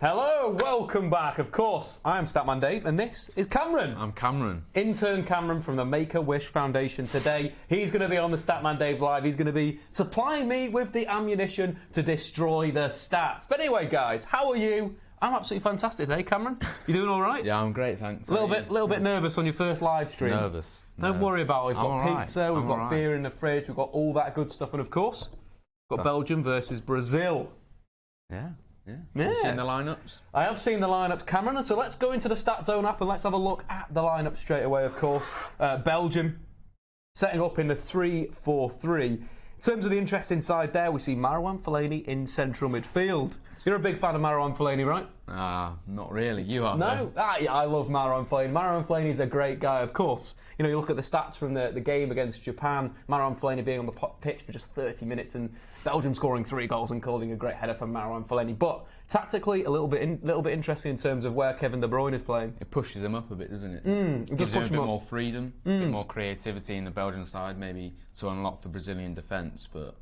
Hello, welcome back. Of course, I am Statman Dave, and this is Cameron. I'm Cameron. Intern Cameron from the Make-A-Wish Foundation. Today, he's going to be on the Statman Dave Live. He's going to be supplying me with the ammunition to destroy the stats. But anyway, guys, how are you? I'm absolutely fantastic today, Cameron. You doing all right? Yeah, I'm great, thanks. A little bit nervous on your first live stream. Nervous. Don't worry about it. We've got pizza, we've got right. beer in the fridge, we've got all that good stuff, and of course, we've got Belgium versus Brazil. Yeah. Yeah. Have you seen the lineups? I have seen the lineups, Cameron. So let's go into the Stat Zone app and let's have a look at the lineup straight away, of course. Belgium setting up in the 3-4-3. In terms of the interesting side there, we see Marouane Fellaini in central midfield. You're a big fan of Marouane Fellaini, right? Not really. You are. No? Yeah, I love Marouane Fellaini. Marouane Fellaini is a great guy, of course. You know, you look at the stats from the game against Japan, Marouane Fellaini being on the pitch for just 30 minutes and Belgium scoring 3 goals and calling a great header from Marouane Fellaini. But tactically, a little bit interesting in terms of where Kevin De Bruyne is playing. It pushes him up a bit, doesn't it? It gives him a bit more freedom, a bit more creativity in the Belgian side, maybe to unlock the Brazilian defence. But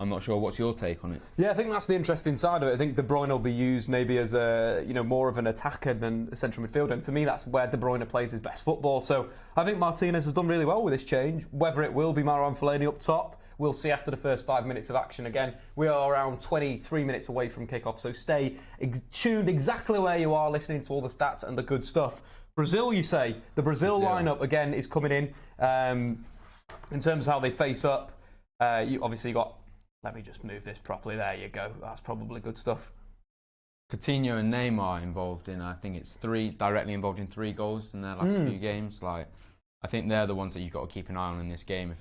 I'm not sure. What's your take on it? Yeah, I think that's the interesting side of it. I think De Bruyne will be used maybe as a more of an attacker than a central midfielder, and for me, that's where De Bruyne plays his best football. So I think Martinez has done really well with this change. Whether it will be Marouane Fellaini up top, we'll see after the first 5 minutes of action. Again, we are around 23 minutes away from kickoff, so stay tuned exactly where you are, listening to all the stats and the good stuff. Brazil, you say? The Brazil lineup again is coming in. In terms of how they face up, you obviously got. Let me just move this properly. There you go. That's probably good stuff. Coutinho and Neymar involved in, I think it's directly involved in 3 goals in their last few games. Like, I think they're the ones that you've got to keep an eye on in this game if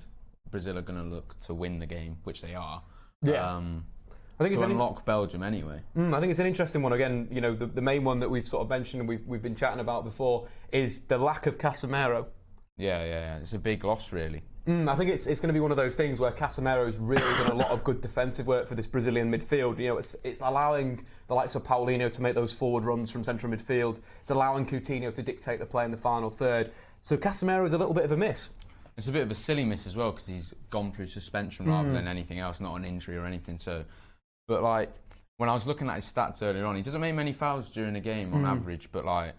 Brazil are going to look to win the game, which they are. Yeah. I think to unlock Belgium anyway. I think it's an interesting one. Again, you know, the main one that we've sort of mentioned and we've been chatting about before is the lack of Casemiro. Yeah. It's a big loss, really. I think it's going to be one of those things where Casemiro's really done a lot of good defensive work for this Brazilian midfield. You know, it's allowing the likes of Paulinho to make those forward runs from central midfield. It's allowing Coutinho to dictate the play in the final third. So Casemiro's a little bit of a miss. It's a bit of a silly miss as well because he's gone through suspension rather than anything else, not an injury or anything. So, but like when I was looking at his stats earlier on, he doesn't make many fouls during a game on average, but like.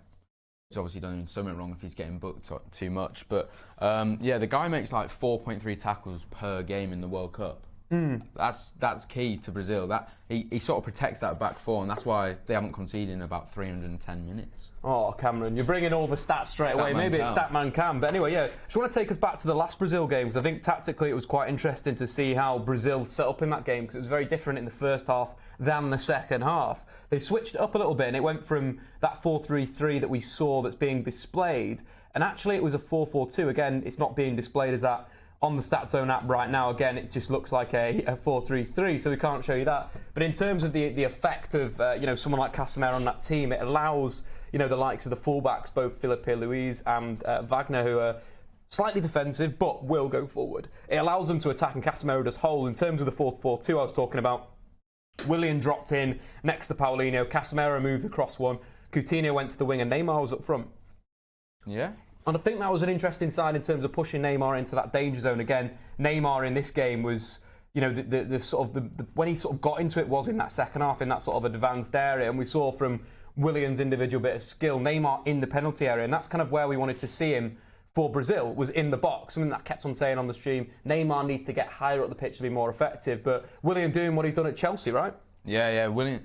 He's obviously done something wrong if he's getting booked too much. But yeah, the guy makes like 4.3 tackles per game in the World Cup. That's key to Brazil. That he sort of protects that back four, and that's why they haven't conceded in about 310 minutes. Oh, Cameron, you're bringing all the stats straight away. Maybe it's Statman Cam. But anyway, yeah, just want to take us back to the last Brazil game, because I think tactically it was quite interesting to see how Brazil set up in that game, because it was very different in the first half than the second half. They switched it up a little bit, and it went from that 4-3-3 that we saw that's being displayed, and actually it was a 4-4-2. Again, it's not being displayed as that on the Stat Zone app right now. Again, it just looks like a 4-3-3, so we can't show you that. But in terms of the effect of someone like Casemiro on that team, it allows the likes of the fullbacks, both Filipe Luis and Wagner, who are slightly defensive but will go forward. It allows them to attack, and Casemiro does hold. In terms of the 4-4-2 I was talking about, Willian dropped in next to Paulinho, Casemiro moved across one, Coutinho went to the wing, and Neymar was up front. Yeah. And I think that was an interesting sign in terms of pushing Neymar into that danger zone. Again, Neymar in this game was, when he sort of got into it was in that second half, in that sort of advanced area. And we saw from Willian's individual bit of skill, Neymar in the penalty area. And that's kind of where we wanted to see him for Brazil, was in the box. Something that I kept on saying on the stream, Neymar needs to get higher up the pitch to be more effective. But Willian doing what he's done at Chelsea, right? Yeah, Willian.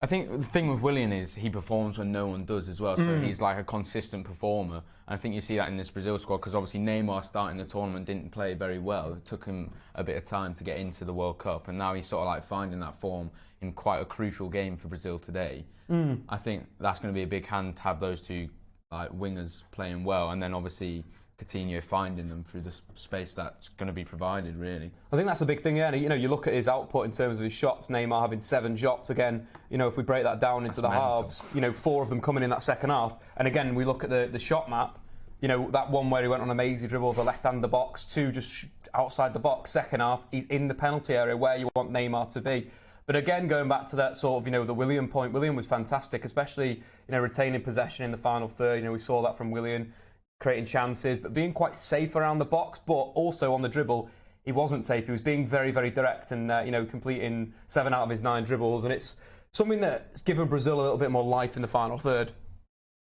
I think the thing with Willian is he performs when no one does as well. So he's like a consistent performer. And I think you see that in this Brazil squad, because obviously Neymar starting the tournament didn't play very well. It took him a bit of time to get into the World Cup, and now he's sort of like finding that form in quite a crucial game for Brazil today. I think that's going to be a big hand to have those two like wingers playing well, and then obviously Coutinho finding them through the space that's going to be provided, really. I think that's the big thing, yeah. You look at his output in terms of his shots, Neymar having 7 shots. Again, if we break that down into the halves, 4 of them coming in that second half. And again, we look at the shot map, that one where he went on a mazy dribble of the left-hand of the box, 2 just outside the box. Second half, he's in the penalty area where you want Neymar to be. But again, going back to that sort of, the Willian point, Willian was fantastic, especially, retaining possession in the final third. We saw that from Willian, creating chances, but being quite safe around the box, but also on the dribble, he wasn't safe. He was being very, very direct and, completing 7 out of his 9 dribbles. And it's something that's given Brazil a little bit more life in the final third.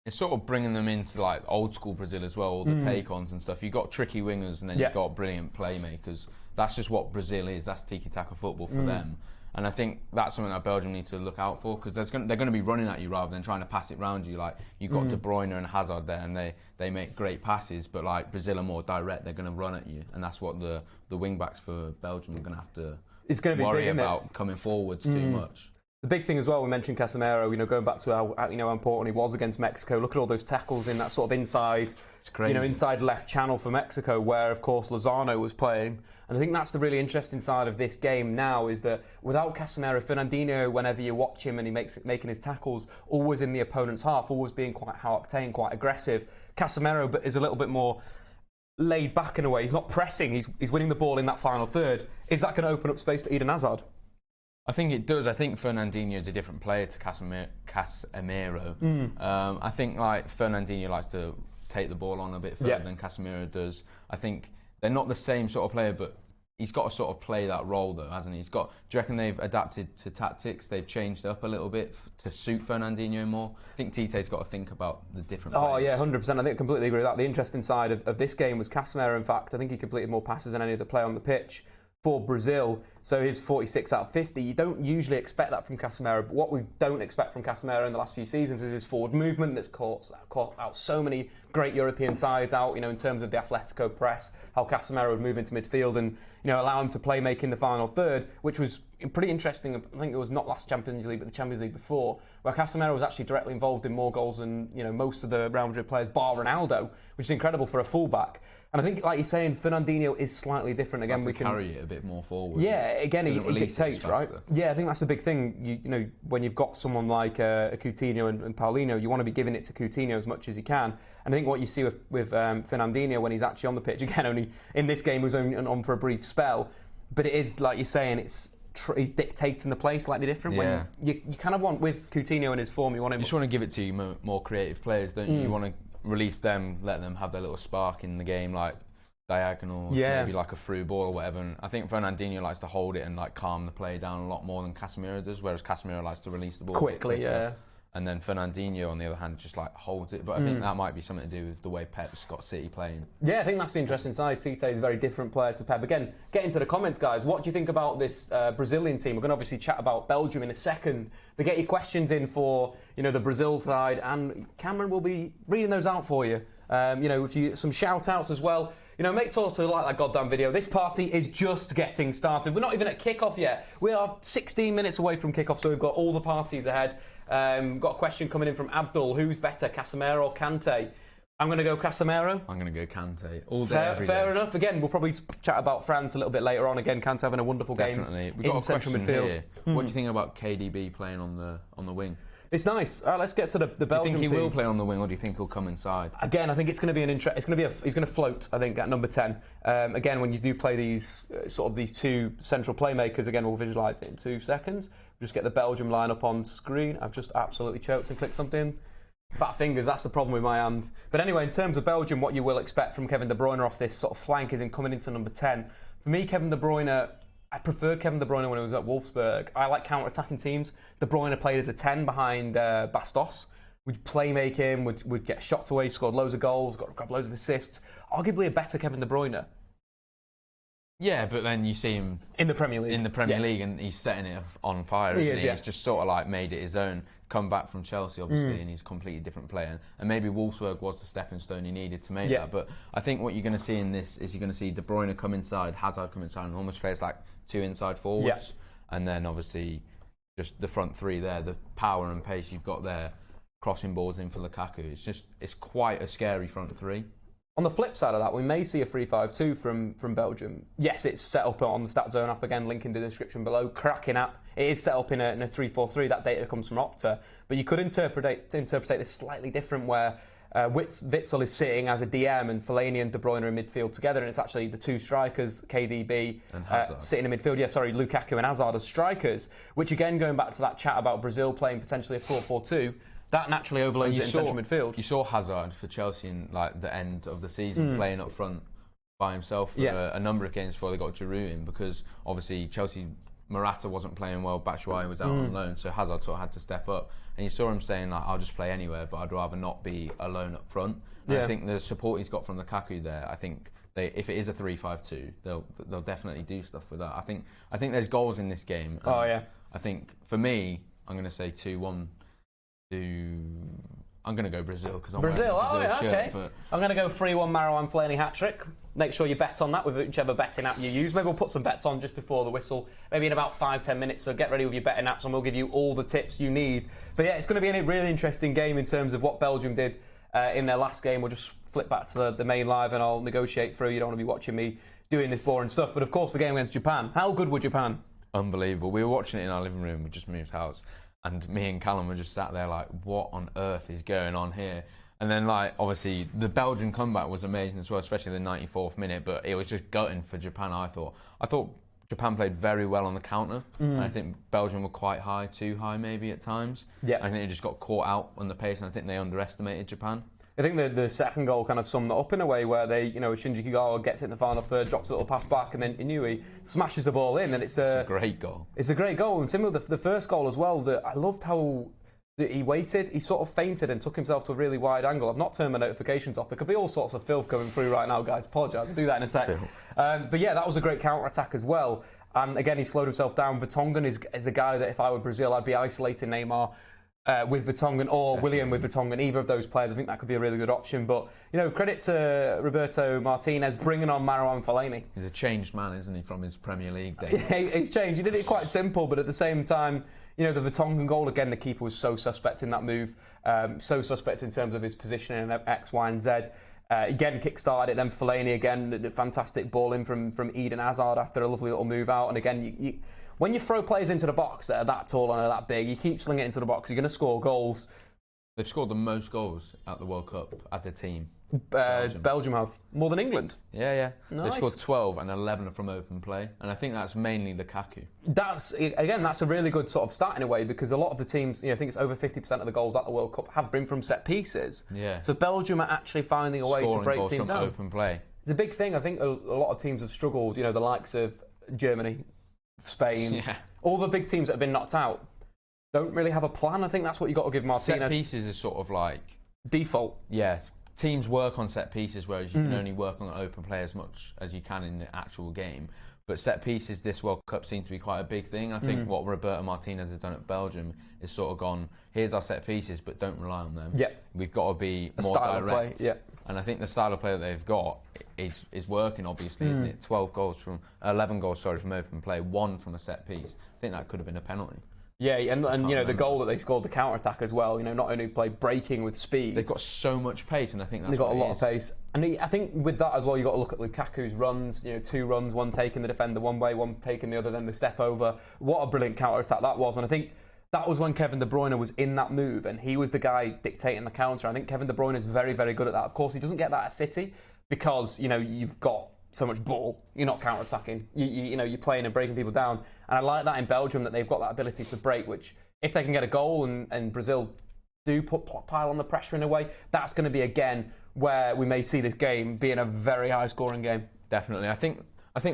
It's sort of bringing them into like old school Brazil as well, all the take-ons and stuff. You've got tricky wingers and then you've got brilliant playmakers. That's just what Brazil is. That's tiki-taka football for them. And I think that's something that Belgium need to look out for, because they're going to be running at you rather than trying to pass it round you. Like, you've got De Bruyne and Hazard there, and they make great passes, but like Brazil are more direct. They're going to run at you, and that's what the wing backs for Belgium are going to have to worry about, coming forwards too much. The big thing as well, we mentioned Casemiro, going back to how important he was against Mexico. Look at all those tackles in that sort of inside, inside left channel for Mexico, where, of course, Lozano was playing. And I think that's the really interesting side of this game now, is that without Casemiro, Fernandinho, whenever you watch him and he making his tackles, always in the opponent's half, always being quite high-octane, quite aggressive. Casemiro is a little bit more laid back in a way. He's not pressing. He's winning the ball in that final third. Is that going to open up space for Eden Hazard? I think it does. I think Fernandinho is a different player to Casemiro. I think like Fernandinho likes to take the ball on a bit further than Casemiro does. I think they're not the same sort of player, but he's got to sort of play that role though, hasn't he? Do you reckon they've adapted to tactics? They've changed up a little bit to suit Fernandinho more? I think Tite's got to think about the different players. Oh yeah, 100%. I think I completely agree with that. The interesting side of this game was Casemiro, in fact. I think he completed more passes than any other player on the pitch for Brazil, so he's 46 out of 50. You don't usually expect that from Casemiro, but what we don't expect from Casemiro in the last few seasons is his forward movement that's caught out so many great European sides out, in terms of the Atletico press, how Casemiro would move into midfield and, allow him to play make in the final third, which was pretty interesting. I think it was not last Champions League, but the Champions League before, where Casemiro was actually directly involved in more goals than, most of the Real Madrid players, bar Ronaldo, which is incredible for a fullback. And I think, like you're saying, Fernandinho is slightly different. Again, we can carry it a bit more forward. Yeah, again, he dictates, right? Yeah, I think that's the big thing. When you've got someone like Coutinho and Paulinho, you want to be giving it to Coutinho as much as you can. And I think what you see with Fernandinho when he's actually on the pitch, again, only in this game he was only on for a brief spell, but it is, like you're saying, he's dictating the play slightly different. Yeah. When you kind of want, with Coutinho and his form, you want him. You just want to give it to your more creative players, don't you? You want to release them, let them have their little spark in the game, like diagonal, maybe like a through ball or whatever. And I think Fernandinho likes to hold it and like calm the play down a lot more than Casemiro does, whereas Casemiro likes to release the ball quickly. And then Fernandinho, on the other hand, just like holds it. But I think that might be something to do with the way Pep's got City playing. Yeah, I think that's the interesting side. Tite is a very different player to Pep. Again, get into the comments, guys. What do you think about this Brazilian team? We're going to obviously chat about Belgium in a second. But get your questions in for the Brazil side, and Cameron will be reading those out for you. If you some shout outs as well. Make sure to like that goddamn video. This party is just getting started. We're not even at kickoff yet. We are 16 minutes away from kickoff, so we've got all the parties ahead. Got a question coming in from Abdul. Who's better, Casemiro or Kante? I'm going to go Casemiro. I'm going to go Kante all day, every day. Fair enough. Again, we'll probably chat about France a little bit later on. Again, Kante having a wonderful game. We've got a central midfield. Here. What do you think about KDB playing on the wing? It's nice. All right, let's get to the Belgium team. Do you think he will play on the wing, or do you think he'll come inside? Again, I think it's going to be he's going to float, I think, at number 10. Again, when you do play these two central playmakers, again, we'll visualise it in 2 seconds. Just get the Belgium lineup on screen. I've just absolutely choked and clicked something. Fat fingers, that's the problem with my hands. But anyway, in terms of Belgium, what you will expect from Kevin De Bruyne off this sort of flank is in coming into number 10. For me, Kevin De Bruyne, I preferred Kevin De Bruyne when he was at Wolfsburg. I like counter-attacking teams. De Bruyne played as a 10 behind Bastos. Would play-make him, would get shots away, scored loads of goals, got loads of assists. Arguably a better Kevin De Bruyne. Yeah, but then you see him in the Premier League. And he's setting it on fire, isn't he? He's just sort of like made it his own. Come back from Chelsea, obviously, and he's a completely different player. And maybe Wolfsburg was the stepping stone he needed to make that. But I think what you're going to see in this is you're going to see De Bruyne come inside, Hazard come inside, and almost plays like 2 inside forwards. And then obviously just the front 3 there, the power and pace you've got there, crossing balls in for Lukaku. It's quite a scary front 3. On the flip side of that, we may see a 3-5-2 from Belgium. Yes, it's set up on the StatZone app, again, link in the description below. Cracking app. It is set up in a 3-4-3. That data comes from Opta. But you could interpret this slightly different, where Witsel is sitting as a DM and Fellaini and De Bruyne are in midfield together, and it's actually the 2 strikers, KDB, and sitting in midfield. Lukaku and Hazard as strikers, which again, going back to that chat about Brazil playing potentially a 4-4-2, that naturally overloads it in central midfield. You saw Hazard for Chelsea in like the end of the season playing up front by himself for a number of games before they got Giroud in, because obviously Chelsea Morata wasn't playing well, Batshuayi was out on loan, so Hazard sort of had to step up. And you saw him saying, like, I'll just play anywhere, but I'd rather not be alone up front. And I think the support he's got from Lukaku there, I think if it is a 3-5-2, they'll definitely do stuff with that. I think there's goals in this game. I think for me, I'm going to say 2-1 I'm going to go Brazil because I'm Brazil. wearing a Brazil shirt, Okay. but I'm going to go 3-1 Neymar and Firmino hat-trick. Make sure you bet on that with whichever betting app you use. Maybe we'll put some bets on just before the whistle, maybe in about 5-10 minutes. So get ready with your betting apps and we'll give you all the tips you need. But yeah, it's going to be a really interesting game in terms of what Belgium did in their last game. We'll just flip back to the main live and I'll negotiate through. You don't want to be watching me doing this boring stuff. But of course, the game against Japan. How good were Japan? Unbelievable. We were watching it in our living room. We just moved house. And me and Callum were just sat there like, what on earth is going on here? And then, like, obviously, the Belgian comeback was amazing as well, especially the 94th minute. But it was just gutting for Japan, I thought. I thought Japan played very well on the counter. And I think Belgium were quite high, too high maybe at times. Yeah. I think they just got caught out on the pace, and I think they underestimated Japan. I think the second goal kind of summed it up in a way where Shinji Kagawa gets it in the final third, drops a little pass back, and then Inui smashes the ball in, and it's a great goal. It's a great goal, and similar to the first goal as well. I loved how he waited. He sort of feinted and took himself to a really wide angle. I've not turned my notifications off. There could be all sorts of filth coming through right now, guys. Apologise. I'll do that in a sec. But yeah, that was a great counter-attack as well. And again, he slowed himself down. Vertonghen is a guy that if I were Brazil, I'd be isolating Neymar with Vertonghen or Willian with Vertonghen, either of those players. I think that could be a really good option. But, credit to Roberto Martinez bringing on Neymar and Firmino. He's a changed man, isn't he, from his Premier League days? He's changed. He did it quite simple, but at the same time, the Vertonghen goal, again, the keeper was so suspect in that move. So suspect in terms of his positioning in X, Y and Z. Again, kick-started it, then Fellaini again, the fantastic ball in from Eden Hazard after a lovely little move out. And again, when you throw players into the box that are that tall and are that big, you keep slinging it into the box, you're going to score goals. They've scored the most goals at the World Cup as a team. Belgium have. More than England. Yeah. Nice. They've scored 12 and 11 from open play. And I think that's mainly Lukaku. That's a really good sort of start in a way, because a lot of the teams, I think it's over 50% of the goals at the World Cup have been from set pieces. Yeah. So Belgium are actually finding a way to break teams down. Open play. It's a big thing. I think a lot of teams have struggled, the likes of Germany, Spain, all the big teams that have been knocked out don't really have a plan. I think that's what you've got to give Martinez. Set pieces is sort of like default. Yeah. Teams work on set pieces, whereas you can only work on open play as much as you can in the actual game. But set pieces this World Cup seem to be quite a big thing. I think what Roberto Martinez has done at Belgium is sort of gone, here's our set pieces, but don't rely on them. Yeah. We've got to be more direct. direct. Play. Yeah. And I think the style of play that they've got is working, obviously, isn't it? 11 goals from open play, 1 from a set piece. I think that could have been a penalty. Yeah, and the goal that they scored, the counter-attack as well, not only play breaking with speed. They've got so much pace, and I think that's they've got a lot of pace. And I think with that as well, you've got to look at Lukaku's runs, 2 runs, one taking the defender one way, one taking the other, then the step over. What a brilliant counter-attack that was. And I think that was when Kevin De Bruyne was in that move, and he was the guy dictating the counter. I think Kevin De Bruyne is very, very good at that. Of course, he doesn't get that at City because, you've got so much ball, you're not counter-attacking. You're playing and breaking people down. And I like that in Belgium, that they've got that ability to break, which if they can get a goal and Brazil do pile on the pressure in a way, that's going to be, again, where we may see this game being a very high-scoring game. Definitely. I think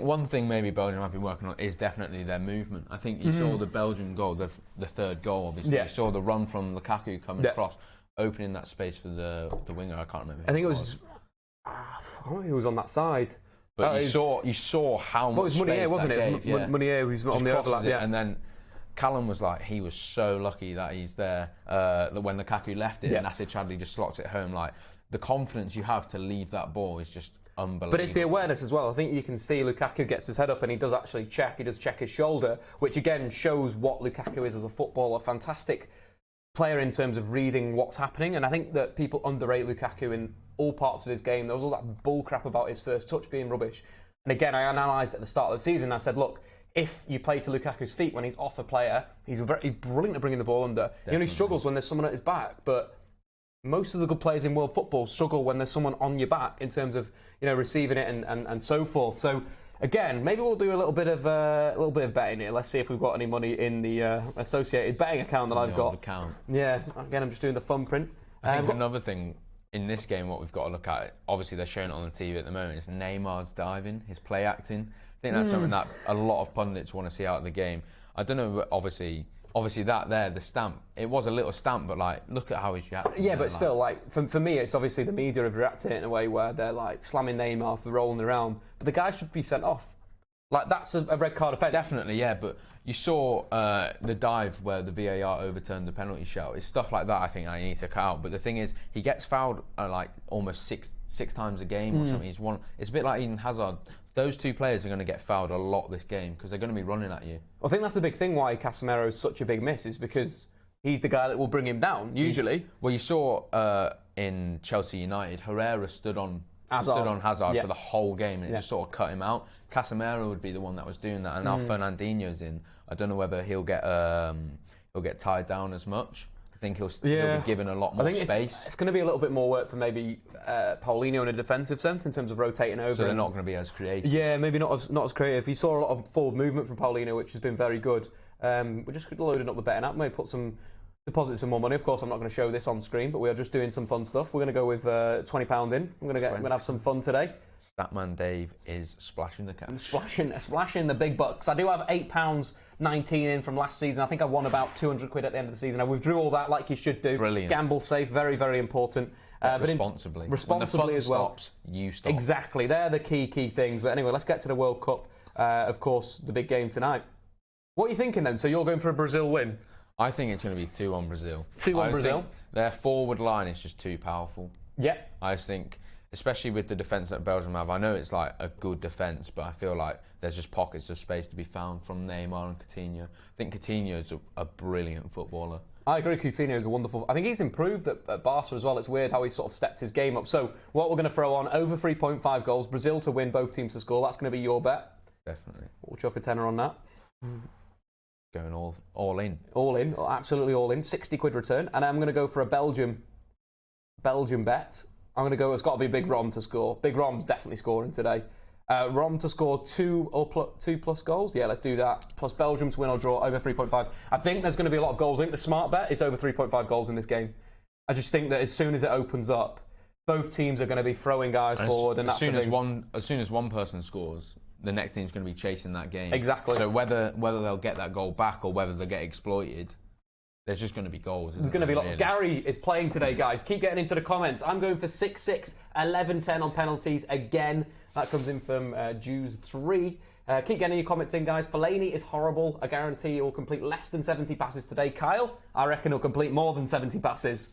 one thing maybe Belgium have been working on is definitely their movement. I think you saw the Belgian goal, the third goal, obviously. Yeah. You saw the run from Lukaku coming across, opening that space for the winger. I can't remember who I think it was... I forgot who was on that side. But you saw how much space Meunier, wasn't that it? gave. Meunier who's on the overlap. Yeah. And then Callum was like, he was so lucky that he's there. That when Lukaku left it, and Nacer Chadli just slots it home. Like, the confidence you have to leave that ball is just unbelievable. But it's the awareness as well. I think you can see Lukaku gets his head up and he does actually check. He does check his shoulder, which again shows what Lukaku is as a footballer. Fantastic player in terms of reading what's happening. And I think that people underrate Lukaku in all parts of his game. There was all that bull crap about his first touch being rubbish. And again, I analysed at the start of the season, I said, look, if you play to Lukaku's feet when he's off a player, he's brilliant at bringing the ball under. Definitely. He only struggles when there's someone at his back. But most of the good players in world football struggle when there's someone on your back in terms of receiving it and so forth. So again, maybe we'll do a little bit of betting here. Let's see if we've got any money in the associated betting account that I've got. Account. Yeah, again, I'm just doing the thumbprint. I think another thing in this game, what we've got to look at, obviously they're showing it on the TV at the moment, is Neymar's diving, his play acting. think that's something that a lot of pundits want to see out of the game. I don't know, obviously that there, the stamp, it was a little stamp, but like, look at how he's reacting. Yeah, but still, like, for me, it's obviously the media have reacted in a way where they're like slamming Neymar for rolling around, but the guy should be sent off. Like, that's a red card offence. Definitely, yeah, but you saw the dive where the VAR overturned the penalty shout. It's stuff like that I think I need to cut out. But the thing is, he gets fouled like almost six times a game or something. It's a bit like Eden Hazard. Those two players are going to get fouled a lot this game because they're going to be running at you. I think that's the big thing why Casemiro is such a big miss, is because he's the guy that will bring him down, usually. Well, you saw in Chelsea United, Herrera stood on Hazard for the whole game, and it just sort of cut him out. Casemiro would be the one that was doing that, and now Fernandinho's in. I don't know whether he'll get tied down as much. I think he'll be given a lot more space. It's going to be a little bit more work for maybe Paulinho in a defensive sense in terms of rotating over. So they're not going to be as creative. Yeah, maybe not as creative. You saw a lot of forward movement from Paulinho, which has been very good. We're just loading up the betting app. Maybe deposit some more money. Of course, I'm not going to show this on screen, but we are just doing some fun stuff. We're going to go with £20 in. We're going to have some fun today. Statman Dave is splashing the cash. Splashing the big bucks. I do have £8.19 in from last season. I think I won about 200 quid at the end of the season. I withdrew all that like you should do. Brilliant. Gamble safe, very, very important. But responsibly. Responsibly as well. Stops, you stop. Exactly. They're the key things. But anyway, let's get to the World Cup. Of course, the big game tonight. What are you thinking then? So you're going for a Brazil win? I think it's going to be 2-1 Brazil. 2-1 Brazil? Their forward line is just too powerful. Yeah. I just think, especially with the defence that Belgium have, I know it's like a good defence, but I feel like there's just pockets of space to be found from Neymar and Coutinho. I think Coutinho is a brilliant footballer. I agree, Coutinho is a wonderful... I think he's improved at Barca as well. It's weird how he sort of stepped his game up. So what we're going to throw on, over 3.5 goals, Brazil to win, both teams to score. That's going to be your bet. Definitely. We'll chuck a tenner on that. Going all in. All in, absolutely all in. 60 quid return. And I'm going to go for a Belgium bet. I'm going to go, it's got to be Big Rom to score. Big Rom's definitely scoring today. Rom to score two plus goals. Yeah, let's do that. Plus Belgium to win or draw over 3.5. I think there's going to be a lot of goals. I think the smart bet is over 3.5 goals in this game. I just think that as soon as it opens up, both teams are going to be throwing guys forward. And as soon as one person scores, the next team's going to be chasing that game. Exactly. So whether they'll get that goal back or whether they get exploited, there's just going to be goals. There's going to be a lot. Really? Gary is playing today, guys. Keep getting into the comments. I'm going for 6-6, 11-10 on penalties again. That comes in from Jews3. Keep getting your comments in, guys. Fellaini is horrible. I guarantee he'll complete less than 70 passes today. Kyle, I reckon he'll complete more than 70 passes.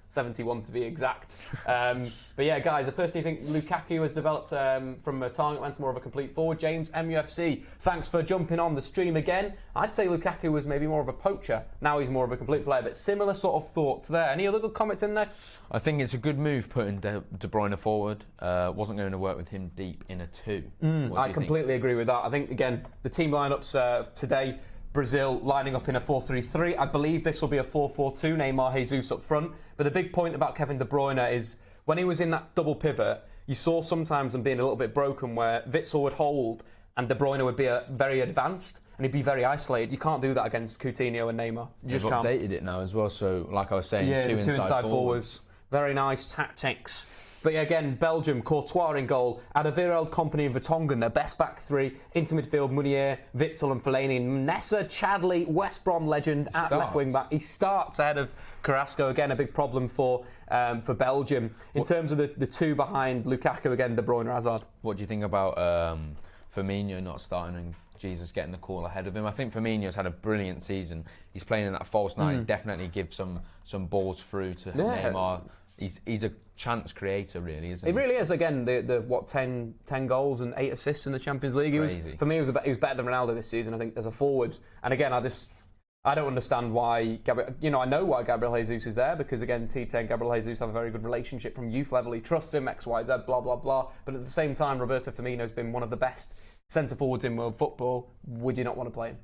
71 to be exact. But yeah, guys, I personally think Lukaku has developed from a target man to more of a complete forward. James, MUFC, thanks for jumping on the stream again. I'd say Lukaku was maybe more of a poacher. Now he's more of a complete player, but similar sort of thoughts there. Any other good comments in there? I think it's a good move putting De Bruyne forward. Wasn't going to work with him deep in a 2. I completely agree with that. I think, again, the team lineups today, Brazil lining up in a 4-3-3. I believe this will be a 4-4-2, Neymar, Jesus up front. But the big point about Kevin De Bruyne is when he was in that double pivot, you saw sometimes him being a little bit broken where Witsel would hold and De Bruyne would be very advanced and he'd be very isolated. You can't do that against Coutinho and Neymar. You just can't. They've updated it now as well, so like I was saying, two inside forwards. Very nice tactics. But yeah, again, Belgium, Courtois in goal, Alderweireld, Kompany and Vertonghen, their best back three. Into midfield, Meunier, Witsel and Fellaini. Necer Chadli, West Brom legend at left wing back. He starts ahead of Carrasco. Again, a big problem for Belgium. In terms of the two behind Lukaku, again, De Bruyne, Hazard. What do you think about Firmino not starting and Jesus getting the call ahead of him? I think Firmino's had a brilliant season. He's playing in that false nine. He definitely gives some balls through to Neymar. He's a chance creator, really, isn't he? He really is. Again, the 10 goals and 8 assists in the Champions League. For me, he was better than Ronaldo this season, I think, as a forward. And again, I don't understand why I know why Gabriel Jesus is there, because again, Tite and Gabriel Jesus have a very good relationship from youth level. He trusts him, X, Y, Z, blah, blah, blah. But at the same time, Roberto Firmino's been one of the best centre forwards in world football. Would you not want to play him?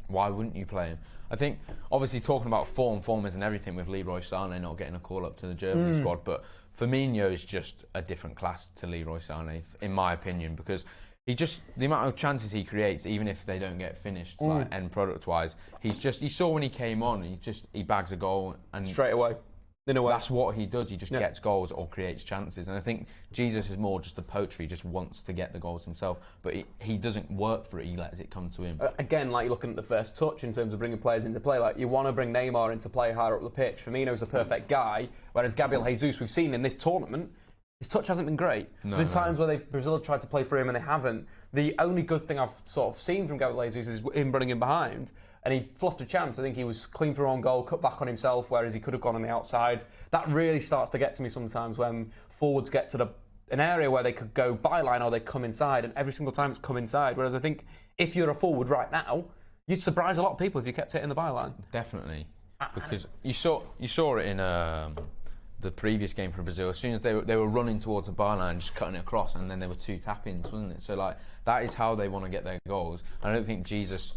Why wouldn't you play him? I think, obviously, talking about form isn't everything with Leroy Sané not getting a call up to the Germany squad, but Firmino is just a different class to Leroy Sané, in my opinion, because the amount of chances he creates, even if they don't get finished, like end product wise, you saw when he came on, he bags a goal and straight away. in a way. That's what he does. He just gets goals or creates chances. And I think Jesus is more just a poacher. He just wants to get the goals himself. But he doesn't work for it. He lets it come to him. Again, like you're looking at the first touch in terms of bringing players into play. Like you want to bring Neymar into play higher up the pitch. Firmino's a perfect guy. Whereas Gabriel Jesus, we've seen in this tournament, his touch hasn't been great. There's been times where Brazil have tried to play for him and they haven't. The only good thing I've sort of seen from Gabriel Jesus is him running in behind. And he fluffed a chance. I think he was clean for own goal, cut back on himself, whereas he could have gone on the outside. That really starts to get to me sometimes when forwards get to an area where they could go byline or they come inside, and every single time it's come inside. Whereas I think if you're a forward right now, you'd surprise a lot of people if you kept hitting the byline. Definitely, because you saw it in the previous game for Brazil. As soon as they were running towards the byline, just cutting it across, and then there were 2 tap-ins, wasn't it? So like that is how they want to get their goals. I don't think Jesus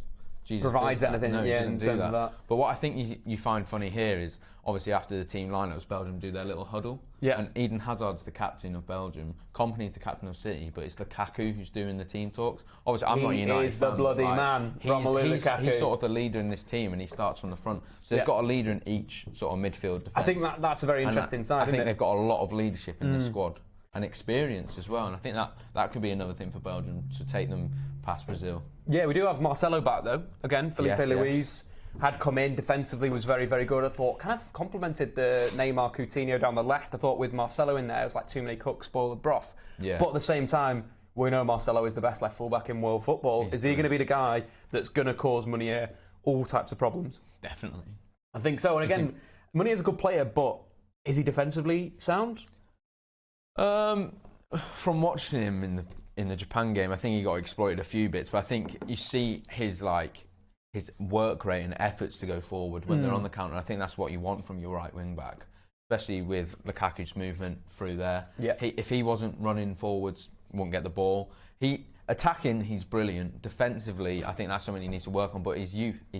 provides anything in terms of that. But what I think you find funny here is obviously after the team lineups, Belgium do their little huddle. Yeah. And Eden Hazard's the captain of Belgium. Kompany's the captain of City, but it's Lukaku who's doing the team talks. Obviously, I'm not a United fan. He's the bloody man, Romelu Lukaku. He's sort of the leader in this team, and he starts from the front. So they've got a leader in each sort of midfield defence. I think that's a very interesting side. I think they've got a lot of leadership in the squad and experience as well. And I think that could be another thing for Belgium to take them past Brazil. Yeah, we do have Marcelo back though. Again, Felipe Luis had come in defensively, was very, very good. I thought kind of complemented the Neymar Coutinho down the left. I thought with Marcelo in there, it was like too many cooks spoil the broth. Yeah. But at the same time, we know Marcelo is the best left fullback in world football. Is he going to be the guy that's going to cause Meunier all types of problems? Definitely. I think so. And again, Meunier is a good player, but is he defensively sound? From watching him in the Japan game, I think he got exploited a few bits, but I think you see his work rate and efforts to go forward when they're on the counter. I think that's what you want from your right wing back, especially with Lukaku's movement through there. Yeah. If he wasn't running forwards, wouldn't get the ball. Attacking, he's brilliant. Defensively, I think that's something he needs to work on. But he's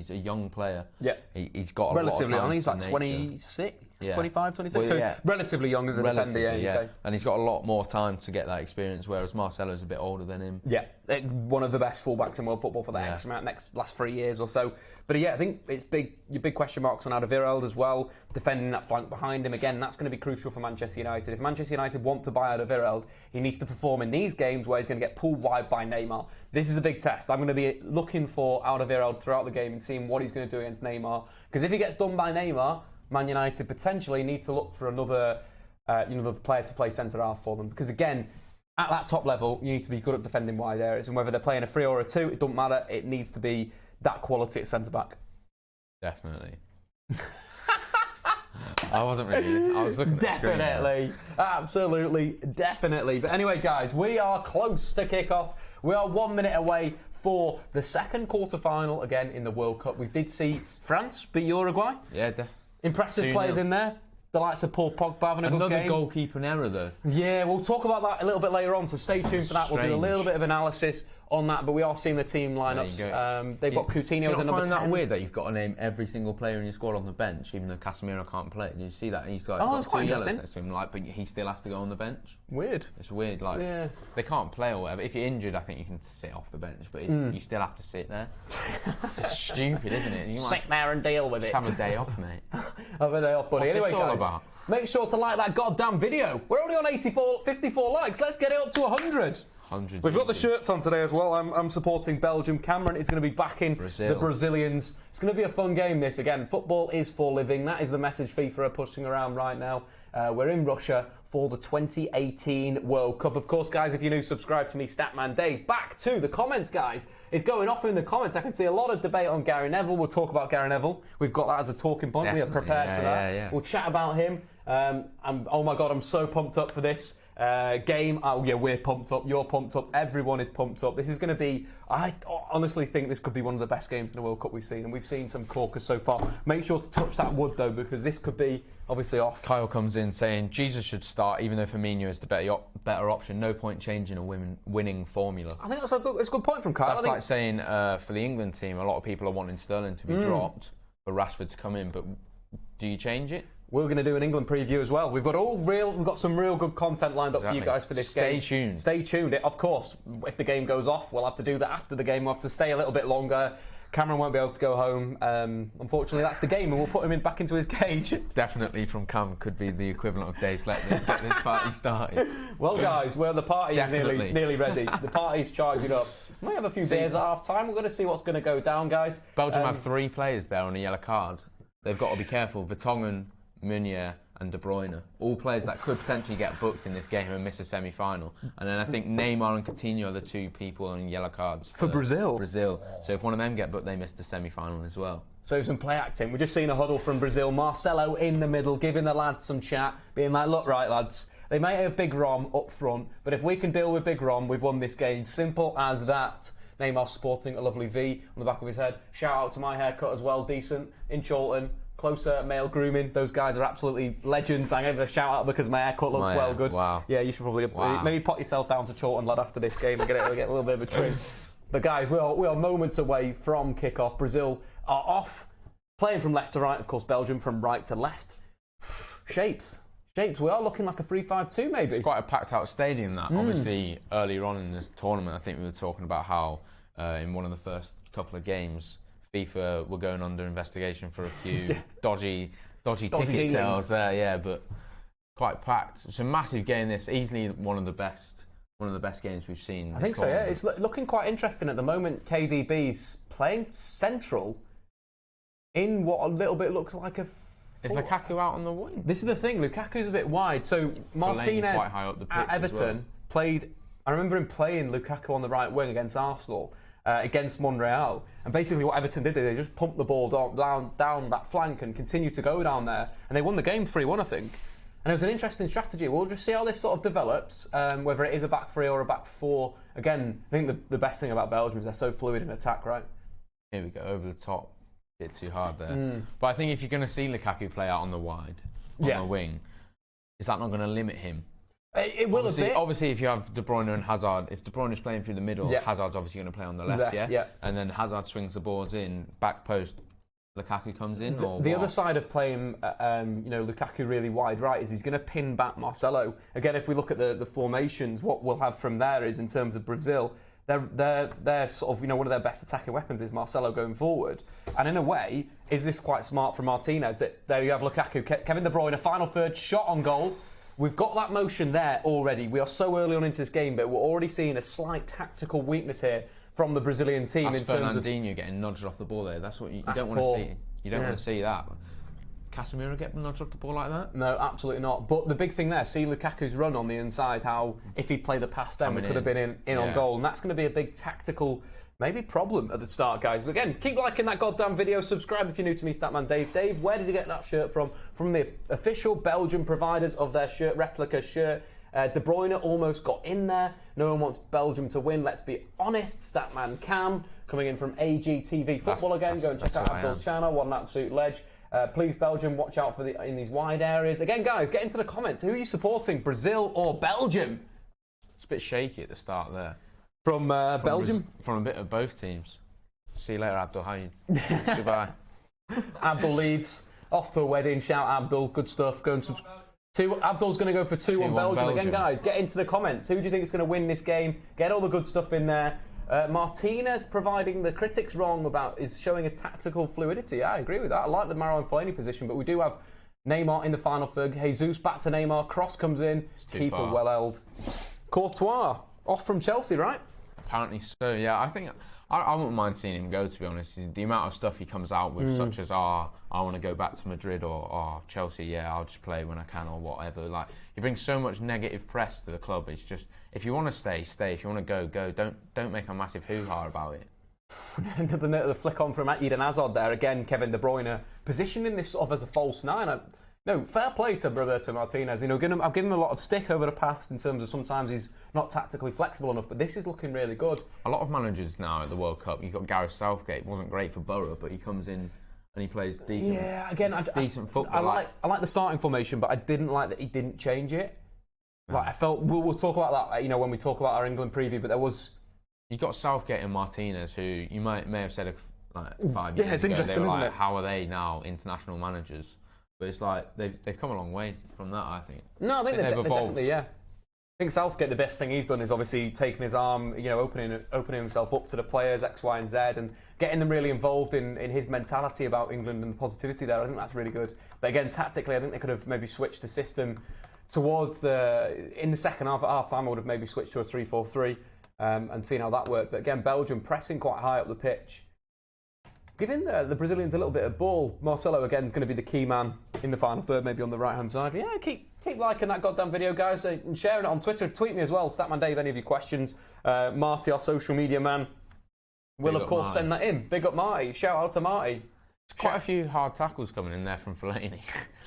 a young player. Yeah. He's got relatively a lot of young. He's like 26, 25, 26. Well, so relatively young as a defender. Yeah. And he's got a lot more time to get that experience, whereas Marcelo's a bit older than him. Yeah. One of the best fullbacks in world football for the last 3 years or so. But yeah, I think it's your big question marks on Alderweireld as well, defending that flank behind him. Again, that's going to be crucial for Manchester United. If Manchester United want to buy Alderweireld, he needs to perform in these games where he's going to get pulled wide by Neymar. This is a big test. I'm going to be looking for Alderweireld throughout the game and seeing what he's going to do against Neymar. Because if he gets done by Neymar, Man United potentially need to look for another player to play centre-half for them. Because again, at that top level, you need to be good at defending wide areas. And whether they're playing a 3 or a 2, it doesn't matter. It needs to be that quality at centre-back. Definitely. I was looking at the Definitely. Absolutely. Definitely. But anyway, guys, we are close to kick-off. We are 1 minute away for the second quarter-final, again, in the World Cup. We did see France beat Uruguay. Yeah, impressive players in there. The likes of Paul Pogba having a good game. Another goalkeeping error, though. Yeah, we'll talk about that a little bit later on, so stay tuned for that. We'll do a little bit of analysis on that, but we are seeing the team lineups. They've got Coutinho as a number 10. Do you not find that weird that you've got to name every single player in your squad on the bench, even though Casemiro can't play? Did you see that? He's got 2 yellows next to him, but he still has to go on the bench. Weird. It's weird. They can't play or whatever. If you're injured, I think you can sit off the bench, but you still have to sit there. It's stupid, isn't it? Sit there and deal with it. Have a day off, mate. Have a day off, buddy. Anyway, guys, make sure to like that goddamn54 likes. Let's get it up to 100. We've got the shirts on today as well. I'm supporting Belgium. Cameron is going to be backing the Brazilians. It's going to be a fun game, this. Again, football is for living. That is the message FIFA are pushing around right now. We're in Russia for the 2018 World Cup. Of course, guys, if you're new, subscribe to me, Statman Dave. Back to the comments, guys. It's going off in the comments. I can see a lot of debate on Gary Neville. We'll talk about Gary Neville. We've got that as a talking point. Definitely. We are prepared for that. Yeah. We'll chat about him. Oh my God, I'm so pumped up for this game. Oh yeah, we're pumped up. You're pumped up. Everyone is pumped up. This is going to be, I honestly think this could be one of the best games in the World Cup we've seen, and we've seen some corkers so far. Make sure to touch that wood though, because this could be obviously off. Kyle comes in saying Jesus should start, even though Firmino is the better option. No point changing a winning formula. I think that's a good point from Kyle. That's like saying for the England team, a lot of people are wanting Sterling to be dropped for Rashford to come in, but do you change it? we're going to do an England preview as well. We've got some real good content lined up for you guys for this game. Stay tuned. Stay tuned. Of course, if the game goes off, we'll have to do that after the game. We'll have to stay a little bit longer. Cameron won't be able to go home. Unfortunately, that's the game, and we'll put him back into his cage. Definitely from Cam could be the equivalent of Dave. Let this party started. Well, guys, the party is nearly ready. The party's charging up. We might have a few beers at half time. We're going to see what's going to go down, guys. Belgium have 3 players there on a yellow card. They've got to be careful. Vertonghen, Meunier and De Bruyne, all players that could potentially get booked in this game and miss a semi-final. And then I think Neymar and Coutinho are the 2 people on yellow cards for Brazil. So if one of them get booked, they miss the semi-final as well. So some play acting. We've just seen a huddle from Brazil. Marcelo in the middle, giving the lads some chat, being like, look, right, lads, they may have Big Rom up front, but if we can deal with Big Rom, we've won this game. Simple as that. Neymar sporting a lovely V on the back of his head. Shout out to my haircut as well, decent, in Chorlton. Closer male grooming. Those guys are absolutely legends. I gave a shout out because my haircut looks well good. Wow. Yeah, you should probably maybe pot yourself down to Chorlton, lad, after this game and get a little bit of a trim. But guys, we are moments away from kick-off. Brazil are off, playing from left to right. Of course, Belgium from right to left. Shapes. We are looking like a 3-5-2 maybe. It's quite a packed-out stadium. That obviously earlier on in this tournament, I think we were talking about how in one of the first couple of games, FIFA were going under investigation for a few dodgy ticket sales there, but quite packed. It's a massive game. This easily one of the best games we've seen. I think so. Yeah, it's looking quite interesting at the moment. KDB's playing central in what a little bit looks like a. Is Lukaku out on the wing? This is the thing. Lukaku's a bit wide. So Martinez quite high up the pitch at Everton played. I remember him playing Lukaku on the right wing against Arsenal. Against Monreal, and basically what Everton did, they just pumped the ball down that flank and continued to go down there, and they won the game 3-1, I think. And it was an interesting strategy. We'll just see how this sort of develops, whether it is a back 3 or a back 4. Again, I think the best thing about Belgium is they're so fluid in attack, right? Here we go, over the top, bit too hard there. But I think if you're going to see Lukaku play out on the wide, on the wing, is that not going to limit him? It will a bit. Obviously, if you have De Bruyne and Hazard, if De Bruyne is playing through the middle, Hazard's obviously going to play on the left, and then Hazard swings the balls in, back post, Lukaku comes in. The other side of playing, Lukaku really wide right is he's going to pin back Marcelo. Again, if we look at the formations, what we'll have from there is in terms of Brazil, they're sort of one of their best attacking weapons is Marcelo going forward. And in a way, is this quite smart from Martinez that there you have Lukaku, Kevin De Bruyne, a final third shot on goal. We've got that motion there already. We are so early on into this game, but we're already seeing a slight tactical weakness here from the Brazilian team. That's in terms of Fernandinho getting nudged off the ball there. That's what you don't want to see. You don't want to see that. Casemiro get nudged off the ball like that? No, absolutely not. But the big thing there, see Lukaku's run on the inside, how if he'd played the pass then, we could have been in on goal. And that's going to be a big tactical maybe problem at the start, guys. But again, keep liking that goddamn video. Subscribe if you're new to me, Statman Dave. Dave, where did you get that shirt from? From the official Belgian providers of their shirt, replica shirt. De Bruyne almost got in there. No one wants Belgium to win. Let's be honest. Statman Cam coming in from AGTV Football again. Go and check out Abdul's channel. What an absolute ledge. Please, Belgium, watch out for in these wide areas. Again, guys, get into the comments. Who are you supporting, Brazil or Belgium? It's a bit shaky at the start there. From Belgium? From a bit of both teams. See you later, Abdul. How are you? Goodbye. Abdul leaves. Off to a wedding. Shout Abdul. Good stuff. Go and subscribe. Abdul's going to go for 2-1 Belgium. Again, guys, get into the comments. Who do you think is going to win this game? Get all the good stuff in there. Martinez providing the critics wrong about is showing his tactical fluidity. Yeah, I agree with that. I like the Neymar and Firmino position, but we do have Neymar in the final third. Jesus back to Neymar. Cross comes in. Keeper well held. Courtois off from Chelsea, right? Apparently so, yeah. I think I wouldn't mind seeing him go, to be honest. The amount of stuff he comes out with, such as, I want to go back to Madrid, or Chelsea, yeah, I'll just play when I can, or whatever. Like, he brings so much negative press to the club. It's just, if you want to stay, stay. If you want to go. Don't make a massive hoo-ha about it. Another flick on from Eden Hazard there. Again, Kevin De Bruyne positioning this sort of as a false nine. No, fair play to Roberto Martinez. I've given him a lot of stick over the past in terms of sometimes he's not tactically flexible enough, but this is looking really good. A lot of managers now at the World Cup, you've got Gareth Southgate, wasn't great for Borough, but he comes in and he plays decent. Yeah, again, decent football. I like the starting formation, but I didn't like that he didn't change it. Like I felt we'll talk about that, when we talk about our England preview. But there was you've got Southgate and Martinez, who you may have said 5 years it's ago. interesting, they were isn't like, it? how are they now international managers? But it's like they've come a long way from that, I think. No, I think they've they evolved. definitely, yeah. I think Southgate, the best thing he's done is obviously taking his arm, opening himself up to the players, X, Y, and Z, and getting them really involved in his mentality about England and the positivity there. I think that's really good. But again, tactically, I think they could have maybe switched the system towards in the second half. At half time, I would have maybe switched to a 3-4-3 and seen how that worked. But again, Belgium pressing quite high up the pitch, giving the Brazilians a little bit of ball. Marcelo again is going to be the key man in the final third, maybe on the right hand side. Yeah, keep liking that goddamn video, guys, and sharing it on Twitter. Tweet me as well, Statman Dave, any of your questions. Marty, our social media man, will of course send that in. Big up Marty. Shout out to Marty. Quite a few hard tackles coming in there from Fellaini.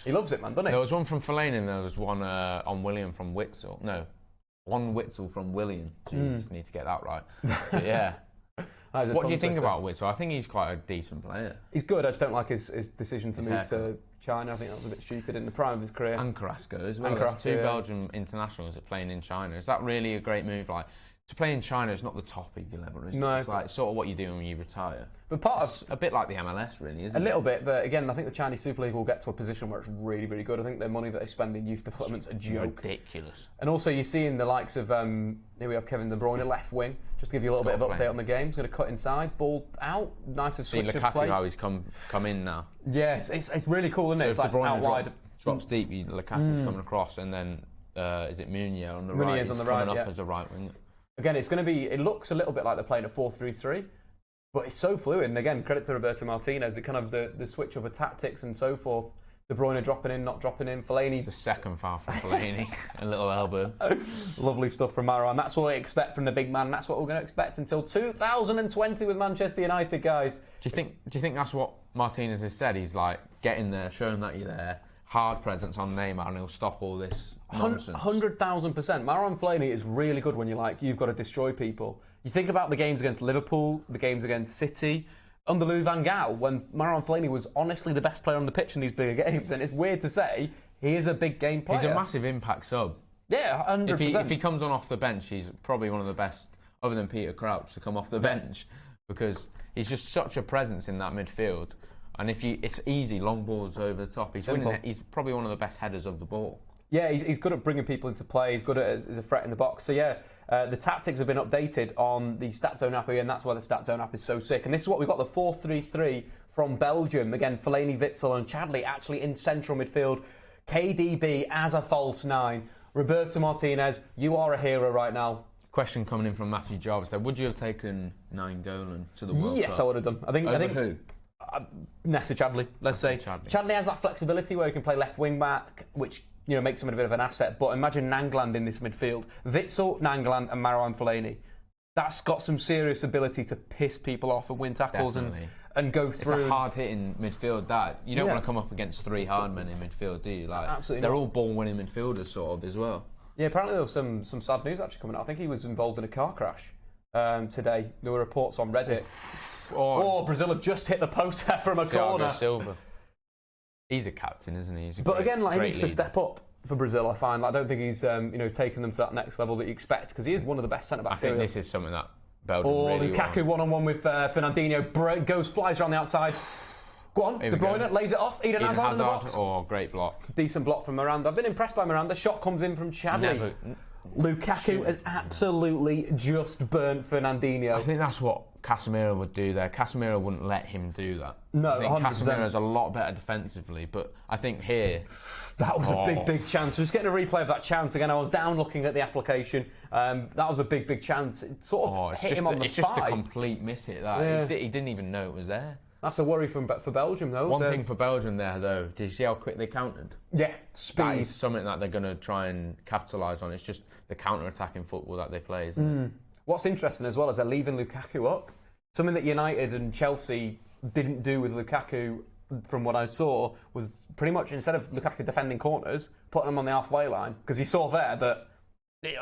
He loves it, man, doesn't he? There was one from Fellaini and there was one on William from Witsel. No, one Witsel from William. Jeez, need to get that right. But yeah. What do you think about Witsel? I think he's quite a decent player. He's good. I just don't like his decision to move to China. I think that was a bit stupid in the prime of his career. And Carrasco as well. There's two Belgian internationals that are playing in China. Is that really a great move? Like, to play in China is not the top of your level, is it? No. It's like sort of what you're doing when you retire. But it's a bit like the MLS, really, isn't it? A little bit, but again, I think the Chinese Super League will get to a position where it's really, really good. I think the money that they spend in youth development's a joke. Ridiculous. And also, you're seeing the likes of here we have Kevin De Bruyne, left wing. Just to give you a little bit of update on the game. He's going to cut inside, ball out, nice and switch of play. Lukaku, how he's come in now. Yes, it's really cool, isn't it? So it's like out wide. Drops deep, Lukaku's coming across, and then is it Meunier on the right? Meunier's on the right, coming up as a right winger. Again, it's going to be. It looks a little bit like they're playing a 4-3-3, but it's so fluid. And again, credit to Roberto Martinez. It kind of the switch up of tactics and so forth. De Bruyne dropping in, not dropping in. Fellaini. It's the second foul from Fellaini. A little elbow. Lovely stuff from Marouane. That's what we expect from the big man. That's what we're going to expect until 2020 with Manchester United, guys. Do you think that's what Martinez has said? He's like, get in there, show him that you're there. Hard presence on Neymar, and he'll stop all this nonsense. 100,000%. Marouane Fellaini is really good when you've got to destroy people. You think about the games against Liverpool, the games against City, under Louis van Gaal, when Marouane Fellaini was honestly the best player on the pitch in these bigger games. And it's weird to say, he is a big game player. He's a massive impact sub. Yeah, 100%. If he comes on off the bench, he's probably one of the best, other than Peter Crouch, to come off the bench, because he's just such a presence in that midfield. And it's easy, long balls over the top. He's probably one of the best headers of the ball. Yeah, he's good at bringing people into play. He's good as a threat in the box. So yeah, the tactics have been updated on the StatZone app again. That's why the StatZone app is so sick. And this is what we've got, the 4-3-3 from Belgium. Again, Fellaini, Witsel and Chadli actually in central midfield. KDB as a false 9. Roberto Martinez, you are a hero right now. Question coming in from Matthew Jarvis there. Would you have taken Nainggolan to the World Cup? Yes, I would have done. I think who? Nacer Chadli, let's say. Chadli has that flexibility where he can play left wing back, which makes him a bit of an asset. But imagine Nainggolan in this midfield. Witsel, Nainggolan and Marouane Fellaini. That's got some serious ability to piss people off and win tackles and go through. It's a hard-hitting midfield. That you don't want to come up against 3 hard men in midfield, do you? Like, absolutely. They're all ball-winning midfielders, sort of, as well. Yeah, apparently there was some sad news actually coming out. I think he was involved in a car crash today. There were reports on Reddit. Brazil have just hit the post from a corner. Silva. He's a captain, isn't he? But again, he needs to step up for Brazil, I find. I don't think he's taken them to that next level that you expect, because he is one of the best centre-backs. I think this is something that Belgium really Lukaku one-on-one with Fernandinho. Flies around the outside. Go on, De Bruyne lays it off. Eden Hazard in the box. Great block. Decent block from Miranda. I've been impressed by Miranda. Shot comes in from Chadli. Lukaku has absolutely just burnt Fernandinho. I think that's what Casemiro would do there. Casemiro wouldn't let him do that. No, I think 100%. Casemiro's a lot better defensively, but I think here... That was a big chance. Just getting a replay of that chance again. I was down looking at the application. That was a big chance. It sort of hit him on the thigh. It's just a complete miss hit. That he didn't even know it was there. That's a worry for Belgium, though. One thing for Belgium there, though, did you see how quick they countered? Yeah, speed. That is something that they're going to try and capitalise on. It's just the counter-attacking football that they play, isn't it? What's interesting as well is they're leaving Lukaku up. Something that United and Chelsea didn't do with Lukaku, from what I saw, was pretty much instead of Lukaku defending corners, putting him on the halfway line, because he saw there that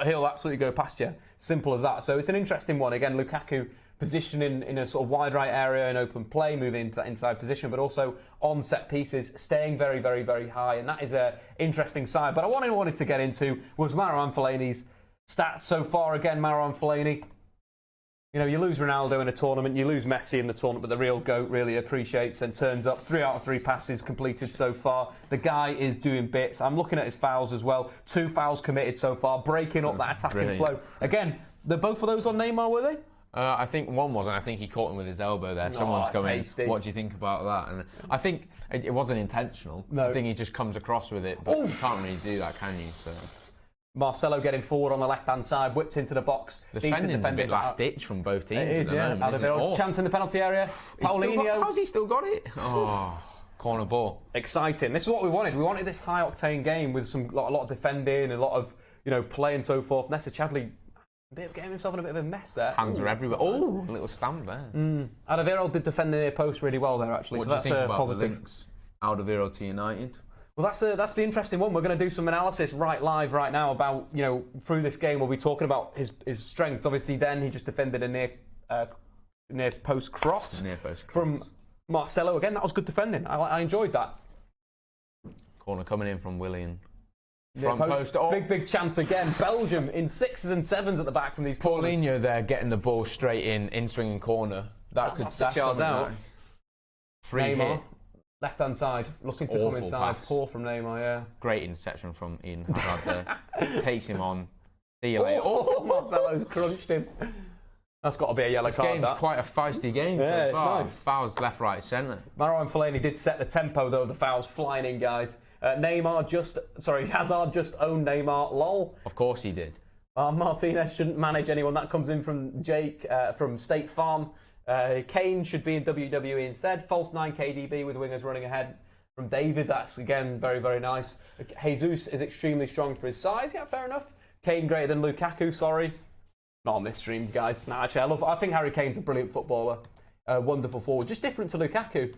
he'll absolutely go past you. Simple as that. So it's an interesting one. Again, Lukaku positioning in a sort of wide right area in open play, moving into that inside position, but also on set pieces, staying very, very, very high. And that is an interesting side. But what I wanted to get into was Marouane Fellaini's stats so far. Again, Marouane Fellaini, You know, you lose Ronaldo in a tournament, you lose Messi in the tournament, but the real GOAT really appreciates and turns up. 3 out of 3 passes completed so far. The guy is doing bits. I'm looking at his fouls as well. 2 fouls committed so far, breaking up that attacking flow. Again, both of those on Neymar, were they? I think one wasn't. I think he caught him with his elbow there. Someone's going, tasty. what do you think about that? And I think it wasn't intentional. No. I think he just comes across with it, but you can't really do that, can you? So. Marcelo getting forward on the left-hand side, whipped into the box. Defending's a bit last ditch from both teams. It is, at the moment, chance in the penalty area. Paulinho. How's he still got it? Oh, corner ball. Exciting. This is what we wanted. We wanted this high-octane game with a lot of defending, a lot of play and so forth. Necer Chadli getting himself in a bit of a mess there. Hands are everywhere. Oh, a little stamp there. Alderweireld did defend the near post really well there, actually. What so do that's you think a about positive. The links? Alderweireld to United. Well, that's the interesting one. We're going to do some analysis live right now about, through this game, we'll be talking about his strengths. Obviously, then he just defended a near post cross from Marcelo. Again, that was good defending. I enjoyed that. Corner coming in from Willian. Front post. Oh. Big chance again. Belgium in 6s and 7s at the back from these corners. Paulinho there getting the ball straight in swinging corner. That's 6 yards out. Free Neymar. hit. Left-hand side, looking to come inside. Pass. Poor from Neymar, yeah. Great interception from Eden Hazard there. Takes him on. See you later. Oh, Marcelo's crunched him. That's got to be a yellow card. This game's quite a feisty game so far. Nice. Fouls left, right, centre. Neymar and Fellaini did set the tempo, though, of the fouls flying in, guys. Hazard just owned Neymar, lol. Of course he did. Martinez shouldn't manage anyone. That comes in from Jake from State Farm. Kane should be in WWE instead. False 9 KDB with wingers running ahead from David. That's, again, very, very nice. Jesus is extremely strong for his size. Yeah, fair enough. Kane greater than Lukaku, sorry. Not on this stream, guys. No, actually, I think Harry Kane's a brilliant footballer. Wonderful forward. Just different to Lukaku.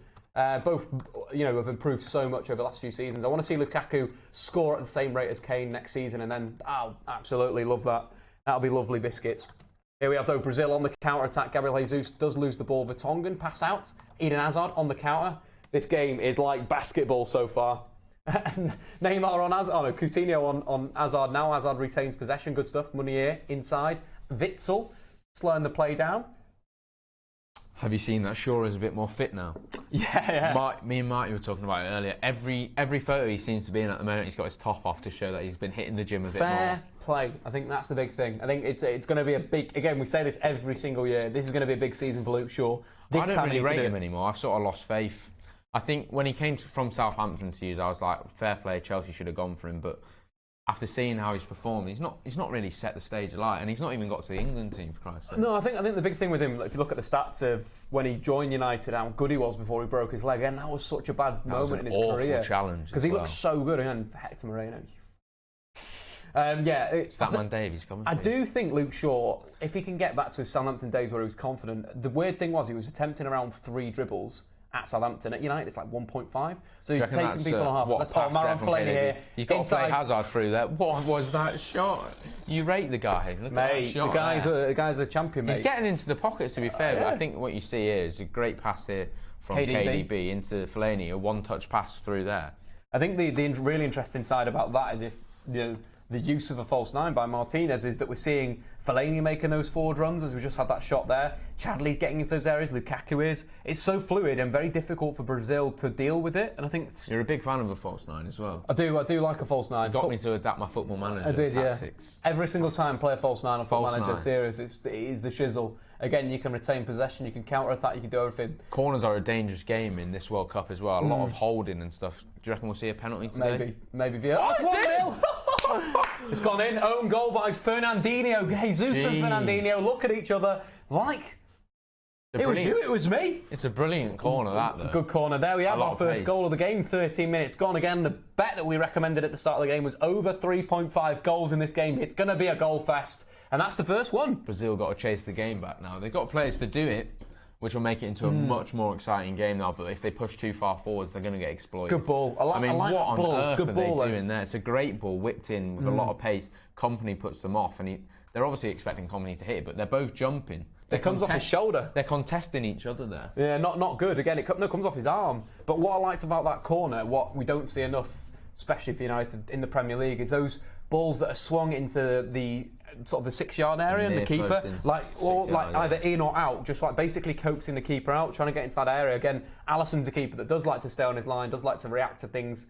Both, have improved so much over the last few seasons. I want to see Lukaku score at the same rate as Kane next season, and then I'll absolutely love that. That'll be lovely biscuits. Here we have, though, Brazil on the counter-attack. Gabriel Jesus does lose the ball. Vertonghen pass out. Eden Hazard on the counter. This game is like basketball so far. Neymar on Hazard. Oh, no, Coutinho on Hazard now. Hazard retains possession. Good stuff. Munier inside. Witsel slowing the play down. Have you seen that Shaw is a bit more fit now? Yeah. Me and Marty were talking about it earlier. Every photo he seems to be in at the moment, he's got his top off to show that he's been hitting the gym a bit more. Fair play. I think that's the big thing. I think it's going to be a big... Again, we say this every single year. This is going to be a big season for Luke Shaw. I don't really rate him anymore. I've sort of lost faith. I think when he came from Southampton to use, I was like, fair play, Chelsea should have gone for him. But after seeing how he's performed, he's not really set the stage alight, and he's not even got to the England team, for Christ's sake. No, I think the big thing with him, if you look at the stats of when he joined United, how good he was before he broke his leg, and that was such a bad moment in his career. Challenge because he looked so good, and Hector Moreno. Statman Davies coming. I do think Luke Shaw, if he can get back to his Southampton days where he was confident, the weird thing was he was attempting around 3 dribbles at Southampton. At United, it's like 1.5. So he's taking people on half. That's Neymar and Fellaini here. You've got to play Hazard through there. What was that shot? You rate the guy. Look at that shot. The guy's a champion, mate. He's getting into the pockets, to be fair. But I think what you see here is a great pass here from KDB into Fellaini, a one-touch pass through there. I think the really interesting side about that is if the use of a false 9 by Martinez is that we're seeing Fellaini making those forward runs, as we just had that shot there. Chadli's getting into those areas. Lukaku is. It's so fluid and very difficult for Brazil to deal with it. And I think you're a big fan of a false 9 as well. I do like a false 9. It got me to adapt my Football Manager tactics. Yeah. Every single time play a false 9 on Football Manager series. It is the shizzle. Again, you can retain possession, you can counter attack, you can do everything. Corners are a dangerous game in this World Cup as well. A lot of holding and stuff. Do you reckon we'll see a penalty today? Maybe. Oh, it's 1-0! It's gone in. Own goal by Fernandinho. Jesus and Fernandinho look at each other like it was you, it was me. It's a brilliant corner, that though. Good corner. There we have our first goal of the game. 13 minutes gone. Again, the bet that we recommended at the start of the game was over 3.5 goals in this game. It's going to be a goal fest. And that's the first one. Brazil got to chase the game back now. They've got players to do it, which will make it into a much more exciting game now. But if they push too far forwards, they're going to get exploited. Good ball. I like what on ball. earth Good are ball, they doing there? It's a great ball, whipped in with a lot of pace. Kompany puts them off, and they're obviously expecting Kompany to hit it, but they're both jumping. It comes off his shoulder. They're contesting each other there. Yeah, not good. Again, it comes off his arm. But what I liked about that corner, what we don't see enough, especially for United in the Premier League, is those balls that are swung into the sort of the 6-yard area and the keeper, either in or out, just like basically coaxing the keeper out, trying to get into that area. Again, Alisson's a keeper that does like to stay on his line, does like to react to things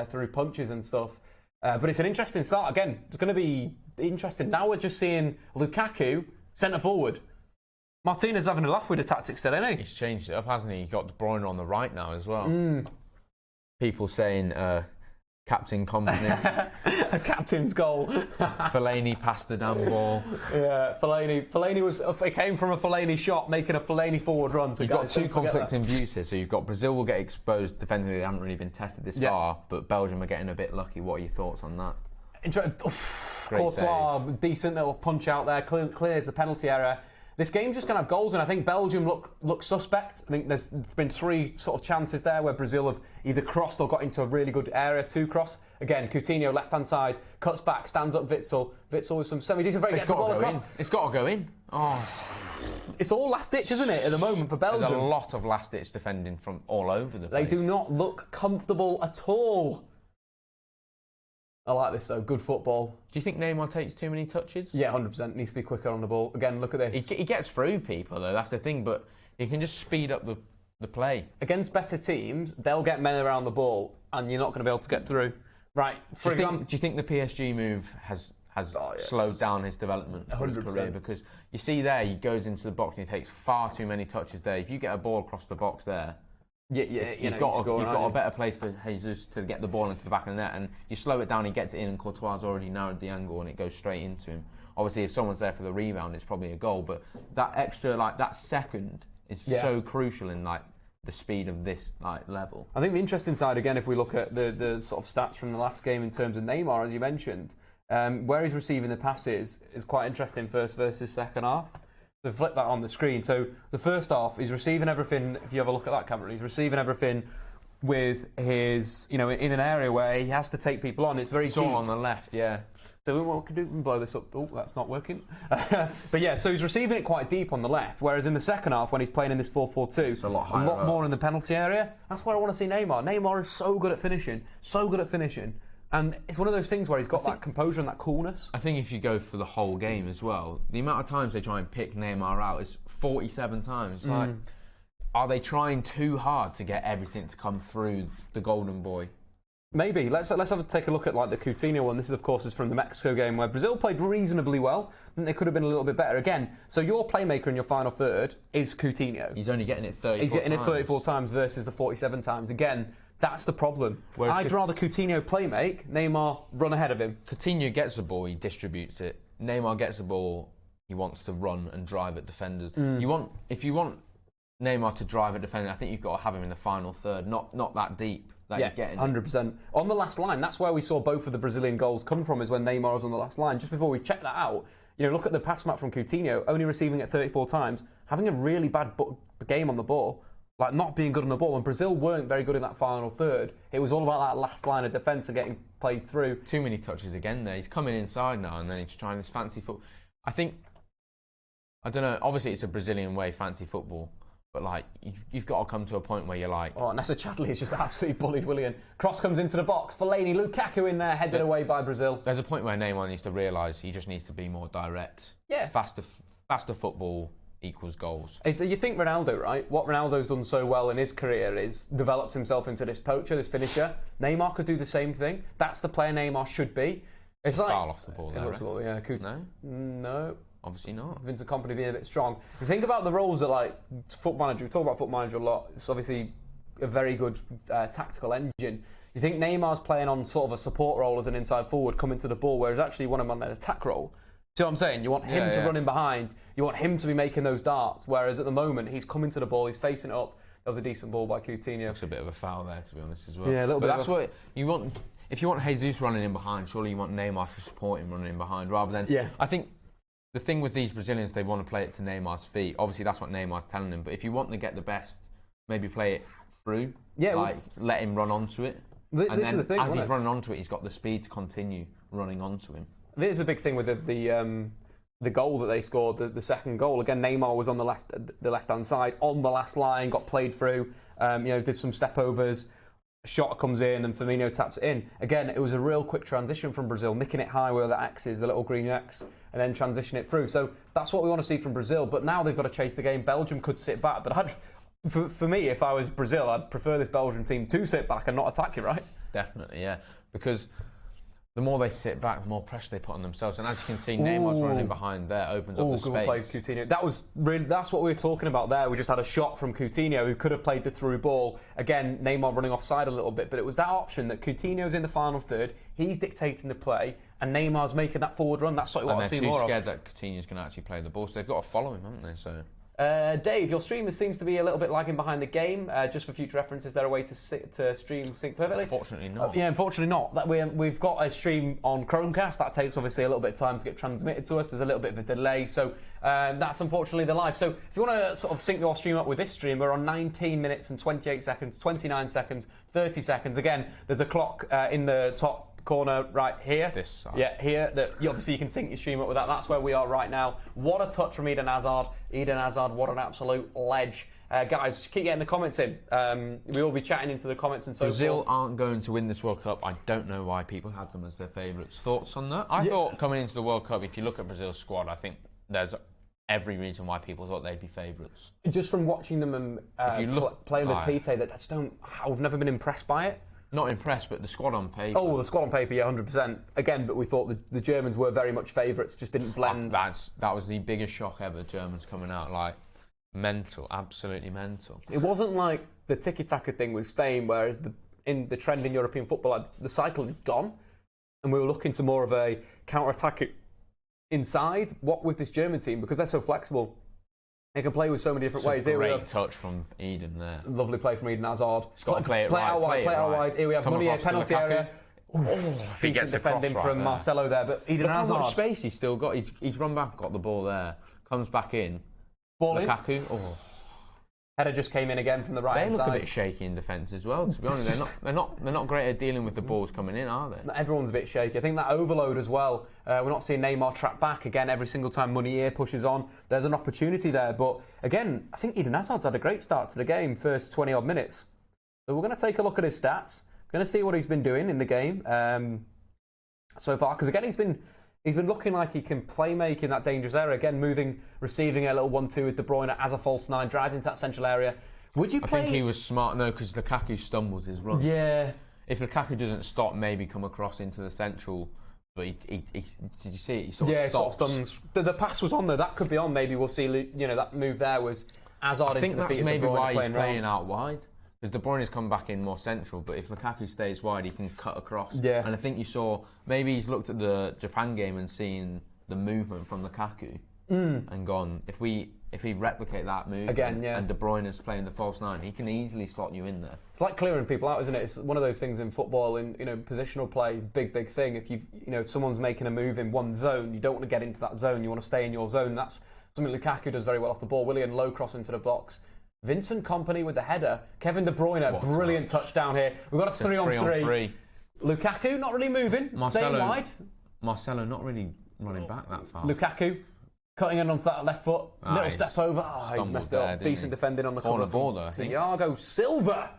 through punches and stuff. But it's an interesting start. Again, it's going to be interesting. Now we're just seeing Lukaku centre forward. Martinez having a laugh with the tactics still, isn't he? He's changed it up, hasn't he? He got Bruyne on the right now as well. People saying Captain Kompany. A captain's goal. Fellaini passed the damn ball. Yeah, Fellaini was. It came from a Fellaini shot, making a Fellaini forward run. So you've got two conflicting views here. So you've got Brazil will get exposed defensively. They haven't really been tested this far, but Belgium are getting a bit lucky. What are your thoughts on that? Courtois, decent little punch out there, clears the penalty area. This game's just going to have goals, and I think Belgium look suspect. I think there's been 3 sort of chances there where Brazil have either crossed or got into a really good area to cross. Again, Coutinho, left-hand side, cuts back, stands up Witsel. Witsel with some semi-decent, gets the ball across. It's got to go in. Oh. It's all last-ditch, isn't it, at the moment for Belgium? There's a lot of last-ditch defending from all over the place. They do not look comfortable at all. I like this, though. Good football. Do you think Neymar takes too many touches? Yeah, 100%. Needs to be quicker on the ball. Again, look at this. He gets through people, though. That's the thing. But he can just speed up the play. Against better teams, they'll get men around the ball, and you're not going to be able to get through. Right. Do you think the PSG move has slowed down his development for his career? Because you see there, he goes into the box and he takes far too many touches there. If you get a ball across the box there, you've got a better place for Jesus to get the ball into the back of the net, and you slow it down, he gets it in, and Courtois has already narrowed the angle, and it goes straight into him. Obviously, if someone's there for the rebound, it's probably a goal, but that extra, that second is so crucial in the speed of this level. I think the interesting side, again, if we look at the sort of stats from the last game in terms of Neymar, as you mentioned, where he's receiving the passes is quite interesting, first versus second half. So flip that on the screen. So the first half, he's receiving everything. If you have a look at that camera, he's receiving everything with his, in an area where he has to take people on. It's very deep. All on the left, yeah. So what can do? Blow this up. Oh, that's not working. But yeah, so he's receiving it quite deep on the left. Whereas in the second half, when he's playing in this 4-4-2, it's a lot more in the penalty area. That's where I want to see Neymar. Neymar is so good at finishing. And it's one of those things where he's got that composure and that coolness. I think if you go for the whole game as well, the amount of times they try and pick Neymar out is 47 times. Are they trying too hard to get everything to come through the golden boy? Maybe. Let's take a look at the Coutinho one. This is from the Mexico game where Brazil played reasonably well. I think they could have been a little bit better. Again, so your playmaker in your final third is Coutinho. He's only getting it 34 times. He's getting it 34 times versus the 47 times. Again, that's the problem. Whereas I'd rather Coutinho playmake, Neymar run ahead of him. Coutinho gets the ball, he distributes it. Neymar gets the ball, he wants to run and drive at defenders. If you want Neymar to drive at defenders, I think you've got to have him in the final third, not that deep. He's getting 100%. On the last line, that's where we saw both of the Brazilian goals come from, is when Neymar was on the last line. Just before we check that out, look at the pass map from Coutinho, only receiving it 34 times, having a really bad game on the ball, not being good on the ball, and Brazil weren't very good in that final third. It was all about that last line of defence and getting played through. Too many touches again there. He's coming inside now, and then he's trying this fancy football. I don't know, obviously it's a Brazilian way, fancy football. But you've got to come to a point where you're Nacer Chadli is just absolutely bullied Willian. Cross comes into the box. Fellaini, Lukaku in there, headed away by Brazil. There's a point where Neymar needs to realise he just needs to be more direct. Yeah. Faster football equals goals. You think Ronaldo, right? What Ronaldo's done so well in his career is developed himself into this poacher, this finisher. Neymar could do the same thing. That's the player Neymar should be. It's foul off the ball there. No? No. Obviously not. Vincent Kompany being a bit strong. If you think about the roles that Foot Manager, we talk about Foot Manager a lot, it's obviously a very good tactical engine. You think Neymar's playing on sort of a support role as an inside forward coming to the ball, whereas actually you want him on an attack role. See what I'm saying? You want him to run in behind, you want him to be making those darts, whereas at the moment he's coming to the ball, he's facing it up. That was a decent ball by Coutinho. That's a bit of a foul there, to be honest, as well. Yeah, a little bit. But that's what you want. If you want Jesus running in behind, surely you want Neymar to support him running in behind, rather than... Yeah. I think the thing with these Brazilians, they want to play it to Neymar's feet. Obviously, that's what Neymar's telling them. But if you want to get the best, maybe play it through. Yeah. Let him run onto it. This is the thing, as he's running onto it, he's got the speed to continue running onto him. This is a big thing with the goal that they scored, the second goal. Again, Neymar was on the left-hand side, on the last line, got played through, did some step overs. shot comes in and Firmino taps it in. Again, it was a real quick transition from Brazil, nicking it high where the X is, the little green X, and then transition it through. So that's what we want to see from Brazil. But now they've got to chase the game. Belgium could sit back. But for me, if I was Brazil, I'd prefer this Belgian team to sit back and not attack you, right? Definitely, yeah. Because the more they sit back, the more pressure they put on themselves. And as you can see, Neymar's running behind there, opens up the space. Good play, Coutinho. That was really, that's what we were talking about there. We just had a shot from Coutinho, who could have played the through ball. Again, Neymar running offside a little bit, but it was that option that Coutinho's in the final third, he's dictating the play, and Neymar's making that forward run. That's what we want to see more of. And they're too scared that Coutinho's going to actually play the ball, so they've got to follow him, haven't they? So. Dave, your stream seems to be a little bit lagging behind the game. Just for future reference, is there a way to stream sync perfectly? Unfortunately not. Yeah, unfortunately not. We've got a stream on Chromecast. That takes obviously a little bit of time to get transmitted to us. There's a little bit of a delay, so that's unfortunately the live. So if you want to sort of sync your stream up with this stream, we're on 19 minutes and 28 seconds, 29 seconds, 30 seconds. Again, there's a clock in the top corner right here. This side. Yeah, here. Obviously, you can sync your stream up with that. That's where we are right now. What a touch from Eden Hazard. Eden Hazard, what an absolute ledge. Guys, keep getting the comments in. We will be chatting into the comments and so forth. Brazil aren't going to win this World Cup. I don't know why people have them as their favourites. Thoughts on that? I thought coming into the World Cup, if you look at Brazil's squad, I think there's every reason why people thought they'd be favourites. Just from watching them playing with Tite, I've never been impressed by it. Not impressed, but the squad on paper. Oh, the squad on paper, yeah, 100%. Again, but we thought the Germans were very much favourites, just didn't blend. That was the biggest shock ever, Germans coming out, like, mental, absolutely mental. It wasn't like the tiki-taka thing with Spain, whereas in the trend in European football, the cycle had gone, and we were looking to more of a counter-attack inside. What with this German team, because they're so flexible, they can play with so many different ways. Great touch from Eden there. Lovely play from Eden Hazard. He's got to play it right. Out wide, play it out wide. Here we have Money, penalty area. Decent defending from Marcelo there, but Eden Hazard. How much space he's still got. He's run back, got the ball there, comes back in. Ball Lukaku. In. Header just came in again from the right side. They look a bit shaky in defence as well. To be honest, they're not great at dealing with the balls coming in, are they? Everyone's a bit shaky. I think that overload as well. We're not seeing Neymar trap back again every single time Meunier pushes on. There's an opportunity there, but again, I think Eden Hazard's had a great start to the game, first 20 odd minutes. So we're going to take a look at his stats. Going to see what he's been doing in the game so far, because again, he's been looking like he can play make in that dangerous area. Again, receiving a little 1-2 with De Bruyne as a false nine, drives into that central area. Would you play? I think he was smart, no, because Lukaku stumbles his run. Yeah. If Lukaku doesn't stop, maybe come across into the central. But did you see it? He sort of stops. Sort of stuns. The pass was on there. That could be on. Maybe we'll see. That move there was Hazard into the feet of De Bruyne. I think that's maybe why he's playing out wide. Because De Bruyne has come back in more central, but if Lukaku stays wide, he can cut across. Yeah. And I think you saw, maybe he's looked at the Japan game and seen the movement from Lukaku and gone, if we replicate that move again, and De Bruyne is playing the false nine, he can easily slot you in there. It's like clearing people out, isn't it? It's one of those things in football, in positional play, big thing. If someone's making a move in one zone, you don't want to get into that zone. You want to stay in your zone. That's something Lukaku does very well off the ball. Willian low cross into the box. Vincent Kompany with the header. Kevin De Bruyne, brilliant touchdown here. We've got a 3-on-3. Lukaku not really moving, staying wide. Marcelo not really running back that far. Lukaku cutting in onto that left foot, little step over. He's messed it up. Decent defending on the corner ball there, I think. Thiago Silva.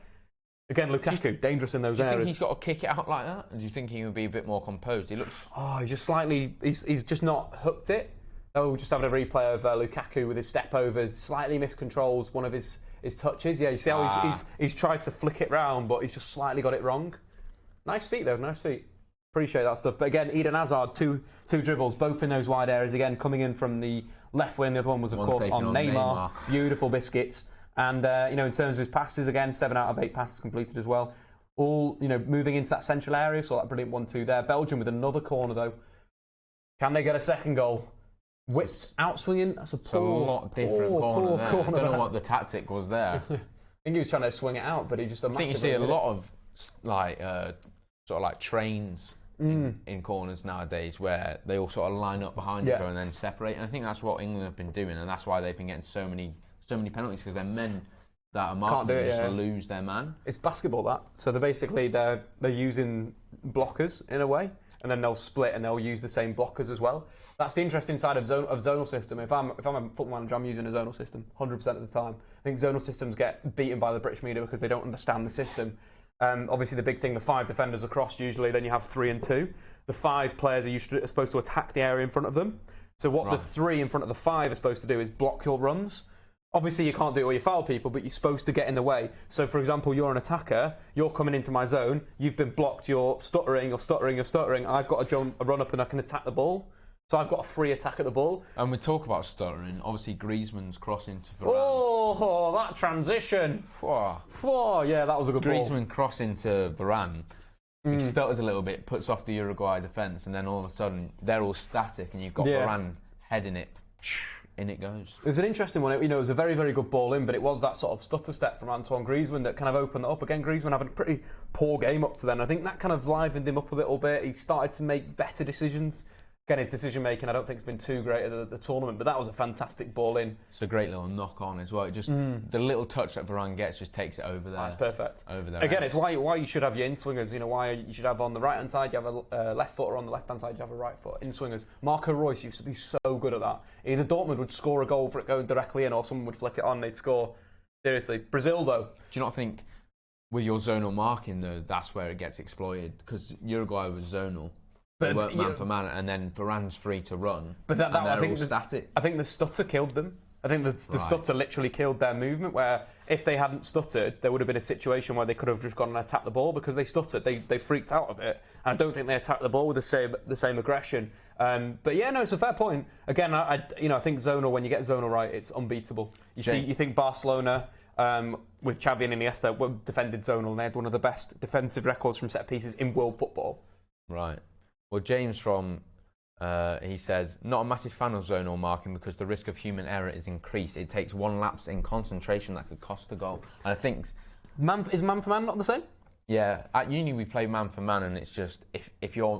Again, Lukaku, dangerous in those areas. Do you think he's got to kick it out like that? Or do you think he would be a bit more composed? He looks... he's just slightly... He's just not hooked it. Oh, just having a replay of Lukaku with his step overs, slightly miscontrols one of his touches. Yeah, you see how he's tried to flick it round, but he's just slightly got it wrong. Nice feet though, nice feet. Appreciate that stuff. But again, Eden Hazard, two dribbles, both in those wide areas. Again, coming in from the left wing. The other one was, of course, on Neymar. Beautiful biscuits. And in terms of his passes, again, 7 out of 8 passes completed as well. All moving into that central area. So that brilliant 1-2 there. Belgium with another corner though. Can they get a second goal? Whipped out swinging. That's a lot different corner there. I don't know what the tactic was there. I think he was trying to swing it out, but he just. I think you see a lot of sort of like trains in corners nowadays where they all sort of line up behind each other and then separate. And I think that's what England have been doing, and that's why they've been getting so many penalties, because they're men that are marked and just lose their man. It's basketball that. So they're using blockers in a way, and then they'll split and they'll use the same blockers as well. That's the interesting side of zonal system. If I'm a football manager, I'm using a zonal system 100% of the time. I think zonal systems get beaten by the British media because they don't understand the system. Obviously, the big thing, the 5 defenders across usually, then you have 3 and 2. The 5 players are usually supposed to attack the area in front of them. So what the 3 in front of the 5 are supposed to do is block your runs. Obviously, you can't do it or you foul people, but you're supposed to get in the way. So, for example, you're an attacker, you're coming into my zone, you've been blocked, you're stuttering, I've got to run up and I can attack the ball. So I've got a free attack at the ball. And we talk about stuttering. Obviously, Griezmann's crossing to Varane. Oh, that transition. Yeah, that was a good ball. Griezmann crossing to Varane. He stutters a little bit, puts off the Uruguay defence, and then all of a sudden, they're all static, and you've got Varane heading it. In it goes. It was an interesting one. It was a very, very good ball in, but it was that sort of stutter step from Antoine Griezmann that kind of opened that up. Again, Griezmann having a pretty poor game up to then. I think that kind of livened him up a little bit. He started to make better decisions. Again, his decision-making, I don't think, has been too great at the tournament, but that was a fantastic ball in. It's a great little knock-on as well. It just the little touch that Varane gets just takes it over there. That's perfect. Over there. Again, it's why you should have your in-swingers. Why you should have on the right-hand side, you have a left footer, on the left-hand side, you have a right foot. In-swingers. Marco Reus used to be so good at that. Either Dortmund would score a goal for it going directly in, or someone would flick it on, they'd score. Seriously. Brazil, though. Do you not think, with your zonal marking, though, that's where it gets exploited? Because Uruguay was zonal. They work man for man, and then Varane's free to run. But I think static. I think the stutter killed them. I think the stutter literally killed their movement. Where if they hadn't stuttered, there would have been a situation where they could have just gone and attacked the ball because they stuttered. They freaked out a bit, and I don't think they attacked the ball with the same aggression. But yeah, no, it's a fair point. Again, I think zonal, when you get zonal right, it's unbeatable. You think Barcelona. With Xavi and Iniesta defended zonal, and they had one of the best defensive records from set pieces in world football. Right. Well, James he says, not a massive fan of zonal marking because the risk of human error is increased. It takes one lapse in concentration that could cost a goal. And I think... Is man for man not the same? Yeah. At uni, we play man for man, and it's just, if your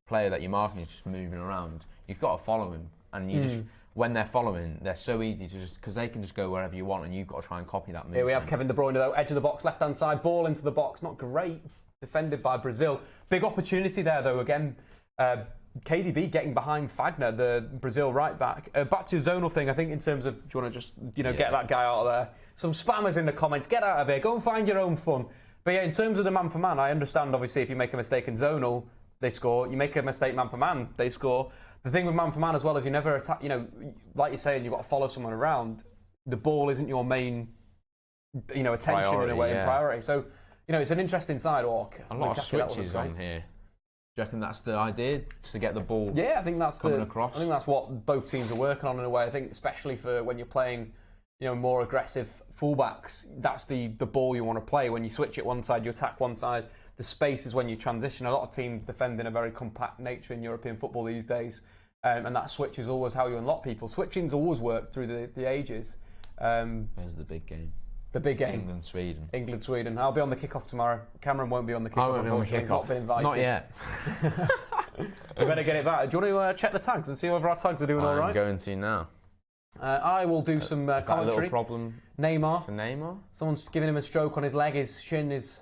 player that you're marking is just moving around, you've got to follow him. And you just... When they're following, they're so easy to just... Because they can just go wherever you want, and you've got to try and copy that movement. Here we have Kevin De Bruyne, though, edge of the box, left-hand side, ball into the box. Not great. Defended by Brazil. Big opportunity there, though, again. KDB getting behind Fagner, the Brazil right back. Back to zonal thing, I think, in terms of, do you want to just, get that guy out of there? Some spammers in the comments, get out of here, go and find your own fun. But yeah, in terms of the man for man, I understand, obviously, if you make a mistake in zonal, they score. You make a mistake man for man, they score. The thing with man for man as well is you never attack, like you're saying, you've got to follow someone around. The ball isn't your main, attention priority, in a way, and priority. So, it's an interesting side. A lot of switches on here. Do you reckon that's the idea, to get the ball I think that's coming across? I think that's what both teams are working on in a way. I think especially for when you're playing, more aggressive fullbacks, that's the ball you want to play. When you switch it one side, you attack one side. The space is when you transition. A lot of teams defend in a very compact nature in European football these days. And that switch is always how you unlock people. Switching's always worked through the ages. There's the big game. The big game. England-Sweden. England-Sweden. I'll be on the kickoff tomorrow. Cameron won't be on the kickoff, unfortunately. He's not been invited. Not yet. We better get it back. Do you want to check the tags and see whether our tags are doing all right? I'm going to now. I will do some commentary. That a little problem Neymar. For Neymar? Someone's giving him a stroke on his leg. His shin is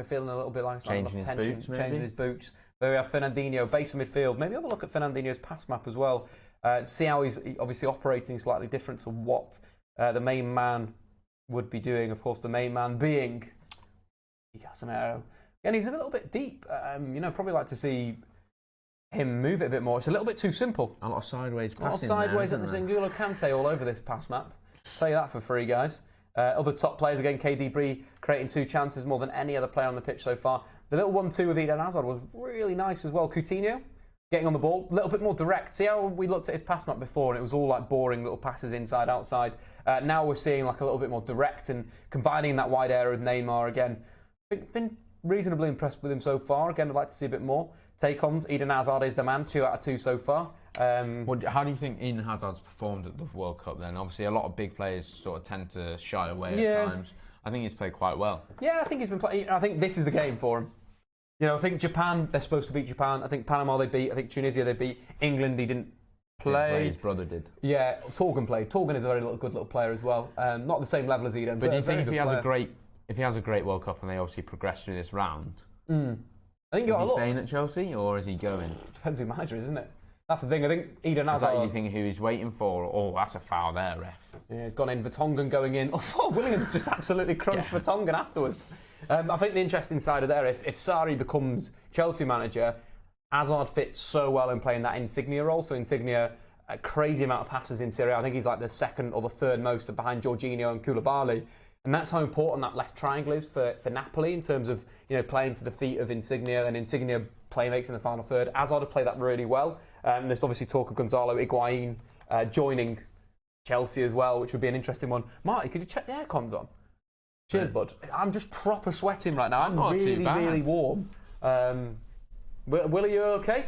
feeling a little bit like changing his boots, maybe? Changing his boots. There we have Fernandinho, base of midfield. Maybe have a look at Fernandinho's pass map as well. See how he's obviously operating slightly different to what the main man would be doing. Of course, the main man being Casemiro. And he's a little bit deep. Probably like to see him move it a bit more. It's a little bit too simple. A lot of sideways passing. A lot of sideways at the N'Golo Kante all over this pass map. I'll tell you that for free, guys. Other top players, again, KDB creating 2 chances more than any other player on the pitch so far. The little 1-2 with Eden Hazard was really nice as well. Coutinho getting on the ball, a little bit more direct. See how we looked at his pass map before and it was all like boring little passes inside, outside. Now we're seeing like a little bit more direct and combining that wide area with Neymar again. Been reasonably impressed with him so far. Again, I'd like to see a bit more. Take-ons, Eden Hazard is the man, 2 out of 2 so far. How do you think Eden Hazard's performed at the World Cup then? Obviously, a lot of big players sort of tend to shy away at times. I think he's played quite well. Yeah, I think he's been playing. I think this is the game for him. I think Japan, they're supposed to beat Japan. I think Panama they beat. I think Tunisia they beat. England he didn't play. His brother did. Yeah, Torgan played. Torgan is a very good little player as well. Not the same level as Eden, but do you think if he has a great World Cup and they obviously progress through this round, I think is he staying at Chelsea or is he going? Depends who manager is, isn't it? That's the thing. I think Eden Hazard. Is that you think who he's waiting for? Oh, that's a foul there, ref. Yeah, he's gone in. Vertonghen going in. Oh, Williams just absolutely crunched Vertonghen afterwards. I think the interesting side of there, if Sarri becomes Chelsea manager, Hazard fits so well in playing that Insigne role. So Insigne, a crazy amount of passes in Serie A. I think he's like the second or the third most behind Jorginho and Koulibaly. And that's how important that left triangle is for Napoli in terms of playing to the feet of Insigne, and Insigne playmakes in the final third. Hazard have played that really well. There's obviously talk of Gonzalo Higuain joining Chelsea as well, which would be an interesting one. Marty, could you check the aircons on? Cheers, bud. I'm just proper sweating right now. I'm really warm. Will, are you okay?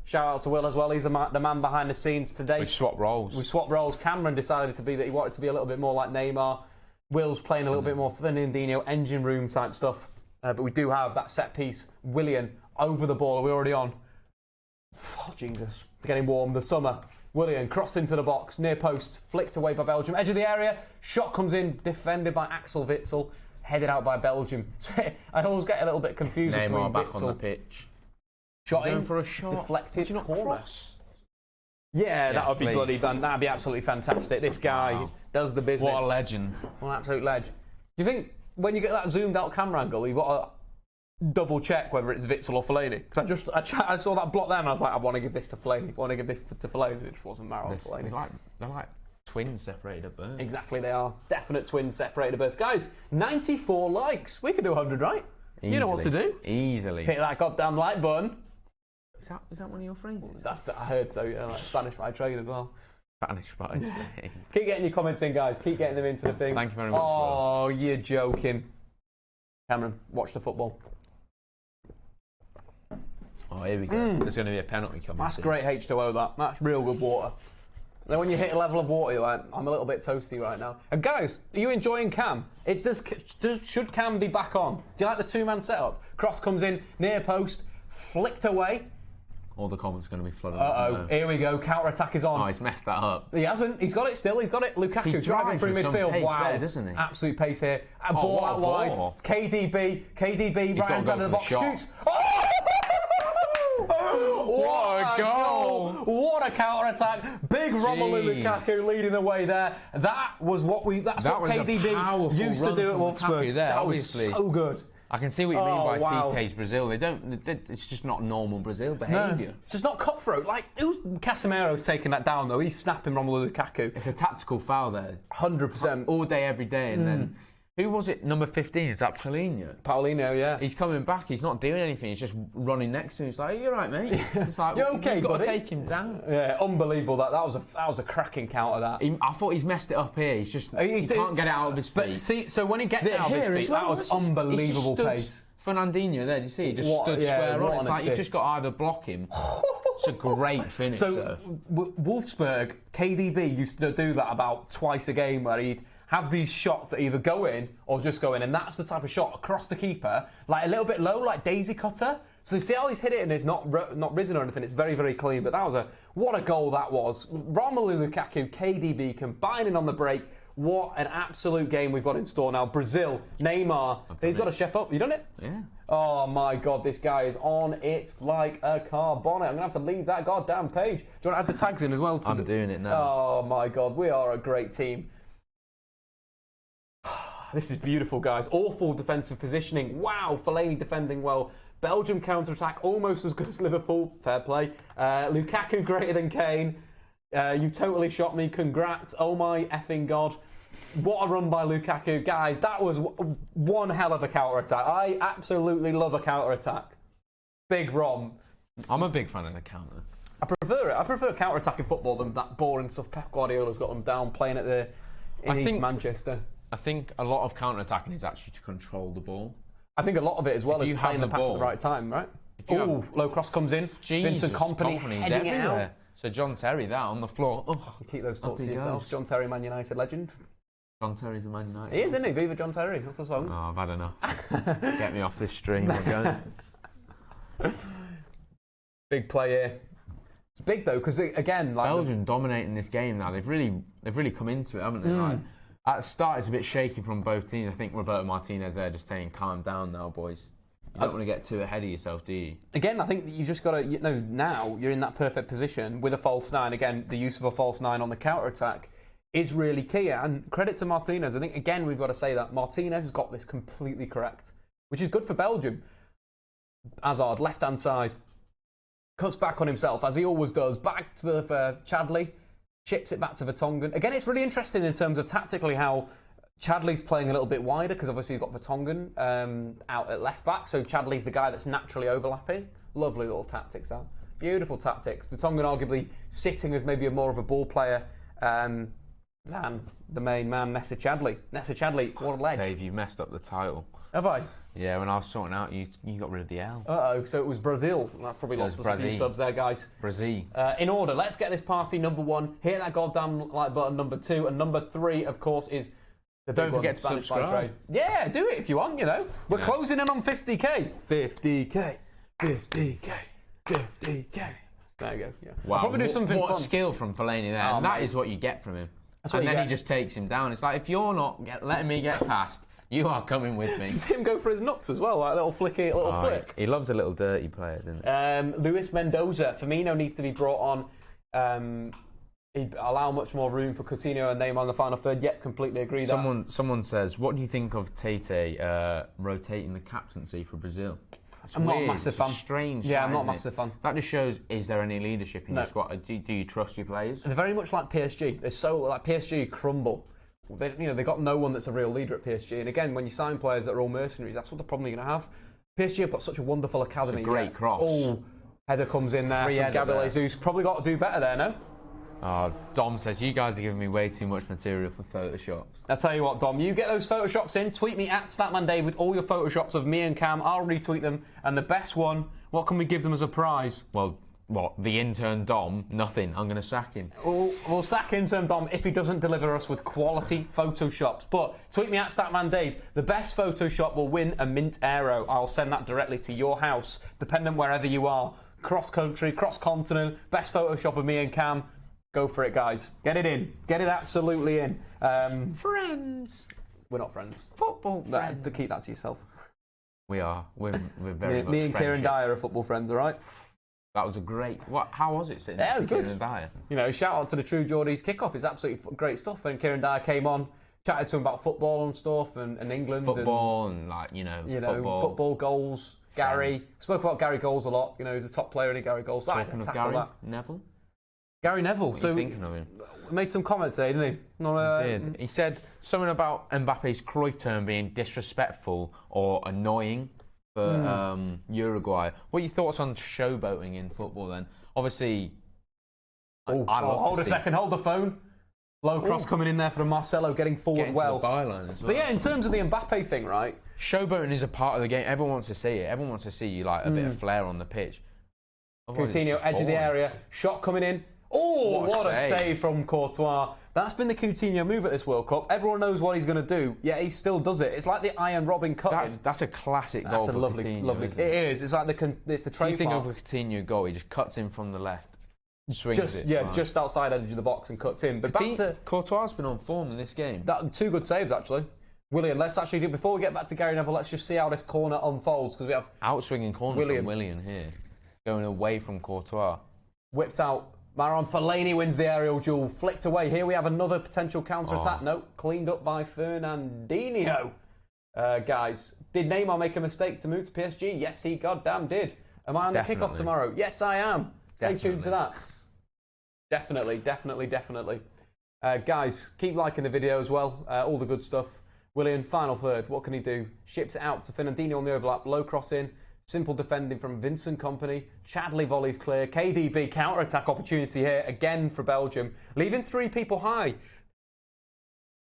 Shout out to Will as well. He's the man behind the scenes today. We swapped roles. Cameron decided that he wanted to be a little bit more like Neymar. Will's playing a little bit more Fernandinho, engine room type stuff. But we do have that set piece. Willian over the ball. Are we already on? Oh, Jesus. Getting warm. The summer. Willian crossed into the box. Near post. Flicked away by Belgium. Edge of the area. Shot comes in. Defended by Axel Witsel. Headed out by Belgium. I always get a little bit confused between Neymar back Witsel. on the pitch. Shot in for a shot. Deflected. Would you not cross? Yeah, that would be bloody fun. That'd be absolutely fantastic. This guy does the business. What a legend. What an absolute ledge. Do you think when you get that zoomed out camera angle, you've got to double check whether it's Witsel or Fellaini? Because I saw that block there and I was like, I want to give this to Fellaini. I want to give this to Fellaini. It just wasn't Marouane Fellaini. They're like twins separated at birth. Exactly, they are. Definite twins separated at birth. Guys, 94 likes. We could do 100, right? Easily. You know what to do. Easily. Hit that goddamn like button. Is that one of your phrases? I heard so, yeah, like Spanish fried trade as well. Spanish fried trade. Keep getting your comments in, guys. Keep getting them into the thing. Thank you very much. Oh, you're joking. Cameron, watch the football. Oh, here we go. There's going to be a penalty coming. That's great H2O, that. That's real good water. Then when you hit a level of water, you're like, I'm a little bit toasty right now. And guys, are you enjoying Cam? Should Cam be back on? Do you like the two-man setup? Cross comes in, near post, flicked away. All the comments are going to be flooded. Here we go. Counter-attack is on. Oh, he's messed that up. He hasn't. He's got it still. He's got it. Lukaku driving through midfield. Wow. There, doesn't he? Absolute pace here. A ball out wide. It's KDB. KDB, right hand side of the box. Shoots. Oh! What a goal! What a counter-attack. Big Romelu Lukaku leading the way there. That's what KDB used to do at Wolfsburg. That was so good. I can see what you mean by Tite's Brazil. It's just not normal Brazil behaviour. No, it's just not cutthroat. Like, Casemiro's taking that down, though. He's snapping Romelu Lukaku. It's a tactical foul there. 100%. All day, every day. And then, who was it? Number 15? Is that Paulinho? Paulinho, yeah. He's coming back. He's not doing anything. He's just running next to him. He's like, you're right, mate. It's like, you're okay, you've got buddy. to take him down. Yeah, unbelievable. That was a cracking counter, that. I thought he's messed it up here. He can't get it out of his feet. But see, so when he gets it out of his feet, that was unbelievable pace. Fernandinho there, did you see? He just stood square on. It's like you've just got to either block him. It's a great finish. So, Wolfsburg, KDB used to do that about twice a game where he'd have these shots that either go in or just go in, and that's the type of shot across the keeper, like a little bit low, like daisy cutter. So you see how he's hit it and it's not risen or anything. It's very, very clean. But that was what a goal that was. Romelu Lukaku, KDB combining on the break. What an absolute game we've got in store now. Brazil, Neymar, they've got to step up. You done it? Yeah. Oh my God, this guy is on it like a car bonnet. I'm going to have to leave that goddamn page. Do you want to add the tags in as well? I'm doing it now. Oh my God, we are a great team. This is beautiful, guys. Awful defensive positioning. Wow, Fellaini defending well. Belgium counter-attack almost as good as Liverpool. Fair play. Lukaku greater than Kane. You totally shot me. Congrats. Oh my effing God. What a run by Lukaku. Guys, that was one hell of a counter-attack. I absolutely love a counter-attack. Big Rom. I'm a big fan of the counter. I prefer it. I prefer counter-attacking football than that boring stuff Pep Guardiola's got them down playing in East Manchester. I think a lot of counter-attacking is actually to control the ball. I think a lot of it as well is playing the pass at the right time, right? Oh, low cross comes in. Vincent Kompany heading it out. So John Terry, that on the floor. Oh, keep those thoughts to yourself. John Terry, Man United legend. John Terry's a Man United. He is, isn't he? Viva John Terry. That's the song. Oh, I've had enough. Get me off this stream. I'm going. Big play here. It's big though, because again, like Belgium dominating this game now. They've really come into it, haven't they? Like, at the start, it's a bit shaky from both teams. I think Roberto Martinez there just saying, "Calm down now, boys." You don't want to get too ahead of yourself, do you? Again, I think that you just got to, now you're in that perfect position with a false nine. Again, the use of a false nine on the counter-attack is really key. And credit to Martinez. I think, again, we've got to say that Martinez has got this completely correct, which is good for Belgium. Hazard, left-hand side, cuts back on himself, as he always does. Back to the Chadli, chips it back to Vertonghen. Again, it's really interesting in terms of tactically how Chadli's playing a little bit wider, because obviously you've got Vertonghen out at left-back, so Chadli's the guy that's naturally overlapping. Lovely little tactics, that. Beautiful tactics. Vertonghen arguably sitting as maybe more of a ball player than the main man, Nacer Chadli. Nacer Chadli, what a ledge. Dave, you've messed up the title. Have I? Yeah, when I was sorting out, you got rid of the L. Uh-oh, so it was Brazil. That's probably lost us a few subs there, guys. Brazil. In order, let's get this party number 1. Hit that goddamn like button, number 2. And number 3, of course, is the big Don't forget to Spanish subscribe. by trade. Yeah, do it if you want, We're closing in on 50k. 50k. 50k. 50k. There you go. Yeah. Wow. I'll probably do something what fun. Skill from Fellaini there. Oh, and that is what you get from him. And then he just takes him down. It's like, if you're not letting me get past, you are coming with me. Did him go for his nuts as well, like a little flicky, little flick? He loves a little dirty player, doesn't he? Luis Mendoza. Firmino needs to be brought on. He'd allow much more room for Coutinho and Neymar in the final third. Yet, completely agree. Someone says, what do you think of Tite rotating the captaincy for Brazil? I'm not a massive fan. Strange. Yeah, I'm not a massive fan. That just shows: is there any leadership in your squad? Do you trust your players? They're very much like PSG. They're so like PSG crumble. They got no one that's a real leader at PSG. And again, when you sign players that are all mercenaries, that's what the problem you're going to have. PSG have got such a wonderful academy. It's a great cross. Oh, header comes in there from Gabriel Jesus. Probably got to do better there, no? Dom says, you guys are giving me way too much material for Photoshops. I'll tell you what, Dom, you get those Photoshops in, tweet me at StatmanDave with all your Photoshops of me and Cam. I'll retweet them. And the best one, what can we give them as a prize? Well, what? The intern Dom? Nothing. I'm going to sack him. We'll sack intern Dom if he doesn't deliver us with quality Photoshops. But tweet me at StatmanDave. The best Photoshop will win a mint aero. I'll send that directly to your house, depending wherever you are. Cross-country, cross-continent, best Photoshop of me and Cam. Go for it, guys. Get it in. Get it absolutely in. Friends. We're not friends. Football friends. To keep that to yourself. We are. We're very much Me and Kieran friendship. Dyer are football friends, all right? That was a great... How was it sitting Yeah, it next was to good. Kieran Dyer? Shout out to the True Geordies kickoff. It's absolutely great stuff. And Kieran Dyer came on, chatted to him about football and stuff and England. Football and football goals. Gary. Spoke about Gary Goals a lot. He's a top player in Gary Goals. Talking of Gary Neville? Gary Neville. What are you thinking of him? Made some comments there, didn't he? He did. He said something about Mbappe's Cruyff term being disrespectful or annoying for Uruguay. What are your thoughts on showboating in football then? Obviously, hold a second, hold the phone. Low cross coming in there for Marcelo, getting forward well. The byline as well. But yeah, in terms of the Mbappe thing, right? Showboating is a part of the game. Everyone wants to see it. Everyone wants to see you like a bit of flair on the pitch. Coutinho, edge of the area, shot coming in. Oh, what a save from Courtois. That's been the Coutinho move at this World Cup. Everyone knows what he's going to do, yet he still does it. It's like the Iron Robin cut-in. That's a classic goal That's for a lovely, Coutinho, lovely. isn't It is. It's like it's the trademark. You think of a Coutinho goal, he just cuts in from the left. Swings it. Yeah, just outside edge of the box and cuts in. But Courtois has been on form in this game. 2 good saves, actually. Willian, let's actually do, before we get back to Gary Neville, let's just see how this corner unfolds, because we have... Outswinging corner from Willian here. Going away from Courtois. Whipped out. Maron Fellaini wins the aerial duel. Flicked away. Here we have another potential counter-attack. No, cleaned up by Fernandinho. Guys, did Neymar make a mistake to move to PSG? Yes, he goddamn did. Am I on the kickoff tomorrow? Yes, I am. Stay tuned to that. Definitely. Guys, keep liking the video as well. All the good stuff. Willian, final third. What can he do? Ships it out to Fernandinho on the overlap. Low cross in. Simple defending from Vincent Kompany. Chadli volleys clear. KDB counter-attack opportunity here again for Belgium. Leaving 3 people high.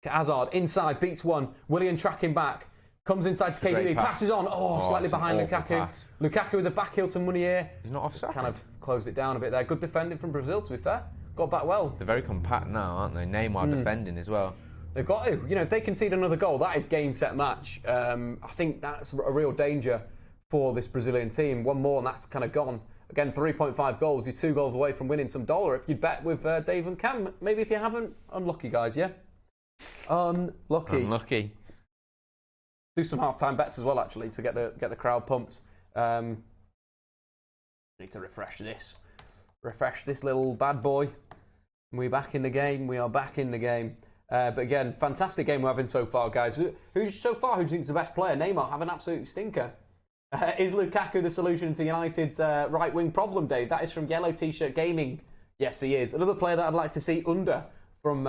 Hazard inside, beats 1. Willian tracking back. Comes inside to KDB. Passes on. Slightly behind Lukaku. Pass. Lukaku with the back heel to Munier. He's not offside. Kind of closed it down a bit there. Good defending from Brazil, to be fair. Got back well. They're very compact now, aren't they? Neymar defending as well. They've got to. If they concede another goal, that is game, set, match. I think that's a real danger for this Brazilian team. One more and that's kind of gone. Again, 3.5 goals. You're 2 goals away from winning some dollar if you'd bet with Dave and Cam. Maybe if you haven't, unlucky, guys, yeah? Unlucky. Do some half-time bets as well, actually, to get the crowd pumped. Need to refresh this. Refresh this little bad boy. We're back in the game. We are back in the game. But again, fantastic game we're having so far, guys. Who do you think is the best player? Neymar have an absolute stinker. Is Lukaku the solution to United's right-wing problem, Dave? That is from Yellow T-shirt Gaming. Yes, he is. Another player that I'd like to see under from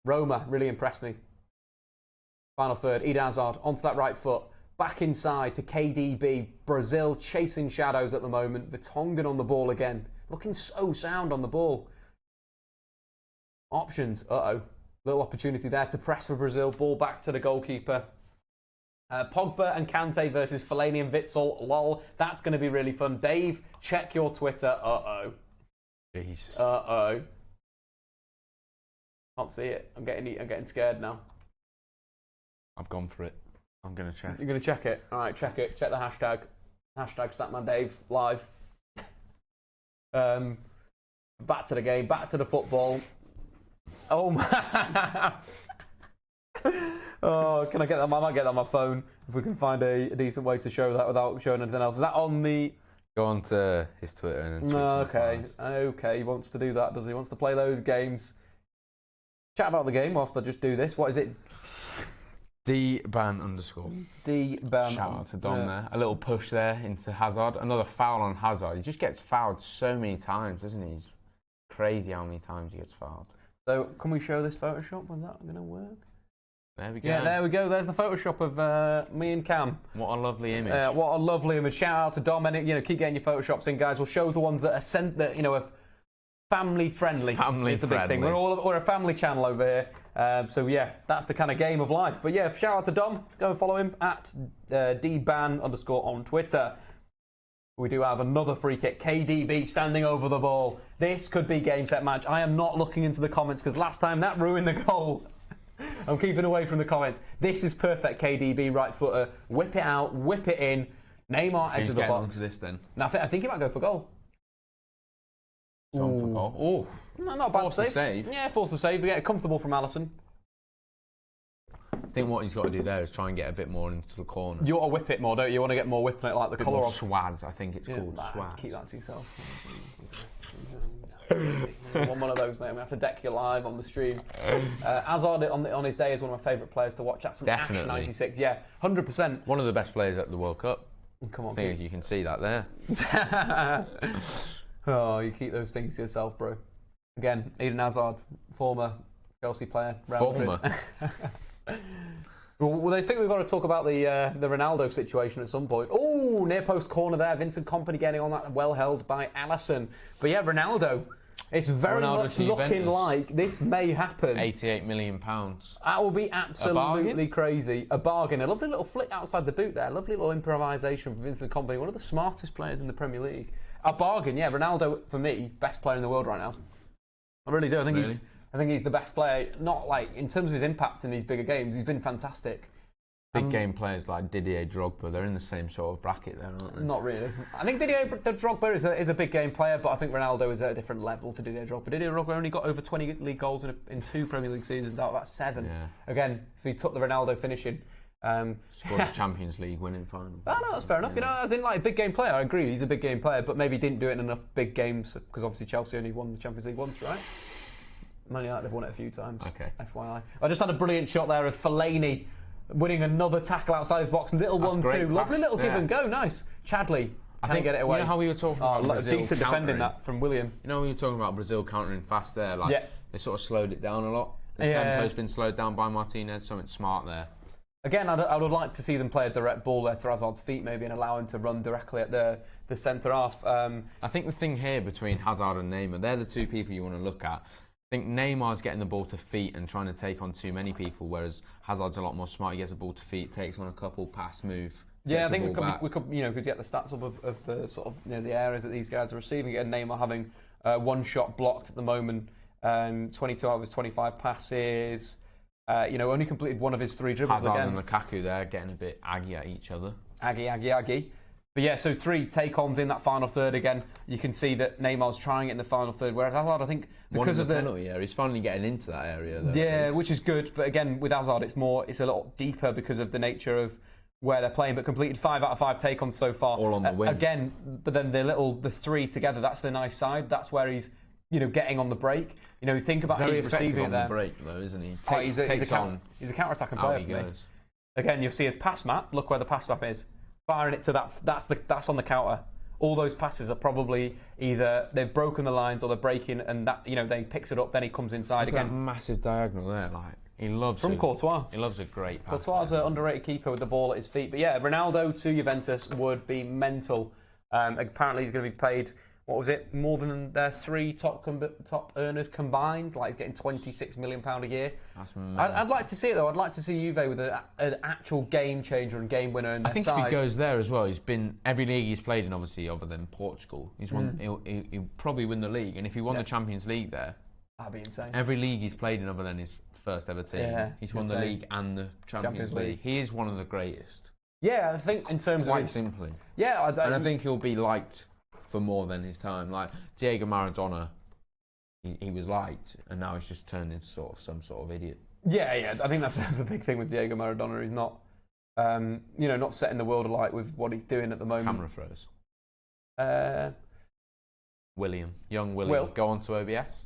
Roma. Really impressed me. Final third, Eden Hazard onto that right foot. Back inside to KDB. Brazil chasing shadows at the moment. Vertonghen on the ball again. Looking so sound on the ball. Options. Uh-oh. Little opportunity there to press for Brazil. Ball back to the goalkeeper. Pogba and Kante versus Fellaini and Witsel. Lol. That's going to be really fun. Dave, check your Twitter. Uh-oh. Jesus. Uh-oh. Can't see it. I'm getting scared now. I've gone for it. I'm going to check. You're going to check it? All right, check it. Check the hashtag. Hashtag Statman Dave live. Back to the game. Back to the football. Oh, man. Oh, can I get that? I might get that on my phone if we can find a decent way to show that without showing anything else. Is that on the... Go on to his Twitter and... Okay, he wants to do that, does he? He wants to play those games. Chat about the game whilst I just do this. What is it? DBan_. DBan. Shout out to Dom there. A little push there into Hazard. Another foul on Hazard. He just gets fouled so many times, doesn't he? It's crazy how many times he gets fouled. So, can we show this Photoshop? Is that going to work? There we go. Yeah, there we go. There's the Photoshop of me and Cam. What a lovely image. What a lovely image. Shout out to Dom. And, keep getting your Photoshops in, guys. We'll show the ones that are sent that, are family friendly. Family is the friendly. big thing. We're a family channel over here. So, yeah, that's the kind of game of life. But, yeah, shout out to Dom. Go and follow him at DBan_ on Twitter. We do have another free kick. KDB standing over the ball. This could be game, set, match. I am not looking into the comments because last time that ruined the goal. I'm keeping away from the comments. This is perfect KDB, right footer. Whip it out, whip it in. Neymar, edge of the box. This then? Now, I think he might go for goal. Gone for goal. Oh, no, not bad save. Yeah, force the save. We get comfortable from Alisson. I think what he's got to do there is try and get a bit more into the corner. You want to whip it more, don't you? You want to get more whip on it, like the colour of Swaz, I think it's called. Swaz. Keep that to yourself. One of those, mate. We have to deck you live on the stream. Hazard on his day is one of my favourite players to watch. That's some Ash 96. Yeah, 100%. One of the best players at the World Cup. Come on, I think you can see that there. Oh, you keep those things to yourself, bro. Again, Eden Hazard, former Chelsea player. Former. Well, they think we've got to talk about the Ronaldo situation at some point. Oh, near post corner there. Vincent Kompany getting on that, well held by Alisson. But yeah, Ronaldo. It's very much looking like this may happen. £88 million. That will be absolutely crazy. A bargain. A lovely little flick outside the boot there. Lovely little improvisation from Vincent Kompany. One of the smartest players in the Premier League. A bargain, yeah. Ronaldo, for me, best player in the world right now. I really do. I think he's the best player. Not like in terms of his impact in these bigger games. He's been fantastic. Big game players like Didier Drogba, they're in the same sort of bracket there, aren't they? Not really. I think Didier Drogba is a big game player, but I think Ronaldo is at a different level to Didier Drogba. Didier Drogba only got over 20 league goals in 2 Premier League seasons out of that 7. Yeah. Again, if he took the Ronaldo finishing. Scored a Champions League winning final. Oh, no, that's fair enough. As in like a big game player, I agree. He's a big game player, but maybe didn't do it in enough big games because obviously Chelsea only won the Champions League once, right? Man United have won it a few times. Okay. FYI. I just had a brilliant shot there of Fellaini winning another tackle outside his box. Little 1-2. Lovely little give and go. Nice. Chadli. I think get it away. You know how we were talking about Brazil decent defending that from William. You know we were talking about Brazil countering fast there. Like they sort of slowed it down a lot. The tempo's been slowed down by Martinez. Something smart there. Again, I would like to see them play a direct ball there to Hazard's feet maybe and allow him to run directly at the centre half. I think the thing here between Hazard and Neymar, they're the two people you want to look at. I think Neymar's getting the ball to feet and trying to take on too many people, whereas Hazard's a lot more smart. He gets the ball to feet, takes on a couple, pass, move. Yeah, I think we could get the stats up of the sort of the areas that these guys are receiving. And Neymar having one shot blocked at the moment, 22 out of his 25 passes. Only completed one of his 3 dribbles. Hazard again. and Lukaku there getting a bit aggy at each other. Aggy. But yeah, so 3 take-ons in that final third again. You can see that Neymar's trying it in the final third, whereas Hazard, I think, because of the penalty area, he's finally getting into that area, though. Yeah, which is good. But again, with Hazard, it's a lot deeper because of the nature of where they're playing. But completed 5 out of 5 take-ons so far. All on the wing. Again, but then the 3 together, that's the nice side. That's where he's, getting on the break. Think about very his receiving on there. The break, though, isn't he? He's a counter-attacking player for me. Again, you'll see his pass map. Look where the pass map is. Firing it to that. That's on the counter. All those passes are probably either they've broken the lines or they're breaking, and that then he picks it up, then he comes inside again. That massive diagonal there, he loves from Courtois. He loves a great pass. Courtois is an underrated keeper with the ball at his feet. But yeah, Ronaldo to Juventus would be mental. Apparently, he's going to be paid. What was it? More than their 3 top earners combined. Like he's getting £26 million a year. I'd like to see it though. I'd like to see Juve with an actual game changer and game winner in their side. I think if he goes there as well, he's been every league he's played in, obviously other than Portugal. He's won. He'll probably win the league, and if he won the Champions League there, that'd be insane. Every league he's played in other than his first ever team, he's won the league and the Champions League. He is one of the greatest. Yeah, I think in terms quite of simply. Yeah, and I think he'll be liked for more than his time. Like Diego Maradona, he was liked, and now he's just turned into some sort of idiot. Yeah. I think that's the big thing with Diego Maradona. He's not, not setting the world alight with what he's doing at the moment. Camera froze. Young William. Go on to OBS.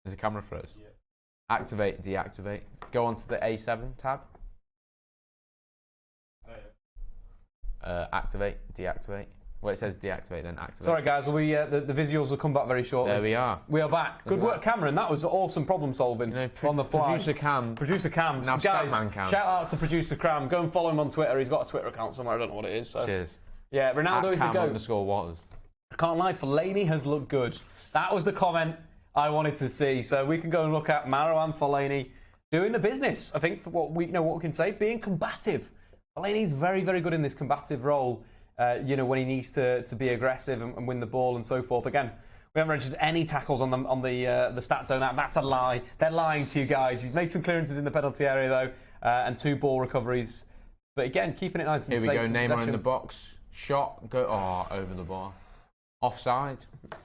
There's a camera froze. Yeah. Activate, deactivate. Go on to the A7 tab. Activate, deactivate. Well, it says deactivate, then activate. Sorry, guys. The visuals will come back very shortly. There we are. We are back. Good work, Cameron. That was awesome problem solving on the fly. Producer Cam. Now, guys, Statman Cam. Shout out to Producer Cam. Go and follow him on Twitter. He's got a Twitter account somewhere. I don't know what it is. So. Cheers. Yeah, Ronaldo is the GOAT. _Waters. I can't lie. Fellaini has looked good. That was the comment I wanted to see. So we can go and look at Mauro and Fellaini doing the business. I think for what we can say, being combative. Fellaini's very, very good in this combative role. When he needs to be aggressive and win the ball and so forth. Again, we haven't registered any tackles on the stat zone app. That's a lie. They're lying to you guys. He's made some clearances in the penalty area though, and 2 ball recoveries. But again, keeping it nice and safe. Here we go. Neymar in the box. Shot. Over the bar. Offside.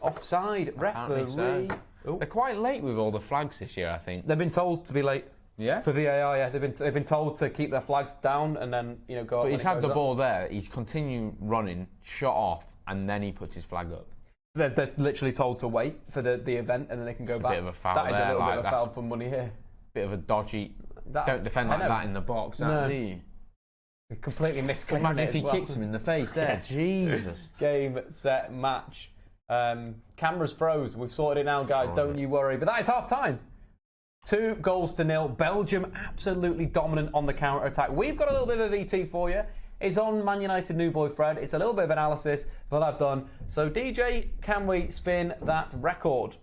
Referee. So. They're quite late with all the flags this year, I think. They've been told to be late. Yeah. For VAR, yeah. They've been told to keep their flags down and then go up. But he's had the ball there. He's continued running, shot off, and then he puts his flag up. They're literally told to wait for the event and then they can go back. A bit of a foul that there. That is a little bit of a foul for money here. Bit of a dodgy. Don't defend like that in the box, do you? He completely misclicked. Imagine if he kicks him in the face there. Jesus. Game, set, match. Cameras froze. We've sorted it now, guys. Don't you worry. But that is half time. 2-0. Belgium absolutely dominant on the counter-attack. We've got a little bit of a VT for you. It's on Man United new boy Fred. It's a little bit of analysis that I've done. So DJ, can we spin that record?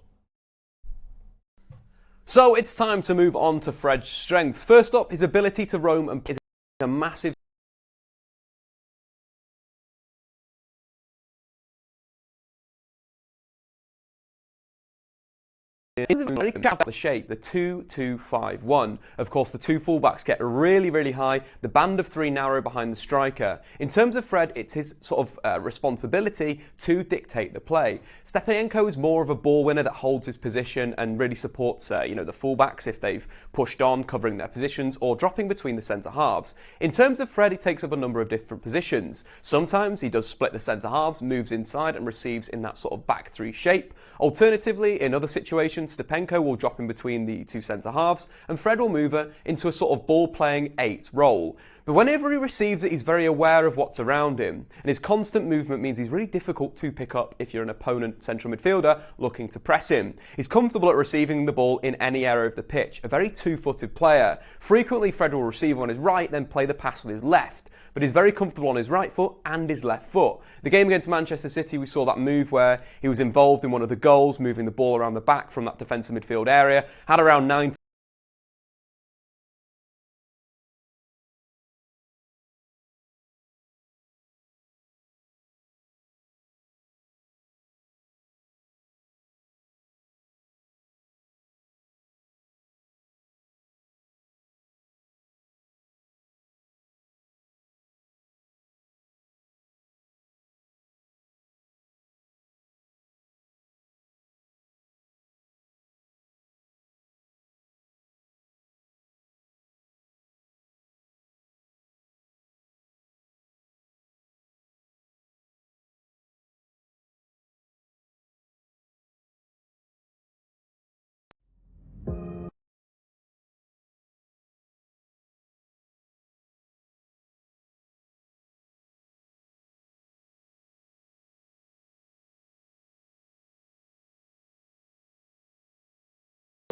So it's time to move on to Fred's strengths. First up, his ability to roam and is a massive the shape, the 2-2-5-1. Of course, the 2 fullbacks get really, really high. The band of 3 narrow behind the striker. In terms of Fred, it's his sort of responsibility to dictate the play. Stepanenko is more of a ball winner that holds his position and really supports, the fullbacks if they've pushed on, covering their positions or dropping between the centre halves. In terms of Fred, he takes up a number of different positions. Sometimes he does split the centre halves, moves inside and receives in that sort of back 3 shape. Alternatively, in other situations, Stepanenko will drop in between the 2 centre halves and Fred will move her into a sort of ball-playing 8 role. But whenever he receives it, he's very aware of what's around him, and his constant movement means he's really difficult to pick up if you're an opponent central midfielder looking to press him. He's comfortable at receiving the ball in any area of the pitch, a very 2-footed player. Frequently, Fred will receive on his right, then play the pass with his left. But he's very comfortable on his right foot and his left foot. The game against Manchester City, we saw that move where he was involved in one of the goals, moving the ball around the back from that defensive midfield area, had around 9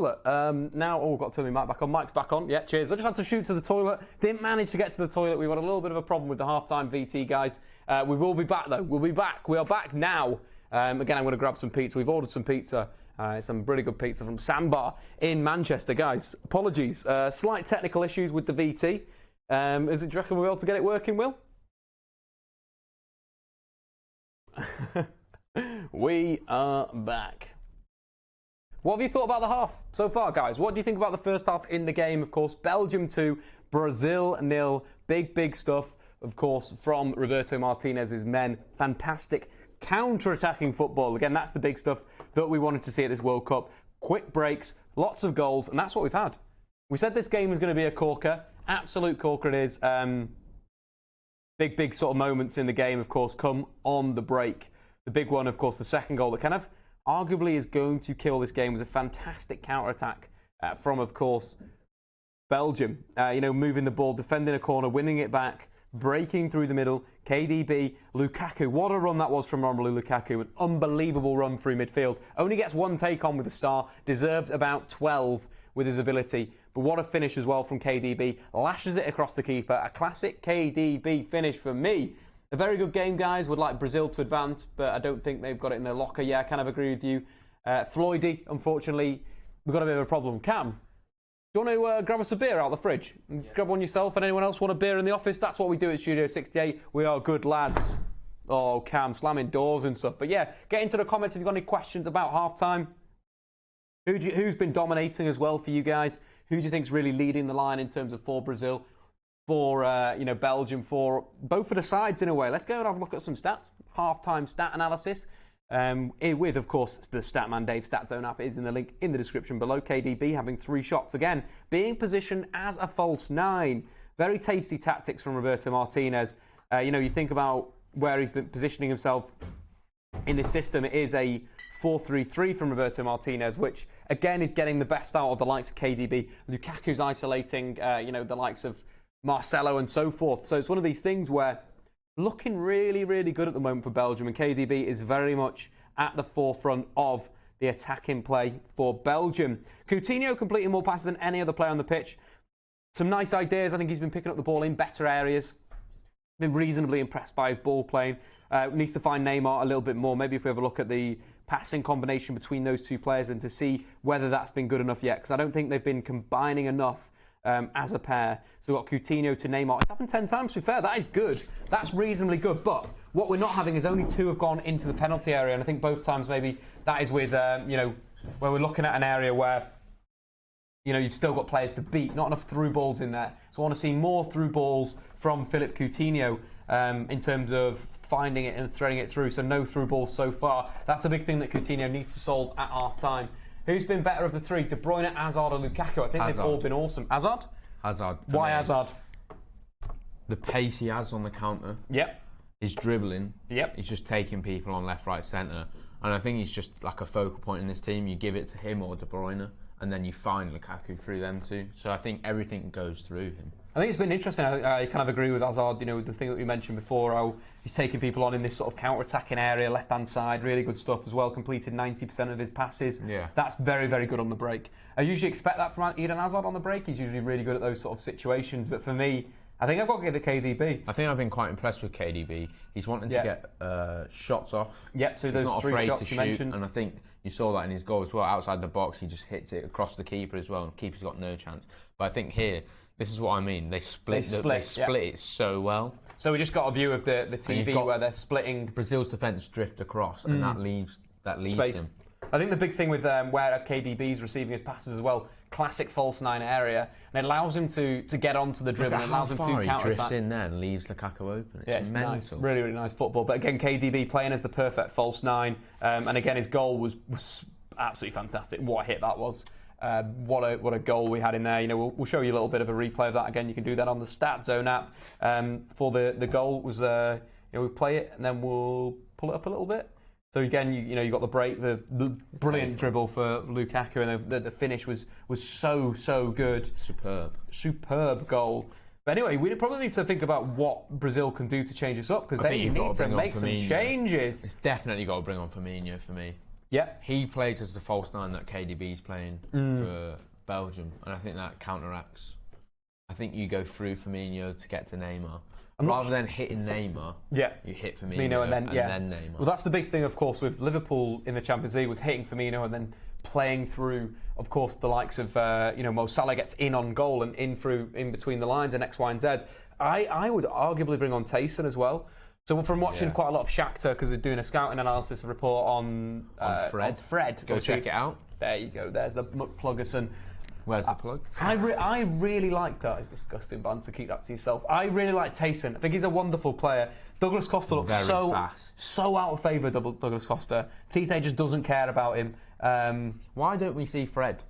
Now, got to turn my mic back on. Mic's back on. Yeah, cheers. I just had to shoot to the toilet. Didn't manage to get to the toilet. We've got a little bit of a problem with the halftime VT, guys. We will be back, though. We'll be back. We are back now. Again, I'm going to grab some pizza. We've ordered some pizza. Some really good pizza from Sandbar in Manchester, guys. Apologies. Slight technical issues with the VT. Do you reckon we'll be able to get it working, Will? We are back. What have you thought about the half so far, guys? What do you think about the first half in the game? Of course, Belgium 2, Brazil 0. Big stuff, of course, from Roberto Martinez's men. Fantastic counter-attacking football. Again, that's the big stuff that we wanted to see at this World Cup. Quick breaks, lots of goals, and that's what we've had. We said this game was going to be a corker. Absolute corker it is. Big sort of moments in the game, of course, come on the break. The big one, of course, the second goal that kind of arguably is going to kill this game was a fantastic counter-attack from, of course, Belgium. Moving the ball, defending a corner, winning it back, breaking through the middle. KDB, Lukaku. What a run that was from Romelu Lukaku. An unbelievable run through midfield. Only gets one take on with a star. Deserves about 12 with his ability. But what a finish as well from KDB. Lashes it across the keeper. A classic KDB finish for me. A very good game, guys. Would like Brazil to advance, but I don't think they've got it in their locker. Yeah, I kind of agree with you. Floydie, unfortunately, we've got a bit of a problem. Cam, do you want to grab us a beer out of the fridge? Yeah. Grab one yourself, and anyone else want a beer in the office? That's what we do at Studio 68. We are good lads. Oh, Cam, slamming doors and stuff. But yeah, get into the comments if you've got any questions about halftime. Who's been dominating as well for you guys? Who do you think's really leading the line in terms of for Brazil? For Belgium, for both of the sides in a way. Let's go and have a look at some stats. Half-time stat analysis. With, of course, the Statman Dave Stat Zone app is in the link in the description below. KDB having 3 shots again, being positioned as a false 9. Very tasty tactics from Roberto Martinez. You think about where he's been positioning himself in this system. It is a 4-3-3 from Roberto Martinez, which again is getting the best out of the likes of KDB. Lukaku's isolating, the likes of Marcelo and so forth. So it's one of these things where looking really good at the moment for Belgium, and KDB is very much at the forefront of the attacking play for Belgium. Coutinho completing more passes than any other player on the pitch. Some nice ideas. I think he's been picking up the ball in better areas. Been reasonably impressed by his ball playing. Needs to find Neymar a little bit more. Maybe if we have a look at the passing combination between those two players and to see whether that's been good enough yet, because I don't think they've been combining enough as a pair. So we've got Coutinho to Neymar. It's happened 10 times, to be fair. That is good. That's reasonably good. But what we're not having is only 2 have gone into the penalty area. And I think both times maybe that is with, where we're looking at an area where, you've still got players to beat. Not enough through balls in there. So I want to see more through balls from Philippe Coutinho in terms of finding it and threading it through. So no through balls so far. That's a big thing that Coutinho needs to solve at half-time. Who's been better of the 3? De Bruyne, Hazard, and Lukaku. I think they've all been awesome. Hazard? Hazard. Why Hazard? The pace he has on the counter. Yep. His dribbling. Yep. He's just taking people on left, right, centre. And I think he's just like a focal point in this team. You give it to him or De Bruyne, and then you find Lukaku through them too. So I think everything goes through him. I think it's been interesting. I kind of agree with Hazard, with the thing that we mentioned before, how he's taking people on in this sort of counter-attacking area, left-hand side, really good stuff as well, completed 90% of his passes. Yeah. That's very good on the break. I usually expect that from Eden Hazard on the break. He's usually really good at those sort of situations, but for me, I think I've got to give it KDB. I think I've been quite impressed with KDB. He's wanting to get shots off. Yep, so those 3 shots you mentioned. And I think you saw that in his goal as well. Outside the box, he just hits it across the keeper as well, and the keeper's got no chance. But I think here, this is what I mean. They split it so well. So we just got a view of the TV where they're splitting. Brazil's defence drift across, and that leaves space. Him. I think the big thing with where KDB's receiving his passes as well, classic false 9 area, and it allows him to get onto the dribble, and it allows him to counter-attack. He drifts in there and leaves Lukaku open. It's mental. Nice. Really nice football. But again, KDB playing as the perfect false 9, and again his goal was absolutely fantastic. What a hit that was. What a goal we had in there. We'll show you a little bit of a replay of that. Again, you can do that on the Stat Zone app. For the goal was we play it and then we'll pull it up a little bit. So again, you got the break, the brilliant dribble for Lukaku, and the finish was so good. Superb goal. But anyway, we probably need to think about what Brazil can do to change this up, because they need to make some changes. It's definitely got to bring on Firmino for me. Yeah. He plays as the false nine that KDB's playing for Belgium, and I think that counteracts. I think you go through Firmino to get to Neymar. Rather than hitting Neymar, you hit Firmino and then Neymar. Well, that's the big thing, of course, with Liverpool in the Champions League, was hitting Firmino and then playing through, of course, the likes of, Mo Salah gets in on goal and in between the lines and X, Y and Z. I would arguably bring on Tayson as well. So from watching quite a lot of Shakhtar, because they're doing a scouting analysis report on Fred. Go check it out. There you go. There's the McPluggerson. Where's the plug? I really like that. It's disgusting, Banter. Keep that to yourself. I really like Tayson. I think he's a wonderful player. Douglas Costa looks so out of favour, Douglas Costa. Tite just doesn't care about him. Why don't we see Fred?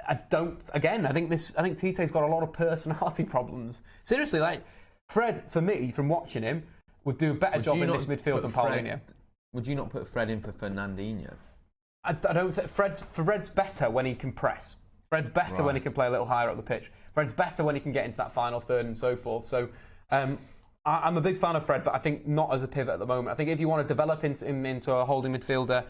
I don't. Again, I think Tite's got a lot of personality problems. Seriously, like Fred, for me, from watching him, would do a better job in this midfield than Paulinho. Would you not put Fred in for Fernandinho? I don't think Fred's better when he can press. Fred's better when he can play a little higher up the pitch. Fred's better when he can get into that final third and so forth. So I'm a big fan of Fred, but I think not as a pivot at the moment. I think if you want to develop him into a holding midfielder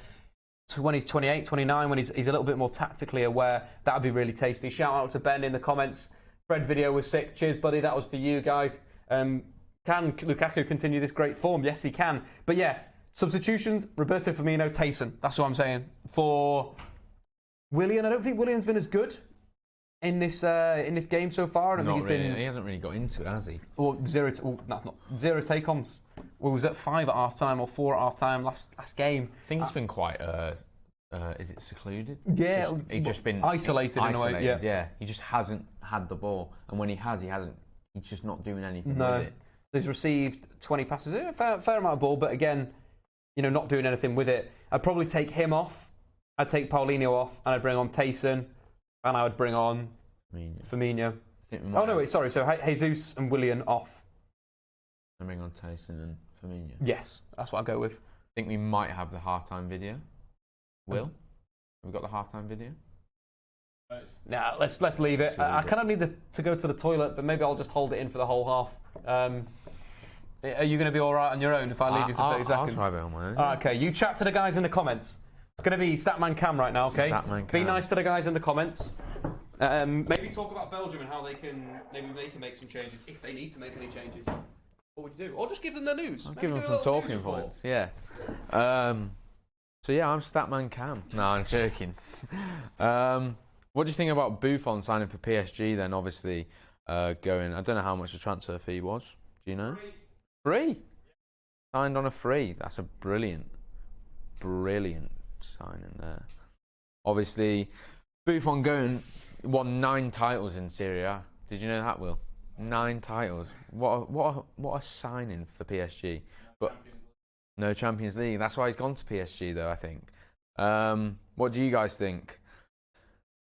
when he's 28, 29, when he's a little bit more tactically aware, that would be really tasty. Shout out to Ben in the comments. Fred video was sick. Cheers, buddy. That was for you guys. Can Lukaku continue this great form? Yes, he can. But yeah, substitutions, Roberto, Firmino, Tayson. That's what I'm saying. For Willian, I don't think Willian's been as good in this game so far. I don't think He hasn't really got into it, has he? Well, zero take-ons. We was at 5 at half-time or 4 at half-time last game. I think he's been quite, is it secluded? Yeah. He's just been isolated in a way. Yeah. He just hasn't had the ball. And when he has, he's just not doing anything with it. He's received 20 passes, a fair amount of ball, but again, not doing anything with it. I'd probably take him off. I'd take Paulinho off, and I'd bring on Tayson, and I would bring on Firmino. Oh, no, wait, sorry. So Jesus and Willian off. And bring on Tayson and Firmino. Yes, that's what I'll go with. I think we might have the halftime video. Will? Have we got the halftime video? Nah, let's leave it. I kind of need to go to the toilet, but maybe I'll just hold it in for the whole half. Are you going to be all right on your own if I leave you for 30 seconds? I'll try it on my own. All right, okay, you chat to the guys in the comments. It's going to be Statman Cam right now, okay? Be nice to the guys in the comments. Maybe talk about Belgium and how they can make some changes if they need to make any changes. What would you do? Or just give them the news. I'll give them some talking points. Yeah. So yeah, I'm Statman Cam. No, I'm joking. What do you think about Buffon signing for PSG? Then obviously going. I don't know how much the transfer fee was. Do you know? Free. Signed on a free. That's a brilliant signing there. Obviously, Buffon won 9 titles in Serie A. Did you know that, Will? 9 titles. What a signing for PSG. But no Champions League. That's why he's gone to PSG, though. I think. What do you guys think?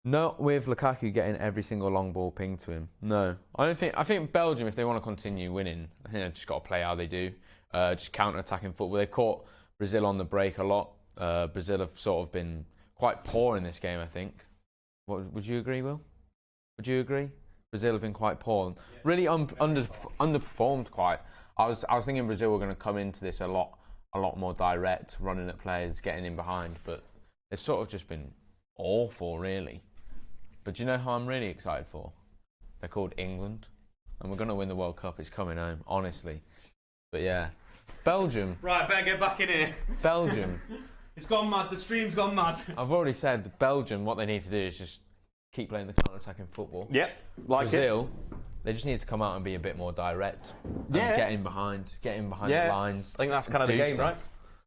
Not with Lukaku getting every single long ball pinged to him. No, I think Belgium, if they want to continue winning, I think they've just got to play how they do. Just counter-attacking football. They've caught Brazil on the break a lot. Brazil have sort of been quite poor in this game, I think. Would you agree, Will? Would you agree? Brazil have been quite poor. Really underperformed quite. I was thinking Brazil were going to come into this a lot more direct, running at players, getting in behind, but they've sort of just been awful, really. But do you know who I'm really excited for? They're called England, and we're going to win the World Cup. It's coming home, honestly. But yeah, Belgium. Right, better get back in here. Belgium. It's gone mad. The stream's gone mad. I've already said Belgium. What they need to do is just keep playing the counter-attacking football. Yep, like Brazil, they just need to come out and be a bit more direct. And get in behind the lines. I think that's kind of the game, right?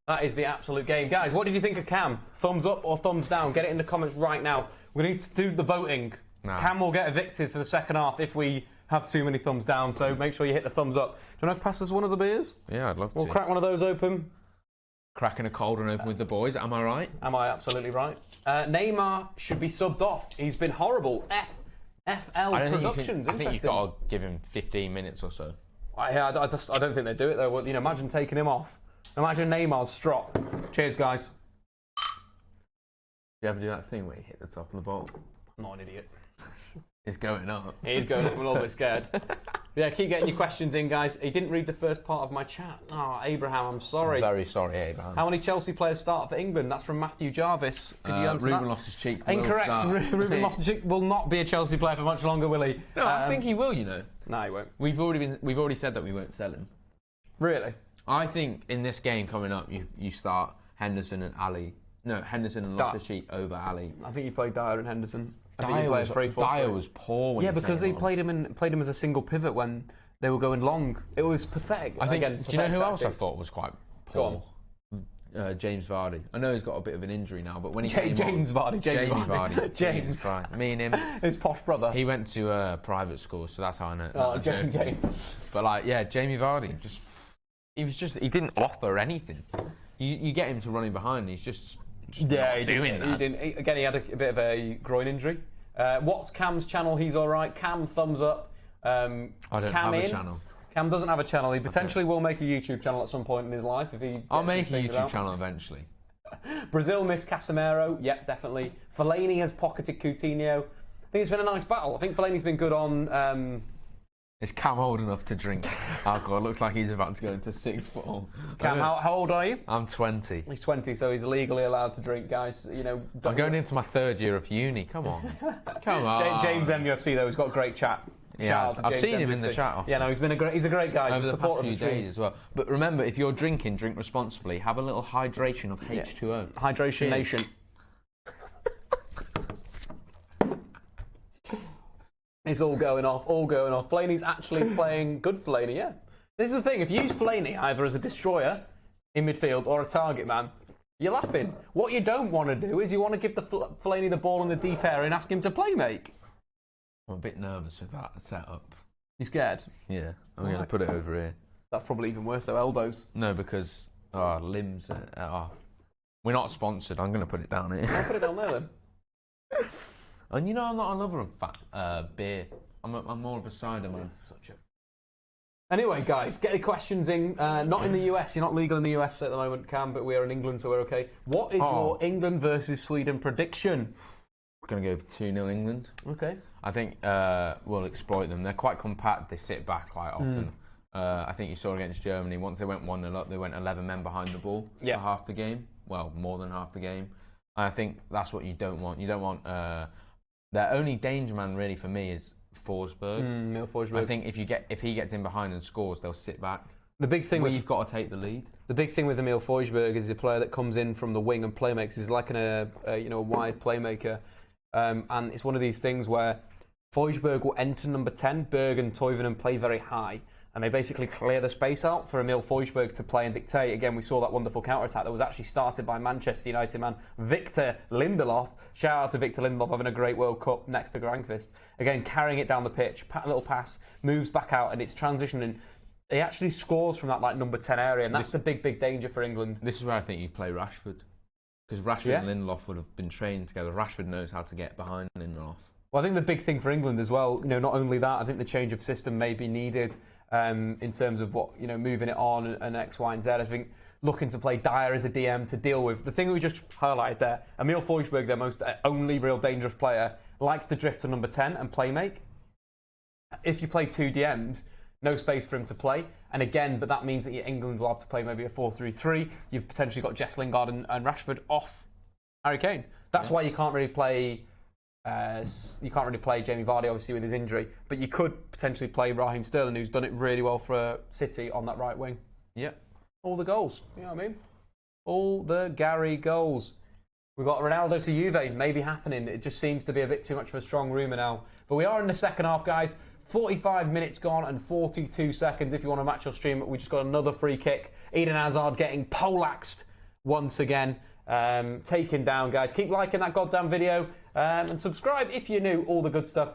That is the absolute game. Guys, what did you think of Cam? Thumbs up or thumbs down? Get it in the comments right now. We need to do the voting. No. Cam will get evicted for the second half if we have too many thumbs down, so make sure you hit the thumbs up. Do you want to pass us one of the beers? Yeah, I'd love to. We'll crack one of those open. Cracking a cold one open with the boys, am I right? Am I absolutely right? Neymar should be subbed off. He's been horrible. FL Productions. I think you've got to give him 15 minutes or so. I don't think they do it though. Well, imagine taking him off. Imagine Neymar's strop. Cheers, guys. Do you ever do that thing where you hit the top of the bottle? I'm not an idiot. It's going up. He's going up. I'm a little bit scared. Yeah, keep getting your questions in, guys. He didn't read the first part of my chat. Oh, Abraham, I'm sorry. I'm very sorry, Abraham. How many Chelsea players start for England? That's from Matthew Jarvis. Could you answer Ruben that? Loftus-Cheek. Incorrect. Ruben Loftus-Cheek will not be a Chelsea player for much longer, will he? No, I think he will. You know. No, he won't. We've already said that we won't sell him. Really? I think in this game coming up, you start Henderson and Ali. No, Henderson and Loftus-Cheek over Ali. I think you played Dyer and Henderson. Dyer was poor. When yeah, because he played him as a single pivot when they were going long. It was pathetic. I think. Do you know who else I thought was quite poor? James Vardy. I know he's got a bit of an injury now, but when he came James on, Vardy. James. Right. Me and him. His posh brother. He went to private school, so that's how I know. Oh, James. But like, yeah, Jamie Vardy. He didn't offer anything. You get him to running behind, and he's just not doing that. He had a bit of a groin injury. What's Cam's channel? He's all right. Cam, thumbs up. I don't have a channel. Cam doesn't have a channel. He potentially will make a YouTube channel at some point in his life if he. I'll make a YouTube channel eventually. Brazil missed Casemiro. Yep, definitely. Fellaini has pocketed Coutinho. I think it's been a nice battle. I think Fellaini's been good on. Is Cam old enough to drink alcohol? Looks like he's about to go into sixth form. Cam, how old are you? I'm 20. He's 20, so he's legally allowed to drink, guys. You know. I'm going into my third year of uni. Come on. Come on. James MUFC though, he's got great chat. Yeah, I've seen him in the chat. Yeah, no, he's a great guy. Over the past few days as well. But remember, if you're drinking, drink responsibly. Have a little hydration of H2O. Hydration Cheers. Nation. It's all going off. Fellaini's actually playing good Fellaini, yeah. This is the thing, if you use Fellaini either as a destroyer in midfield or a target man, you're laughing. What you don't want to do is you want to give Fellaini the ball in the deep area and ask him to play make. I'm a bit nervous with that setup. You scared? Yeah, I'm going to put it over here. That's probably even worse though, elbows. No, because limbs we're not sponsored. I'm going to put it down here. I'll put it down there then. And you know, I'm not a lover of beer. I'm more of a cider man. Anyway, guys, get your questions in. Not in the US. You're not legal in the US at the moment, Cam, but we are in England, so we're okay. What is your England versus Sweden prediction? Going to go for 2-0 England. Okay. I think we'll exploit them. They're quite compact. They sit back quite often. I think you saw against Germany, once they went 1-0 up, they went 11 men behind the ball for half the game. Well, more than half the game. And I think that's what you don't want. You don't want... their only danger man, really, for me, is Forsberg. Emil Forsberg. I think if he gets in behind and scores, they'll sit back. The big thing you've got to take the lead. The big thing with Emil Forsberg is a player that comes in from the wing and playmakes. He's like a wide playmaker. And it's one of these things where Forsberg will enter number 10. Berg and Toivonen play very high, and they basically clear the space out for Emil Forsberg to play and dictate. Again, we saw that wonderful counter-attack that was actually started by Manchester United man Victor Lindelof. Shout out to Victor Lindelof having a great World Cup next to Granqvist. Again, carrying it down the pitch, little pass, moves back out, and it's transitioning. He actually scores from that number 10 area, and that's the big danger for England. This is where I think you play Rashford. Because Rashford and Lindelof would have been trained together. Rashford knows how to get behind Lindelof. Well, I think the big thing for England as well, not only that, I think the change of system may be needed in terms of what, moving it on and X, Y, and Z. I think looking to play Dyer as a DM to deal with the thing we just highlighted there. Emil Forsberg, their most only real dangerous player, likes to drift to number 10 and play make. If you play two DMs, no space for him to play. And again, but that means that England will have to play maybe a 4-3-3. You've potentially got Jess Lingard and Rashford off Harry Kane. That's why you can't really play. You can't really play Jamie Vardy, obviously, with his injury. But you could potentially play Raheem Sterling, who's done it really well for City on that right wing. Yep. All the goals. You know what I mean? All the Gary goals. We've got Ronaldo to Juve, maybe happening. It just seems to be a bit too much of a strong rumour now. But we are in the second half, guys. 45 minutes gone and 42 seconds. If you want to match your stream, we just got another free kick. Eden Hazard getting poleaxed once again. Taken down, guys. Keep liking that goddamn video and subscribe if you're new. All the good stuff.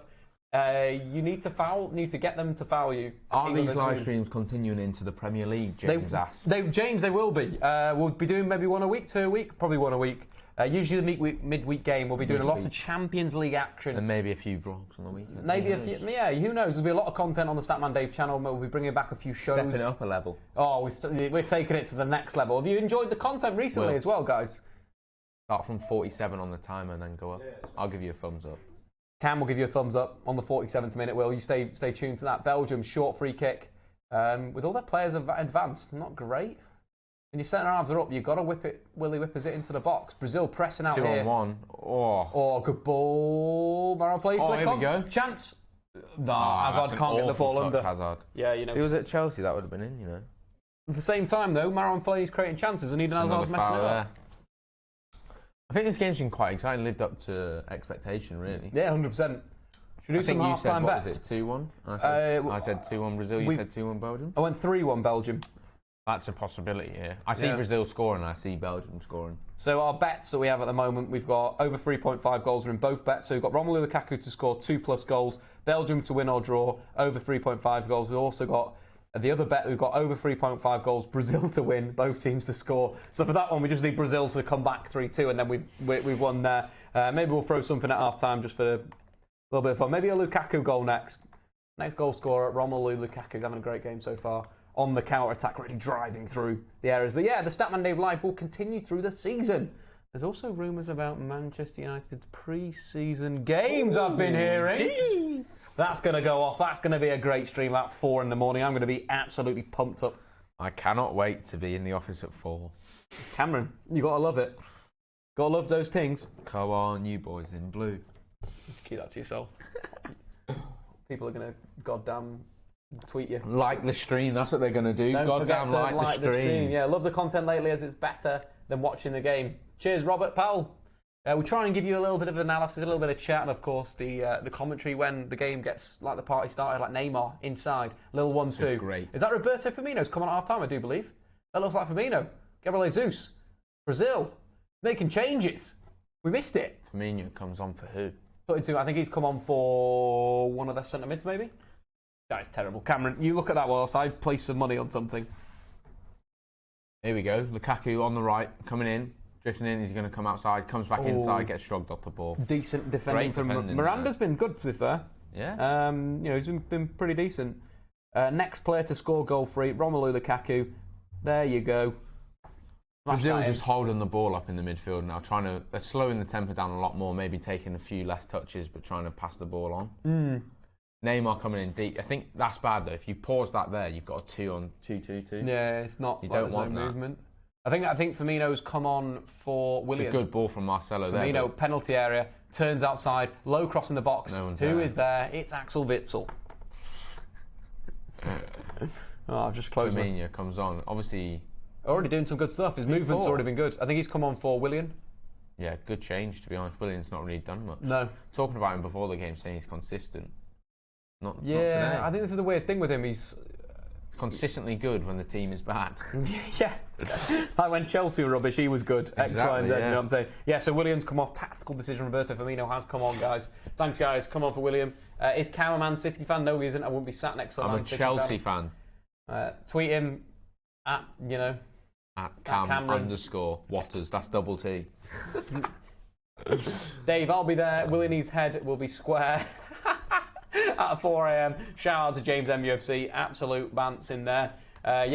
You need to get them to foul you. Are these live streams continuing into the Premier League? James asked. James, they will be. We'll be doing maybe one a week, 2 a week, probably one a week. Usually the midweek game, we'll be doing lots of Champions League action. And maybe a few vlogs on the weekend. Maybe a few, yeah, who knows? There'll be a lot of content on the Statman Dave channel. We'll be bringing back a few shows. Stepping it up a level. Oh, we're taking it to the next level. Have you enjoyed the content recently as well, guys? Start from 47 on the timer and then go up. I'll give you a thumbs up. Cam will give you a thumbs up on the 47th minute. Will you stay tuned to that? Belgium short free kick with all their players advanced. Not great. When your centre halves are up, you've got to whip it. Willie whippers it into the box. Brazil pressing out 2 here. 2 on 1. Oh, good ball. Here we go. Chance. Hazard can't get the ball under. Hazard. Yeah, you know. If he was at Chelsea, that would have been in, you know. At the same time, though, Marouane Fellaini's creating chances and Eden Hazard's messing it up. I think this game's been quite exciting, lived up to expectation, really. Yeah, 100%. Should we do some half-time bets? Was it 2-1? I said 2-1 Brazil, you said 2-1 Belgium? I went 3-1 Belgium. That's a possibility here. I see Brazil scoring, I see Belgium scoring. So our bets that we have at the moment, we've got over 3.5 goals are in both bets. So we've got Romelu Lukaku to score 2+ goals, Belgium to win or draw, over 3.5 goals. We've also got the other bet, we've got over 3.5 goals, Brazil to win, both teams to score. So for that one, we just need Brazil to come back 3-2, and then we've won there. Maybe we'll throw something at half-time just for a little bit of fun. Maybe a Lukaku goal next. Next goal scorer, Romelu Lukaku. He's having a great game so far. On the counter-attack, really driving through the areas. But yeah, the Statman Dave Live will continue through the season. There's also rumours about Manchester United's pre-season games. I've been hearing. Jeez. That's going to go off. That's going to be a great stream at 4 in the morning. I'm going to be absolutely pumped up. I cannot wait to be in the office at 4. Cameron, you got to love it. Got to love those things. Come on, you boys in blue. Keep that to yourself. People are going to goddamn tweet you. Like the stream, that's what they're going to do. Don't Goddamn forget to like the stream. Yeah, love the content lately as it's better than watching the game. Cheers, Robert Powell. We'll try and give you a little bit of analysis, a little bit of chat, and of course the commentary when the game gets, like the party started, like Neymar inside, little 1-2. Great. Is that Roberto Firmino's come on at half-time, I do believe? That looks like Firmino. Gabriel Jesus. Brazil. Making changes. We missed it. Firmino comes on for who? I think he's come on for one of their centre mids, maybe? That is terrible. Cameron, you look at that whilst I place some money on something. Here we go. Lukaku on the right, coming in. Drifting in, he's going to come outside, comes back inside, gets shrugged off the ball. Decent defending from Miranda's been good, to be fair. Yeah. He's been pretty decent. Next player to score goal free, Romelu Lukaku. There you go. Brazil are just holding the ball up in the midfield now, they're slowing the tempo down a lot more, maybe taking a few less touches, but trying to pass the ball on. Neymar coming in deep. I think that's bad though. If you pause that there, you've got a 2-on-2-2-2. Yeah, it's not. You don't want that movement. I think Firmino's come on for Willian. It's a good ball from Marcelo there. Firmino, penalty area, turns outside, low cross in the box. No one's Who is there? It's Axel Witsel. I've just closed Firmino comes on. Obviously, already doing some good stuff. His movement's already been good. I think he's come on for Willian. Yeah, good change to be honest. Willian's not really done much. No. Talking about him before the game, saying he's consistent. Not today. I think this is the weird thing with him. He's consistently good when the team is bad. Yeah. Like when Chelsea were rubbish, he was good. Exactly, X, Y, and Z, you know what I'm saying? Yeah, so William's come off. Tactical decision. Roberto Firmino has come on, guys. Thanks, guys. Come on for William. Is Cam a Man City fan? No, he isn't. I wouldn't be sat next to a Man City Chelsea fan. Tweet him at, At Cam_Watters. That's double T. Dave, I'll be there. Willie's head will be square. At 4 a.m. Shout out to James MUFC. Absolute bants in there.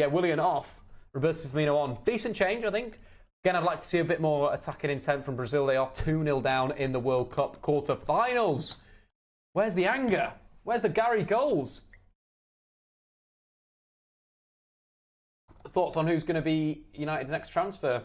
Willian off. Roberto Firmino on. Decent change, I think. Again, I'd like to see a bit more attacking intent from Brazil. They are 2-0 down in the World Cup quarter-finals. Where's the anger? Where's the Gary goals? Thoughts on who's going to be United's next transfer?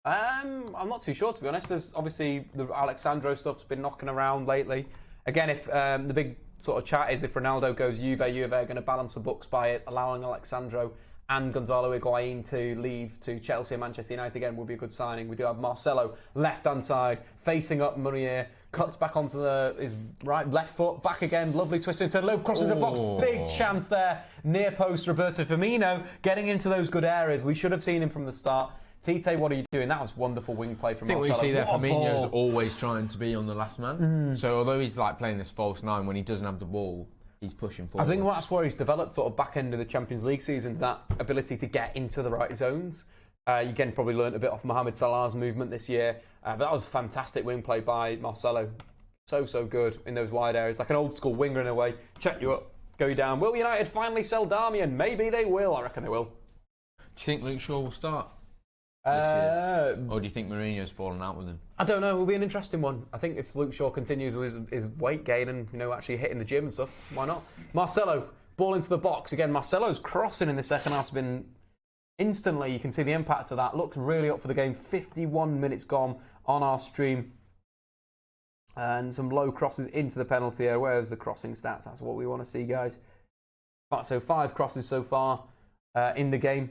I'm not too sure, to be honest. There's obviously the Alexandro stuff's been knocking around lately. Again, if the big sort of chat is if Ronaldo goes Juve are going to balance the books by it, allowing Alexandro and Gonzalo Higuain to leave to Chelsea and Manchester United again would be a good signing. We do have Marcelo left-hand side, facing up Munier, cuts back onto his left foot, back again, lovely twist into low cross into the box, big chance there, near post Roberto Firmino, getting into those good areas. We should have seen him from the start. Tite, what are you doing? That was wonderful wing play from Marcelo. I think we see that Firmino's always trying to be on the last man. So although he's like playing this false nine, when he doesn't have the ball, he's pushing forward. I think that's where he's developed sort of back end of the Champions League seasons, that ability to get into the right zones. You again probably learned a bit off Mohamed Salah's movement this year. But that was fantastic wing play by Marcelo. So good in those wide areas. Like an old school winger in a way. Check you up, go you down. Will United finally sell Darmian? Maybe they will. I reckon they will. Do you think Luke Shaw will start? this year? Or do you think Mourinho's fallen out with him? I don't know. It will be an interesting one. I think if Luke Shaw continues with his weight gain and actually hitting the gym and stuff, why not? Marcelo, ball into the box again. Marcelo's crossing in the second half's been instantly. You can see the impact of that. Looks really up for the game. 51 minutes gone on our stream, and some low crosses into the penalty area. Where's the crossing stats? That's what we want to see, guys. So 5 crosses so far in the game.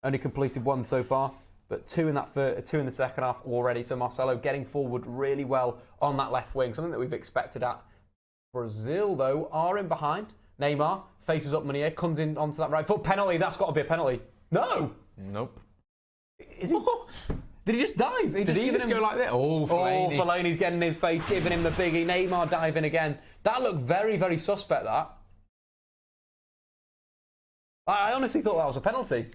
Only completed 1 so far, but 2 in the second half already. So Marcelo getting forward really well on that left wing. Something that we've expected at. Brazil, though, are in behind. Neymar faces up Meunier, comes in onto that right foot. Penalty. That's got to be a penalty. No. Nope. Is he? Did he just dive? Did he just go like that? Oh, Fellaini. Fellaini's getting in his face, giving him the biggie. Neymar diving again. That looked very, very suspect, that. I honestly thought that was a penalty.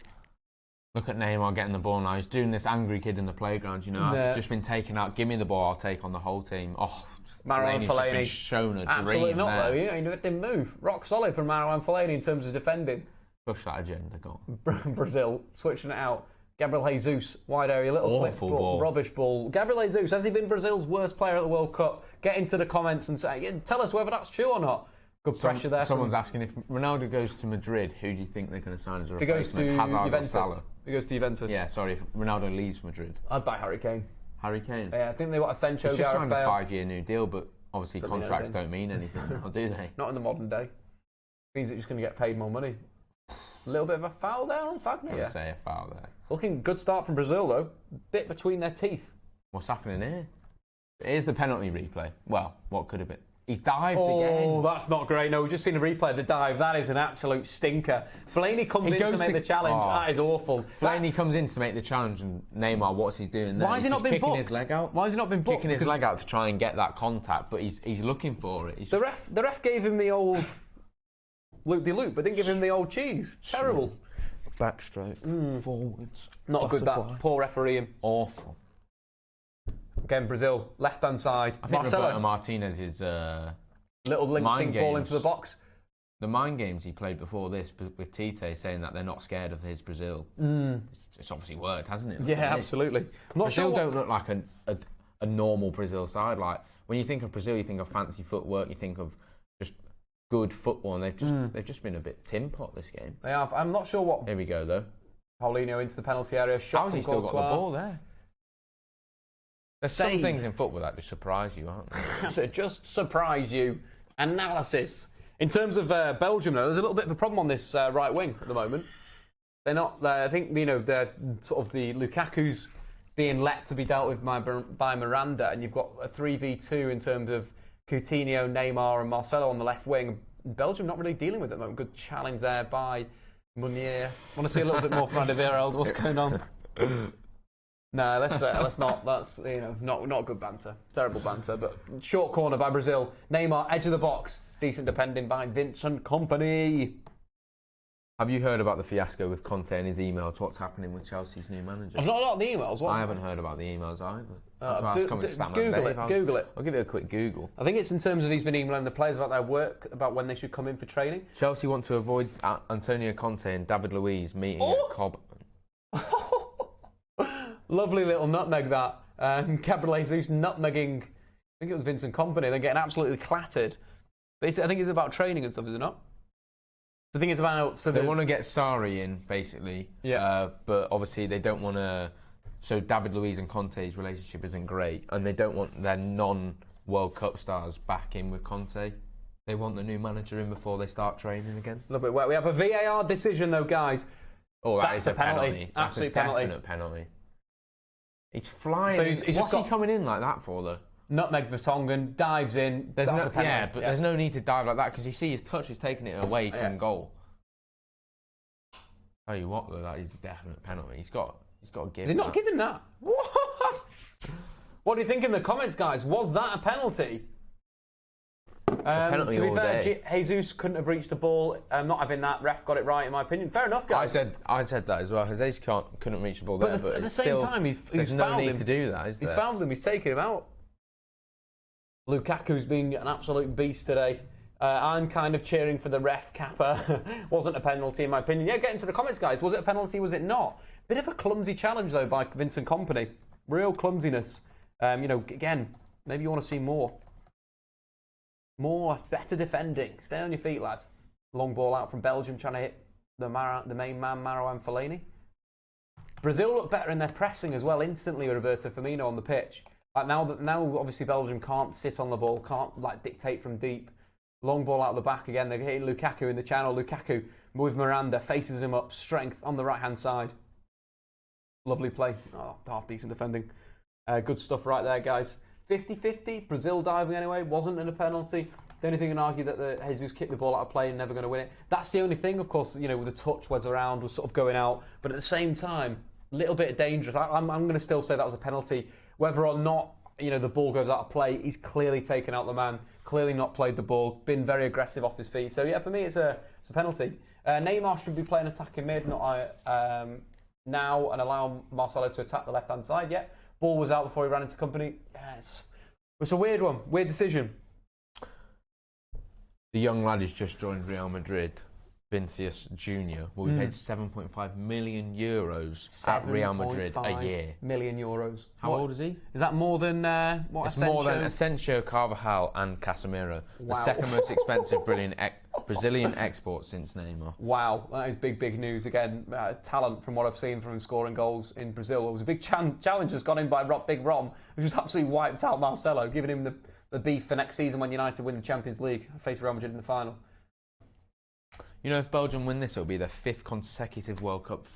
Look at Neymar getting the ball now. He's doing this angry kid in the playground, I've just been taken out. Give me the ball, I'll take on the whole team. Oh, Marouane Fellaini. Just shown a dream. Absolutely not, there. though. He didn't move. Rock solid from Marouane Fellaini in terms of defending. Push that agenda, go on. Brazil switching it out. Gabriel Jesus, wide area, little awful clip ball. Rubbish ball. Gabriel Jesus, has he been Brazil's worst player at the World Cup? Get into the comments and tell us whether that's true or not. Good pressure there. Someone's asking if Ronaldo goes to Madrid, who do you think they're going to sign as a replacement? If he goes to Hazard Juventus. Or Salah? He goes to Juventus. Yeah, sorry, if Ronaldo leaves Madrid. I'd buy Harry Kane. Harry Kane? Yeah, I think they want Asensio. He's just signed a 5-year new deal, but obviously Doesn't contracts don't mean anything, or do they? Not in the modern day. Means that you're just going to get paid more money. A little bit of a foul there on Fagner. I'd say a foul there. Looking good start from Brazil, though. Bit between their teeth. What's happening here? Here's the penalty replay. Well, what could have been? He's dived again. Oh, that's not great. No, we've just seen a replay of the dive. That is an absolute stinker. Fellaini comes in to make the challenge. Oh, that is awful. Fellaini comes in to make the challenge, and Neymar, what's he doing there? Why has he not been booked? Kicking his leg out. Why has he not been booked? Kicking his leg out to try and get that contact, but he's looking for it. The ref gave him the old loop-de-loop, but didn't give him the old cheese. Terrible. Backstroke, forwards. Not good, that. Poor refereeing. Awful. Again, Brazil, left-hand side. I think Roberto Martinez is little limping ball into the box. The mind games he played before this with Tite, saying that they're not scared of his Brazil. It's obviously worked, hasn't it? Yeah, absolutely. Brazil don't look like a normal Brazil side. Like when you think of Brazil, you think of fancy footwork, you think of just good football, and they've just been a bit tin pot this game. They have. I'm not sure what. Here we go though. Paulinho into the penalty area. How has he still got the ball there? There's some things in football that just surprise you, aren't they? They just surprise you. Analysis. In terms of Belgium, though, there's a little bit of a problem on this right wing at the moment. They're not. I think they're sort of the Lukaku's being let to be dealt with by Miranda, and you've got a 3v2 in terms of Coutinho, Neymar, and Marcelo on the left wing. Belgium not really dealing with it at the moment. Good challenge there by Meunier. Want to see a little bit more from Alderweireld. What's going on? No, let's not. That's not good banter. Terrible banter. But short corner by Brazil. Neymar, edge of the box. Decent defending by Vincent Kompany. Have you heard about the fiasco with Conte and his emails? What's happening with Chelsea's new manager? I've not heard the emails. I haven't heard about the emails either. Google it. I'll give it a quick Google. I think it's in terms of he's been emailing the players about their work, about when they should come in for training. Chelsea want to avoid Antonio Conte and David Luiz meeting at Cobb. Lovely little nutmeg that. Gabriel Jesus nutmegging, I think it was Vincent Kompany, then getting absolutely clattered. Basically, I think it's about training and stuff, is it not? The thing is about... So they want to get Sarri in, basically. Yeah. But obviously they don't want to... So David Luiz and Conte's relationship isn't great, and they don't want their non-World Cup stars back in with Conte. They want the new manager in before they start training again. A little bit wet. We have a VAR decision, though, guys. Oh, that's a penalty. Absolute penalty. Definite penalty. He's flying. So what's he coming in like that for, though? Nutmeg Vertonghen, dives in. There's no need to dive like that because you see his touch is taking it away from goal. Tell you what, though, that is a definite penalty. He's got to give. Is he not giving that? What? What do you think in the comments, guys? Was that a penalty? It's a penalty to be all fair, day. Jesus couldn't have reached the ball. Not having that, ref got it right, in my opinion. Fair enough, guys. I said that as well. Jesus couldn't reach the ball there, but at the same time, he's there's no need to do that, is there? He's fouled him. He's taken him out. Lukaku's been an absolute beast today. I'm kind of cheering for the ref. Kappa. Wasn't a penalty, in my opinion. Yeah, get into the comments, guys. Was it a penalty? Was it not? Bit of a clumsy challenge, though, by Vincent Kompany. Real clumsiness. Again, maybe you want to see more. Better defending. Stay on your feet, lad. Long ball out from Belgium, trying to hit the main man, Neymar and Firmino. Brazil look better in their pressing as well, instantly with Roberto Firmino on the pitch. Now obviously Belgium can't sit on the ball, can't dictate from deep. Long ball out the back again. They're hitting Lukaku in the channel. Lukaku with Miranda, faces him up, strength on the right-hand side. Lovely play. Oh, half decent defending. Good stuff right there, guys. 50-50. Brazil diving anyway. Wasn't in a penalty. The only thing you can argue that Jesus kicked the ball out of play and never going to win it. That's the only thing, of course, with the touch was around, was sort of going out. But at the same time, a little bit dangerous. I'm going to still say that was a penalty. Whether or not, the ball goes out of play, he's clearly taken out the man. Clearly not played the ball. Been very aggressive off his feet. So, yeah, for me, it's a penalty. Neymar should be playing attacking mid, not now, and allow Marcelo to attack the left-hand side. Yeah, ball was out before he ran into Kompany. Yeah, it's a weird one. Weird decision. The young lad who's just joined Real Madrid, Vinicius Jr., will be paid €7.5 million at Real Madrid a year. Million euros. How old is he? Is that more than what? It's more than Asensio, Carvajal, and Casemiro. Wow. The second most expensive Brazilian export since Neymar. Wow, that is big news again. Talent from what I've seen from him scoring goals in Brazil. It was a big challenge that's gone in by Big Rom, who just absolutely wiped out Marcelo, giving him the beef for next season when United win the Champions League, face Real Madrid in the final. If Belgium win this, it'll be their 5th consecutive World Cup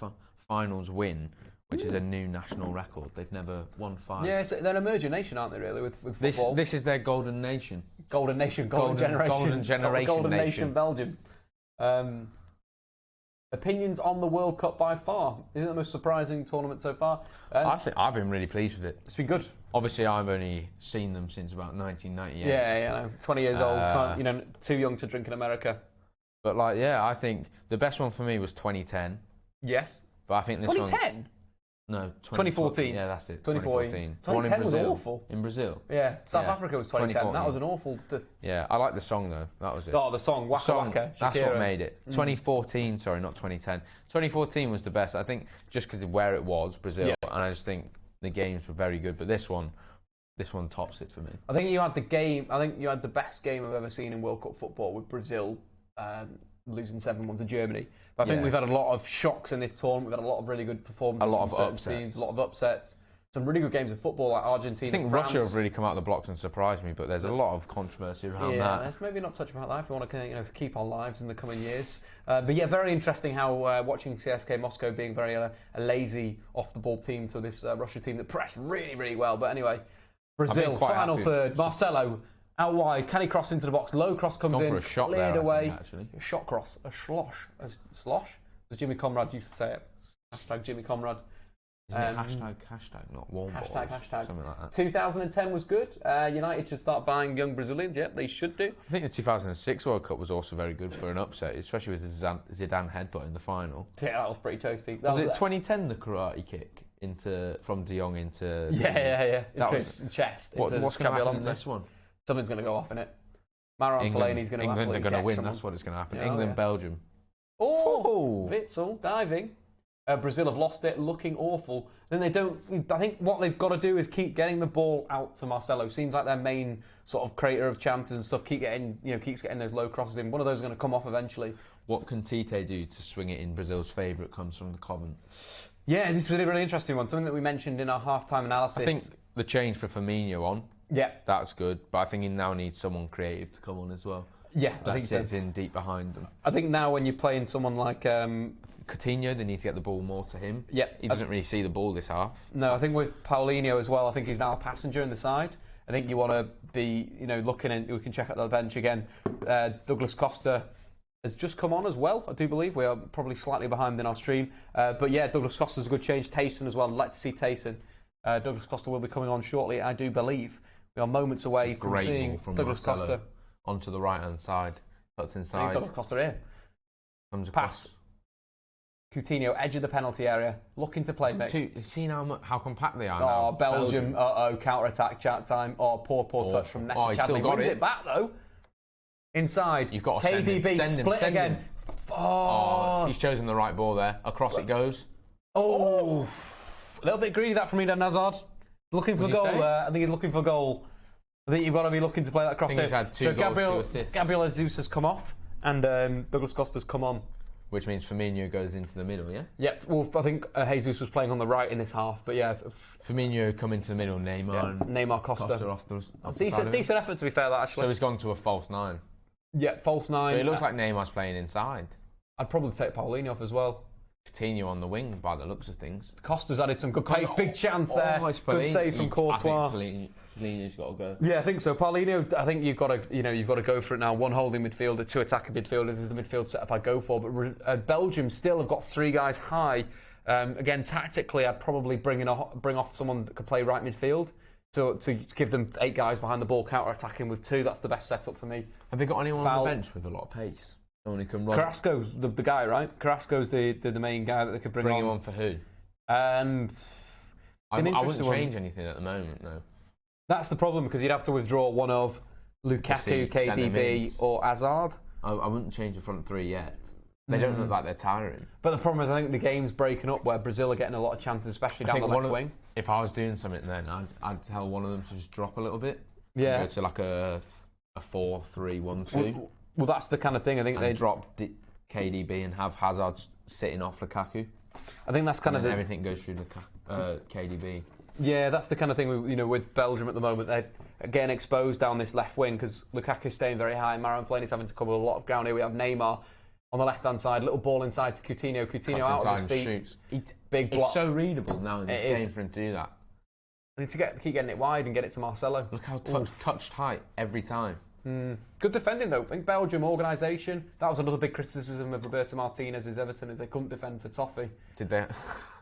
finals win, which is a new national record. They've never won 5. Yeah, so they're an emerging nation, aren't they, really, with football? This is their golden nation. Golden nation, golden generation. Golden generation golden nation, Belgium. Opinions on the World Cup by far? Isn't it the most surprising tournament so far? I've been really pleased with it. It's been good. Obviously, I've only seen them since about 1998. Yeah, 20 years old, too young to drink in America. But I think the best one for me was 2010. Yes. But I think this 2010? No, 2014. Yeah, that's it. 2014. 2010 was awful. In Brazil. Yeah, South Africa was 2010. That was an awful... Yeah, I like the song though. That was it. Oh, the song, Waka Waka. That's what made it. 2014, sorry, not 2010. 2014 was the best, I think, just because of where it was, Brazil. Yeah. And I just think the games were very good. But this one tops it for me. I think you had the best game I've ever seen in World Cup football with Brazil losing 7-1 to Germany. But I think we've had a lot of shocks in this tournament. We've had a lot of really good performances. A lot of upsets. Teams, a lot of upsets. Some really good games of football like Argentina. I think France. Russia have really come out of the blocks and surprised me, but there's a lot of controversy around that. Let's maybe not touch about that if we want to keep our lives in the coming years. But yeah, very interesting how watching CSK Moscow being very a lazy off-the-ball team to this Russia team that pressed really, really well. But anyway, Brazil, final third. Marcelo out wide, can he cross into the box? Low cross comes in, for a shot cleared there, away. I think, a shot cross, a slosh, as Jimmy Conrad used to say it. Hashtag Jimmy Conrad. Isn't it hashtag, not warm balls? Hashtag. Something like that. 2010 was good. United should start buying young Brazilians. Yeah, they should do. I think the 2006 World Cup was also very good for an upset, especially with the Zidane headbutt in the final. Yeah, that was pretty toasty. Was it 2010, the karate kick from De Jong into... Yeah. Into his chest. What's going to happen in this one? Something's going to go off in it. Marouane Fellaini's going to England are going to win. That's what is going to happen. England, Belgium. Oh, Witsel diving. Brazil have lost it, looking awful. Then they don't. I think what they've got to do is keep getting the ball out to Marcelo. Seems like their main sort of creator of chances and stuff. Keeps getting those low crosses in. One of those is going to come off eventually. What can Tite do to swing it in Brazil's favour? It comes from the comments. Yeah, this is a really, really interesting one. Something that we mentioned in our halftime analysis. I think the change for Firmino on. Yeah, that's good. But I think he now needs someone creative to come on as well. Yeah, I think sits in deep behind them. I think now when you're playing someone like Coutinho, they need to get the ball more to him. Yeah, he doesn't really see the ball this half. No, I think with Paulinho as well. I think he's now a passenger in the side. I think you want to be, looking in. We can check out the bench again. Douglas Costa has just come on as well. I do believe we are probably slightly behind in our stream, but yeah, Douglas Costa's a good change. Tayson as well. I'd like to see Tayson. Douglas Costa will be coming on shortly, I do believe. We are moments away from seeing Douglas Costa onto the right-hand side. Cuts inside. Douglas Costa here. Comes across. Pass. Coutinho, edge of the penalty area, looking to play. See how compact they are now. Belgium. Counter-attack, chat time. Poor touch from Nacer Chadli. Wins it back though. Inside. You've got to KDB send him. Split again. He's chosen the right ball there. Across it goes. Oh, a little bit greedy that from Eden Hazard. Looking for goal there. I think he's looking for goal. I think you've got to be looking to play that cross. I think he's had two goals, 2 assists. Gabriel Jesus has come off, and Douglas Costa's come on. Which means Firmino goes into the middle, yeah? Yeah, well, I think Jesus was playing on the right in this half, but yeah. Firmino come into the middle, Neymar and Neymar Costa off the decent effort, to be fair, that actually. So he's gone to a false 9. Yeah, false 9. But it looks like Neymar's playing inside. I'd probably take Paulinho off as well. Coutinho on the wing, by the looks of things. Costa's added some good pace, big chance there. Good save from Courtois. I think Paulinho's got to go. Yeah, I think so. Paulinho, I think you've got to go for it now. 1 holding midfielder, 2 attacking midfielders is the midfield setup I'd go for. But Belgium still have got 3 guys high. Again, tactically, I'd probably bring off someone that could play right midfield. So to give them 8 guys behind the ball, counter attacking with 2. That's the best setup for me. Have they got anyone on the bench with a lot of pace? Only can run. Carrasco's the guy, right? Carrasco's the main guy that they could bring him on for who? I wouldn't change anything at the moment, no. That's the problem, because you'd have to withdraw one of Lukaku, KDB, or Hazard. I wouldn't change the front 3 yet. They don't look like they're tiring. But the problem is, I think the game's breaking up where Brazil are getting a lot of chances, especially down the left wing. If I was doing something then, I'd tell one of them to just drop a little bit. Yeah. Go to like a 4-3-1-2. Well, that's the kind of thing I think they drop KDB and have Hazard sitting off Lukaku. I think that's kind of everything goes through KDB. Yeah, that's the kind of thing with Belgium at the moment. They're getting exposed down this left wing because Lukaku's staying very high. Marouane Fellaini's having to cover a lot of ground here. We have Neymar on the left-hand side, little ball inside to Coutinho. Coutinho out of his feet. Shoots. Big block. It's so readable now in this game for him to do that. I need to keep getting it wide and get it to Marcelo. Look how touch tight every time. Good defending though. I think Belgium organisation. That was another big criticism of Roberto Martinez's Everton, is they couldn't defend for toffee. Did they? I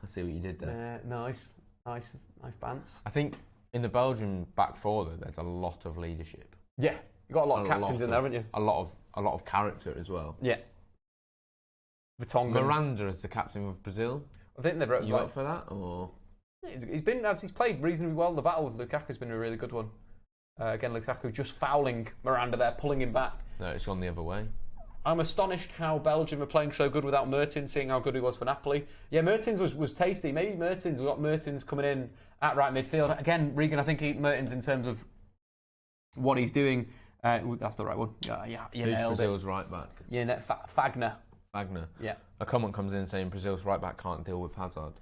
see what you did there. Nice bants. I think in the Belgium back 4 there's a lot of leadership. Yeah, you got a lot of captains in there, haven't you? A lot of character as well. Yeah. Vertonghen. Miranda is the captain of Brazil. I think they've wrote. You up for that or? He's played reasonably well. The battle with Lukaku's been a really good one. Again, Lukaku just fouling Miranda there, pulling him back. No, it's gone the other way. I'm astonished how Belgium are playing so good without Mertens, seeing how good he was for Napoli. Yeah, Mertens was tasty. Maybe we've got Mertens coming in at right midfield. Again, Regan, I think Mertens in terms of what he's doing. That's the right one. Yeah, Who's Brazil's right back? Yeah, Fagner. Yeah. A comment comes in saying Brazil's right back can't deal with Hazard.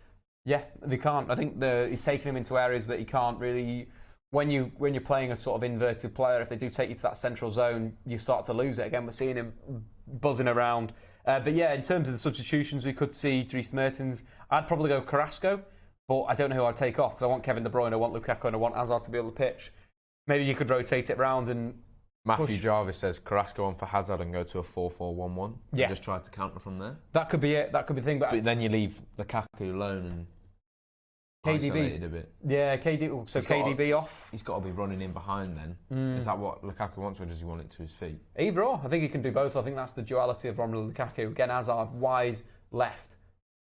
Yeah, they can't. I think he's taking him into areas that he can't really. When you're playing a sort of inverted player, if they do take you to that central zone, you start to lose it. Again, we're seeing him buzzing around. But yeah, in terms of the substitutions, we could see Dries Mertens. I'd probably go Carrasco, but I don't know who I'd take off because I want Kevin De Bruyne, I want Lukaku, and I want Hazard to be on the pitch. Maybe you could rotate it round and Matthew Jarvis says Carrasco on for Hazard and go to a 4-4-1-1. Yeah. Just try to counter from there. That could be it. That could be the thing. But then you leave Lukaku alone and isolated a bit. Yeah, KDB off. He's got to be running in behind then. Is that what Lukaku wants, or does he want it to his feet? Either or. I think he can do both. I think that's the duality of Romelu Lukaku. Again, Hazard wide left.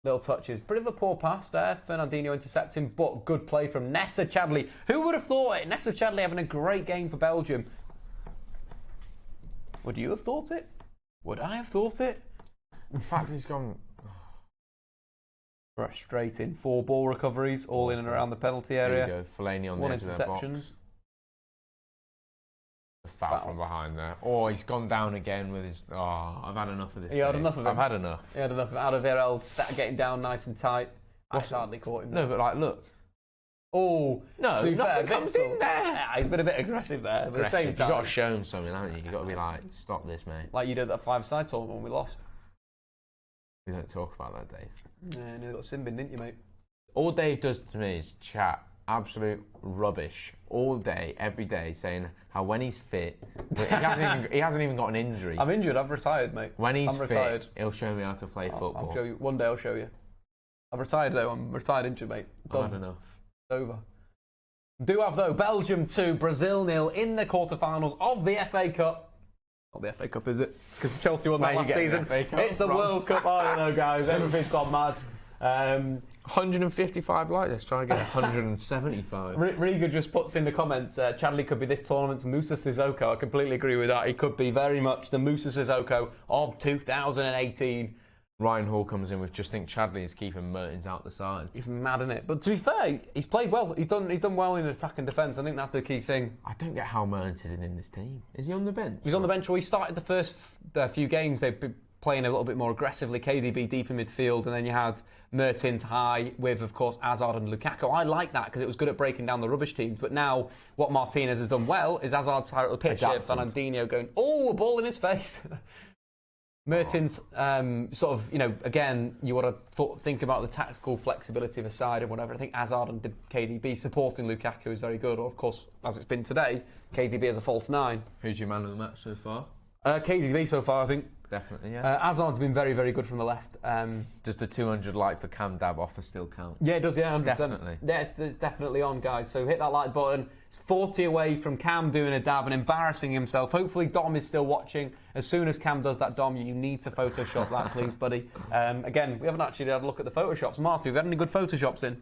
Little touches. Bit of a poor pass there. Fernandinho intercepting, but good play from Nacer Chadli. Who would have thought it? Nacer Chadli having a great game for Belgium. Would you have thought it? Would I have thought it? In fact, he's gone straight in. 4 ball recoveries, all in and around the penalty area. There you go. Fellaini on the edge of their box. A foul from behind there. Oh, he's gone down again with his. Oh, I've had enough of this. He had enough of him. I've had enough. He had enough of Alderweireld getting down nice and tight. I hardly caught him. No, but like, look. Oh, no, nothing comes in there. Yeah, he's been a bit aggressive there. But at the same time, you've got to show him something, haven't you? You've got to be like, stop this, mate. Like you did at that 5-side tournament when we lost. We don't talk about that, Dave. Yeah, you got sin bin, didn't you, mate? All Dave does to me is chat absolute rubbish all day, every day, saying how when he's fit, he hasn't even got an injury. I'm injured. I've retired, mate. When he's fit, he'll show me how to play football. I'll show you. One day I'll show you. I've retired though. I'm retired injured, mate. Done. I've had enough. Over. Do have though Belgium 2, Brazil 0 in the quarterfinals of the FA Cup. Not the FA Cup, is it? Because Chelsea won that last season. It's the World Cup. I don't know, guys. Everything's gone mad. 155 likes. Let's try and get 175. Riga just puts in the comments, Chadli could be this tournament's Moussa Sissoko. I completely agree with that. He could be very much the Moussa Sissoko of 2018. Ryan Hall comes in with just think Chadli is keeping Mertens out the side. He's mad, isn't it? But to be fair, he's played well. He's done well in attack and defence. I think that's the key thing. I don't get how Mertens isn't in this team. Is he on the bench? He's on the bench. Well, he started the first few games. They've been playing a little bit more aggressively. KDB deep in midfield, and then you had Mertens high with, of course, Hazard and Lukaku. I like that because it was good at breaking down the rubbish teams. But now what Martinez has done well is Hazard's higher up the pitch. Fernandinho going, a ball in his face. Mertens, sort of, again, you want to think about the tactical flexibility of a side and whatever. I think Hazard and KDB supporting Lukaku is very good. Or, of course, as it's been today, KDB as a false nine. Who's your man of the match so far? KDB so far, I think. Definitely, yeah. Hazard's been very, very good from the left. Does the 200 like for Cam Dab offer still count? Yeah, it does, yeah, 100%. Definitely. Yeah, it's definitely on, guys. So hit that like button. It's 40 away from Cam doing a dab and embarrassing himself. Hopefully Dom is still watching. As soon as Cam does that, Dom, you need to Photoshop that, please, buddy. Again, we haven't actually had a look at the Photoshops. Marty, have you had any good Photoshops in?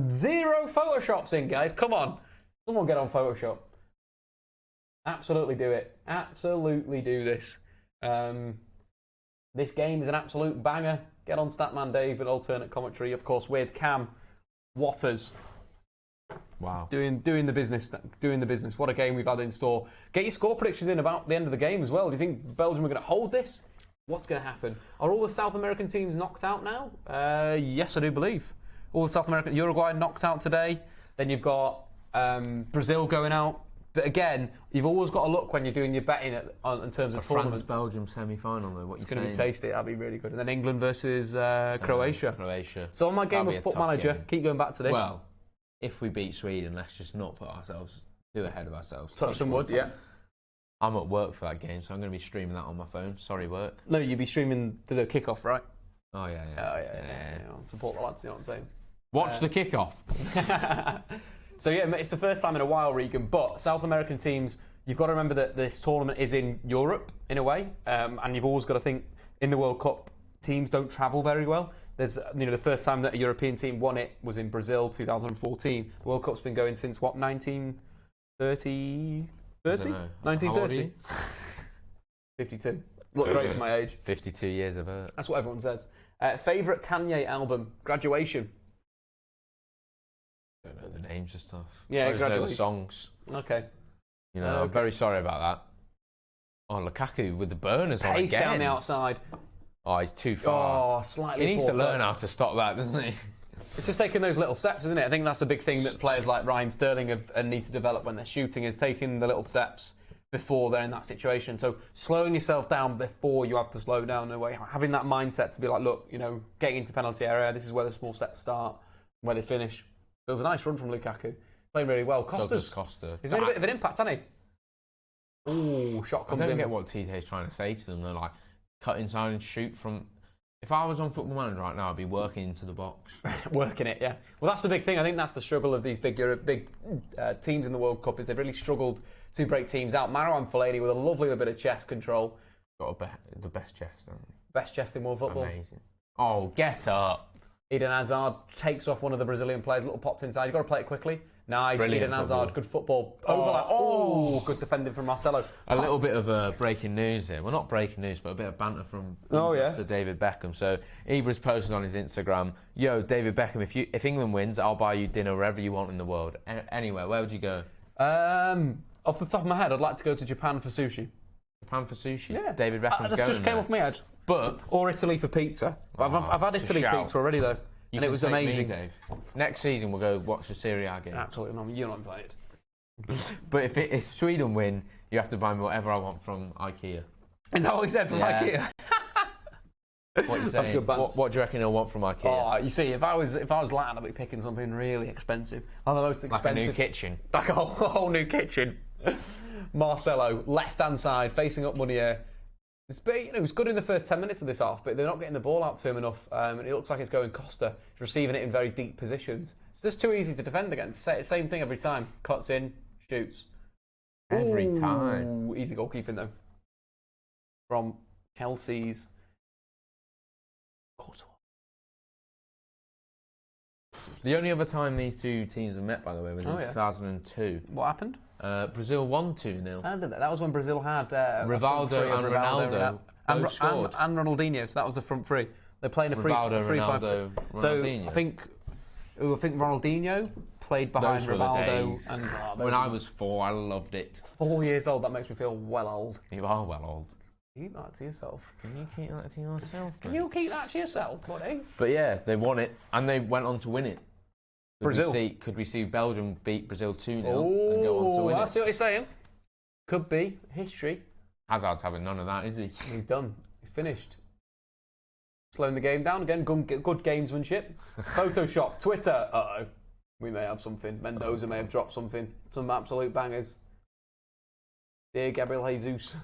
0 Photoshops in, guys. Come on. Someone get on Photoshop. Absolutely do it. Absolutely do this. This game is an absolute banger. Get on Statman Dave with alternate commentary, of course, with Cam Waters. Wow. Doing the business. Doing the business. What a game we've had in store. Get your score predictions in about the end of the game as well. Do you think Belgium are going to hold this? What's going to happen? Are all the South American teams knocked out now? Yes, I do believe. All the South American... Uruguay knocked out today. Then you've got Brazil going out. But again, you've always got to look when you're doing your betting in terms of tournaments. France-Belgium semi-final, though. What it's going to be tasty. That'll be really good. And then England versus Croatia. Croatia. So on my game of Foot Manager, keep going back to this. Well, if we beat Sweden, let's just not put ourselves too ahead of ourselves. Touch some wood, yeah. I'm at work for that game, so I'm going to be streaming that on my phone. Sorry, work. No, you'll be streaming the kickoff, right? Oh, yeah. Support the lads, you know what I'm saying? Watch the kickoff. So, yeah, it's the first time in a while, Regan, but South American teams, you've got to remember that this tournament is in Europe, in a way, and you've always got to think, in the World Cup, teams don't travel very well. There's, the first time that a European team won it was in Brazil, 2014. The World Cup's been going since, 1930? 1930? 52. Look great for my age. 52 years of it. That's what everyone says. Favourite Kanye album? Graduation. I don't know the names of stuff. Yeah, I just know the songs. Okay. I'm very sorry about that. Oh, Lukaku with the burners on again. Pace down the outside. Oh, he's too far. Oh, slightly. He needs to learn how to stop that, doesn't he? It's just taking those little steps, isn't it? I think that's a big thing that players like Raheem Sterling need to develop when they're shooting, is taking the little steps before they're in that situation. So slowing yourself down before you have to slow down in a way. Having that mindset to be like, look, getting into penalty area, this is where the small steps start, where they finish. It was a nice run from Lukaku. Playing really well. Costa. He's made a bit of an impact, hasn't he? Ooh, shot comes in. I don't get what Tite is trying to say to them. They're like, cut inside and shoot from... If I was on Football Manager right now, I'd be working into the box. Working it, yeah. Well, that's the big thing. I think that's the struggle of these big teams in the World Cup, is they've really struggled to break teams out. Marouane Fellaini with a lovely bit of chest control. Got the best chest, don't Best chest in world football. Amazing. Oh, get up. Eden Hazard takes off one of the Brazilian players, little popped inside. You've got to play it quickly. Nice, Brilliant Eden Hazard, football. good football. Overlap. Oh, good defending from Marcelo. A little bit of breaking news here. Well, not breaking news, but a bit of banter from to David Beckham. So Ibra's posted on his Instagram, "Yo, David Beckham, if England wins, I'll buy you dinner wherever you want in the world. Anywhere, where would you go?" Off the top of my head, I'd like to go to Japan for sushi. Japan for sushi? Yeah. David Beckham's that just came off my head. Or Italy for pizza. I've had Italy pizza already, though. And it was amazing. Me, Dave. Next season, we'll go watch the Serie A game. Absolutely not. You're not invited. But if Sweden win, you have to buy me whatever I want from IKEA. Is that what he said from IKEA? What are you saying? That's good banter. What do you reckon he'll want from IKEA? Oh, you see, if I was Latin, I'd be picking something really expensive. The most expensive. Like a new kitchen. Like a whole new kitchen. Marcelo, left-hand side, facing up Munier. It was good in the first 10 minutes of this half, but they're not getting the ball out to him enough. And it looks like it's going Costa. He's receiving it in very deep positions. It's just too easy to defend against. Same thing every time. Cuts in, shoots. Every time. Easy goalkeeping, though. From Chelsea's Courtois. The only other time these two teams have met, by the way, was in 2002. What happened? Brazil won 2-0. That was when Brazil had Rivaldo and Ronaldo. and scored. And Ronaldinho. So that was the front three. They're playing a free Ronaldo, So Ronaldinho. I think Ronaldinho played behind Those were the Rivaldo. days. And When I was 4, I loved it. 4 years old, that makes me feel well old. You are well old. Keep that to yourself. Can you keep that to yourself? Can you keep that to yourself, buddy? But yeah, they won it, and they went on to win it. Brazil. Could we see Belgium beat Brazil 2-0 and go on to win I it? see what you're saying. Could be. History. Hazard's having none of that, is he? He's done. He's finished. Slowing the game down again. Good gamesmanship. Photoshop. Twitter. Uh-oh. We may have something. Mendoza may have dropped something. Some absolute bangers. Dear Gabriel Jesus.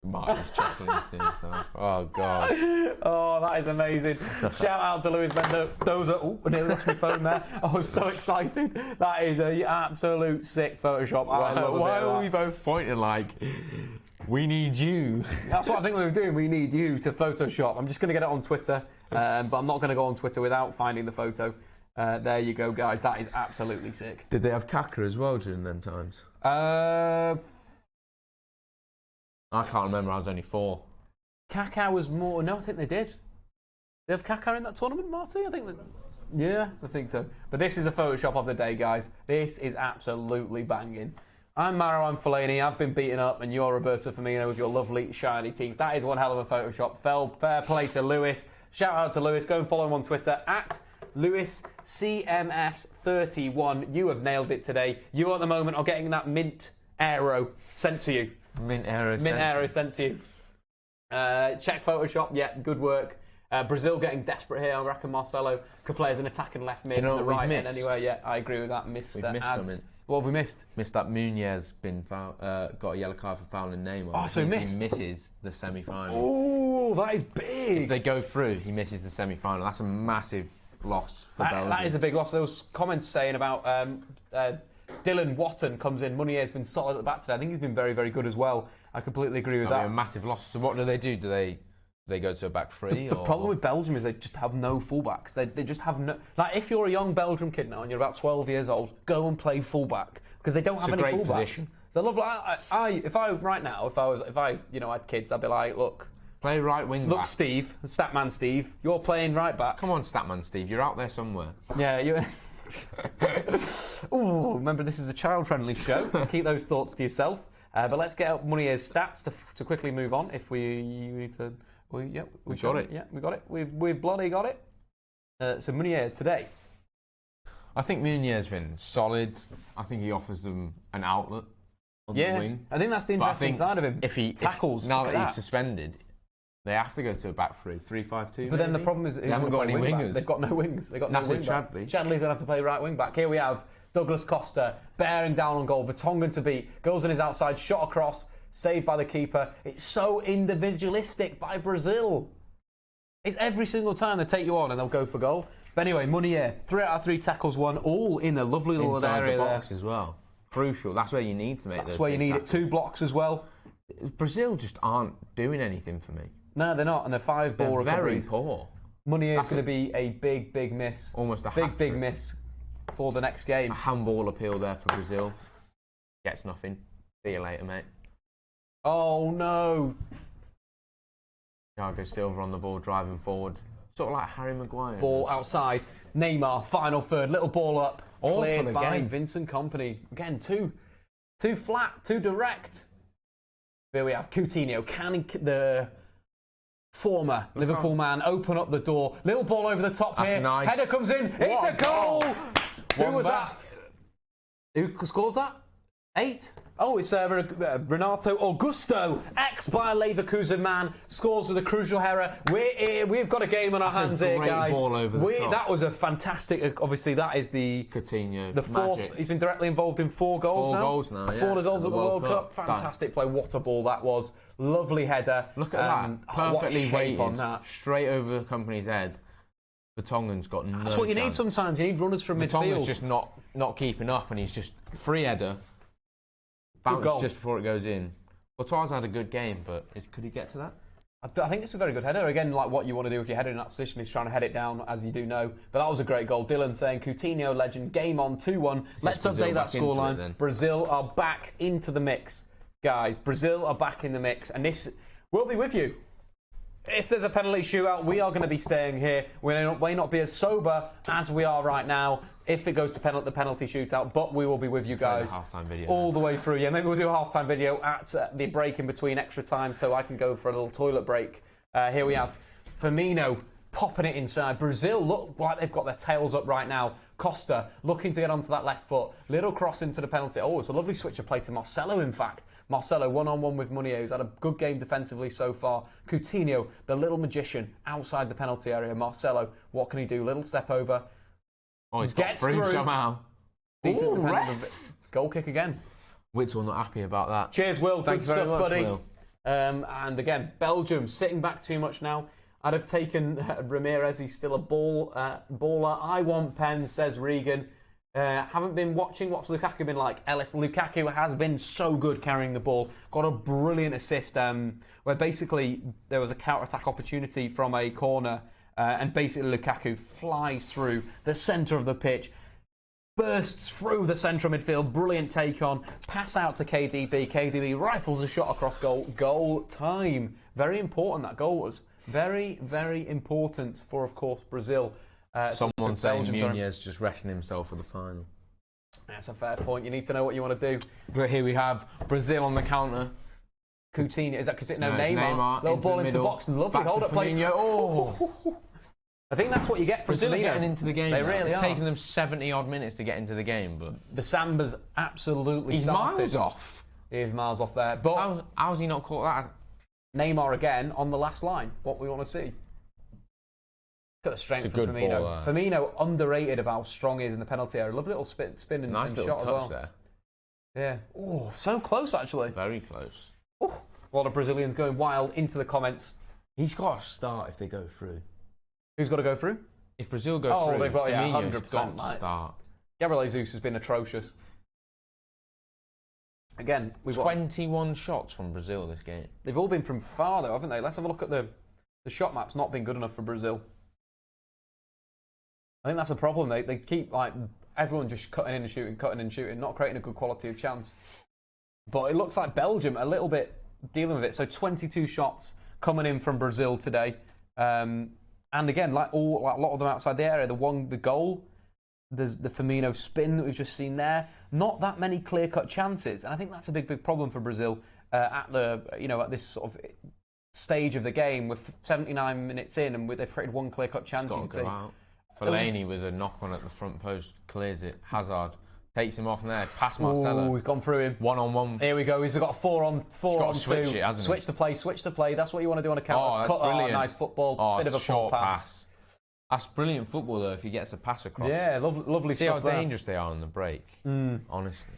Martinez chuckling to himself. Oh, God. Oh, that is amazing. Shout out to Luis Mendoza. Oh, I nearly lost my phone there. I was so excited. That is an absolute sick Photoshop. Why are we both pointing like, we need you? That's what I think we were doing. We need you to Photoshop. I'm just going to get it on Twitter, but I'm not going to go on Twitter without finding the photo. There you go, guys. That is absolutely sick. Did they have Kaka as well during them times? I can't remember, I was only 4. Kaká was more... No, I think they did. They have Kaká in that tournament, Marty? I think that... Yeah, I think so. But this is a Photoshop of the day, guys. This is absolutely banging. I'm Marouane Fellaini. I've been beaten up, and you're Roberto Firmino with your lovely, shiny teams. That is one hell of a Photoshop. Fair play to Lewis. Shout out to Lewis. Go and follow him on Twitter at LewisCMS31. You have nailed it today. You at the moment are getting that mint arrow sent to you. Mint arrow sent to you. Check Photoshop. Yeah, good work. Brazil getting desperate here. I reckon Marcelo could play as an attacking left mid and the right end anyway. Yeah, I agree with that. Missed something. What have we missed? Missed that Munez got a yellow card for fouling Neymar. Oh, so he missed. He misses the semi-final. Oh, that is big. If they go through, he misses the semi-final. That's a massive loss for Belgium. That is a big loss. There was comments saying about Dylan Watton comes in. Munier's been solid at the back today. I think he's been very, very good as well. I completely agree with that. A massive loss. So what do? Do they go to a back three? The problem with Belgium is they just have no fullbacks. They just have no... Like, if you're a young Belgium kid now and you're about 12 years old, go and play fullback because they don't have any fullbacks. Position. So if I had kids, I'd be like, look... Play right wing back. Look, Steve, Statman Steve, you're playing right back. Come on, Statman Steve, you're out there somewhere. Yeah, you... Ooh, remember this is a child-friendly show. Keep those thoughts to yourself. But let's get up Munier's stats to quickly move on. If we need to, we got it. Yeah, we got it. We've bloody got it. So Munier today. I think Munier's been solid. I think he offers them an outlet on the wing. I think that's the interesting side of him. If he tackles, now that he's suspended, they have to go to a back three, 3-5-2. But then the problem is they haven't got any wingers. They've got no wings. They've got no Nacer Chadli. Chadli's going to have to play right wing back. Here we have Douglas Costa bearing down on goal. Vertonghen to beat. Goes on his outside, shot across, saved by the keeper. It's so individualistic by Brazil. It's every single time they take you on and they'll go for goal. But anyway, Munier, 3 out of 3 tackles won, all in a lovely little area inside the box as well. Crucial. That's where you need to make those. That's where you need tackles. it. 2 blocks as well. Brazil just aren't doing anything for me. No, they're not, and they're 5 ball recoveries. Very poor. Munier is going to be a big miss. Almost a big miss for the next game. A handball appeal there for Brazil. Gets nothing. See you later, mate. Oh no! Thiago Silva on the ball, driving forward, sort of like Harry Maguire. Ball outside. Neymar, final third, little ball up, all cleared by Vincent Kompany. Again, too flat, too direct. Here we have Coutinho. Can the former Liverpool man open up the door? Little ball over the top here. Nice. Header comes in. It's a goal. Who was that? Who scores that? 8? Oh, it's Renato Augusto, ex-Bayer Leverkusen man, scores with a crucial error. We've got a game on our hands here, guys. Ball over the top. That was a fantastic. Obviously, that is the Coutinho. The 4th. Magic. He's been directly involved in 4 goals now. 4 goals now. Yeah. 4 goals at the World Cup. Fantastic play. What a ball that was. Lovely header. Look at that. Perfectly weighted on that. Straight over the Kompany's head. Vertonghen's got no. That's what you need sometimes. You need runners from midfield. Vertonghen's just not keeping up, and he's just free header. Bounce just before it goes in. Courtois had a good game, but could he get to that? I think it's a very good header. Again, like what you want to do if you're heading in that position is trying to head it down, as you do know. But that was a great goal. Dylan saying, Coutinho legend, game on, 2-1. Let's update that scoreline. Brazil are back into the mix, guys. Brazil are back in the mix. And this will be with you. If there's a penalty shootout, we are going to be staying here. We may not be as sober as we are right now if it goes to the penalty shootout, but we will be with you guys all the way through. Yeah, maybe we'll do a half-time video at the break in between extra time so I can go for a little toilet break. Here we have Firmino popping it inside. Brazil look like they've got their tails up right now. Costa looking to get onto that left foot. Little cross into the penalty. Oh, it's a lovely switch of play to Marcelo, in fact. Marcelo one-on-one with Munier, who's had a good game defensively so far. Coutinho, the little magician, outside the penalty area. Marcelo, what can he do? Little step over. Oh, he's got through somehow. Decent goal kick again. Whittle not happy about that. Cheers, Will. Thank good you very stuff, much, buddy. Will. And again, Belgium sitting back too much now. I'd have taken Ramirez. He's still a baller. I want Pen, says Regan. Haven't been watching. What's Lukaku been like? Ellis. Lukaku has been so good carrying the ball. Got a brilliant assist where basically there was a counter-attack opportunity from a corner and basically Lukaku flies through the centre of the pitch, bursts through the central midfield. Brilliant take on. Pass out to KDB. KDB rifles a shot across goal. Goal time. Very important, that goal was. Very, very important for, of course, Brazil. Someone saying Nunez just resting himself for the final. That's a fair point. You need to know what you want to do. But here we have Brazil on the counter. Coutinho. Is that Coutinho? No, No, it's Neymar. Little ball into the middle. box. Lovely Back hold to up play. Firmino. Oh. I think that's what you get from Brazil are Firmino. getting into the game. They now. really it's are. taken them 70-odd minutes to get into the game, but The Samba's absolutely he's started. miles off. He is miles off there. But How's he not caught that? Neymar again on the last line. What we want to see. Got the strength from Firmino. Ball, Firmino underrated of how strong he is in the penalty area. Lovely little spin and, nice and little shot touch as well. there. Yeah. Oh, so close actually. Very close. Ooh. A lot of Brazilians going wild into the comments. He's got to start if they go through. Who's got to go through? If Brazil go through, they've got, Firmino's 100%, got mate. to start. Gabriel Jesus has been atrocious. Again, we've 21 shots from Brazil this game. They've all been from far though, haven't they? Let's have a look at the shot map's not been good enough for Brazil. I think that's a problem. They keep like everyone just cutting in and shooting, not creating a good quality of chance. But it looks like Belgium a little bit dealing with it. So 22 shots coming in from Brazil today, and again, like a lot of them outside the area. The goal, there's the Firmino spin that we've just seen there. Not that many clear-cut chances, and I think that's a big problem for Brazil at this sort of stage of the game. We're 79 minutes in, and they've created one clear-cut chance. Got to go out. Fellaini with a knock on at the front post clears it. Hazard takes him off there. Pass Marcelo. Ooh, he's gone through him. 1-on-1. Here we go. He's got a 4-on-2. Switch it, hasn't he? Switch to play. That's what you want to do on a counter. Oh, that's brilliant. Nice football. Oh, bit of a short pass. That's brilliant football though. If he gets a pass across. Yeah, lovely See stuff. how dangerous they are on the break. Honestly.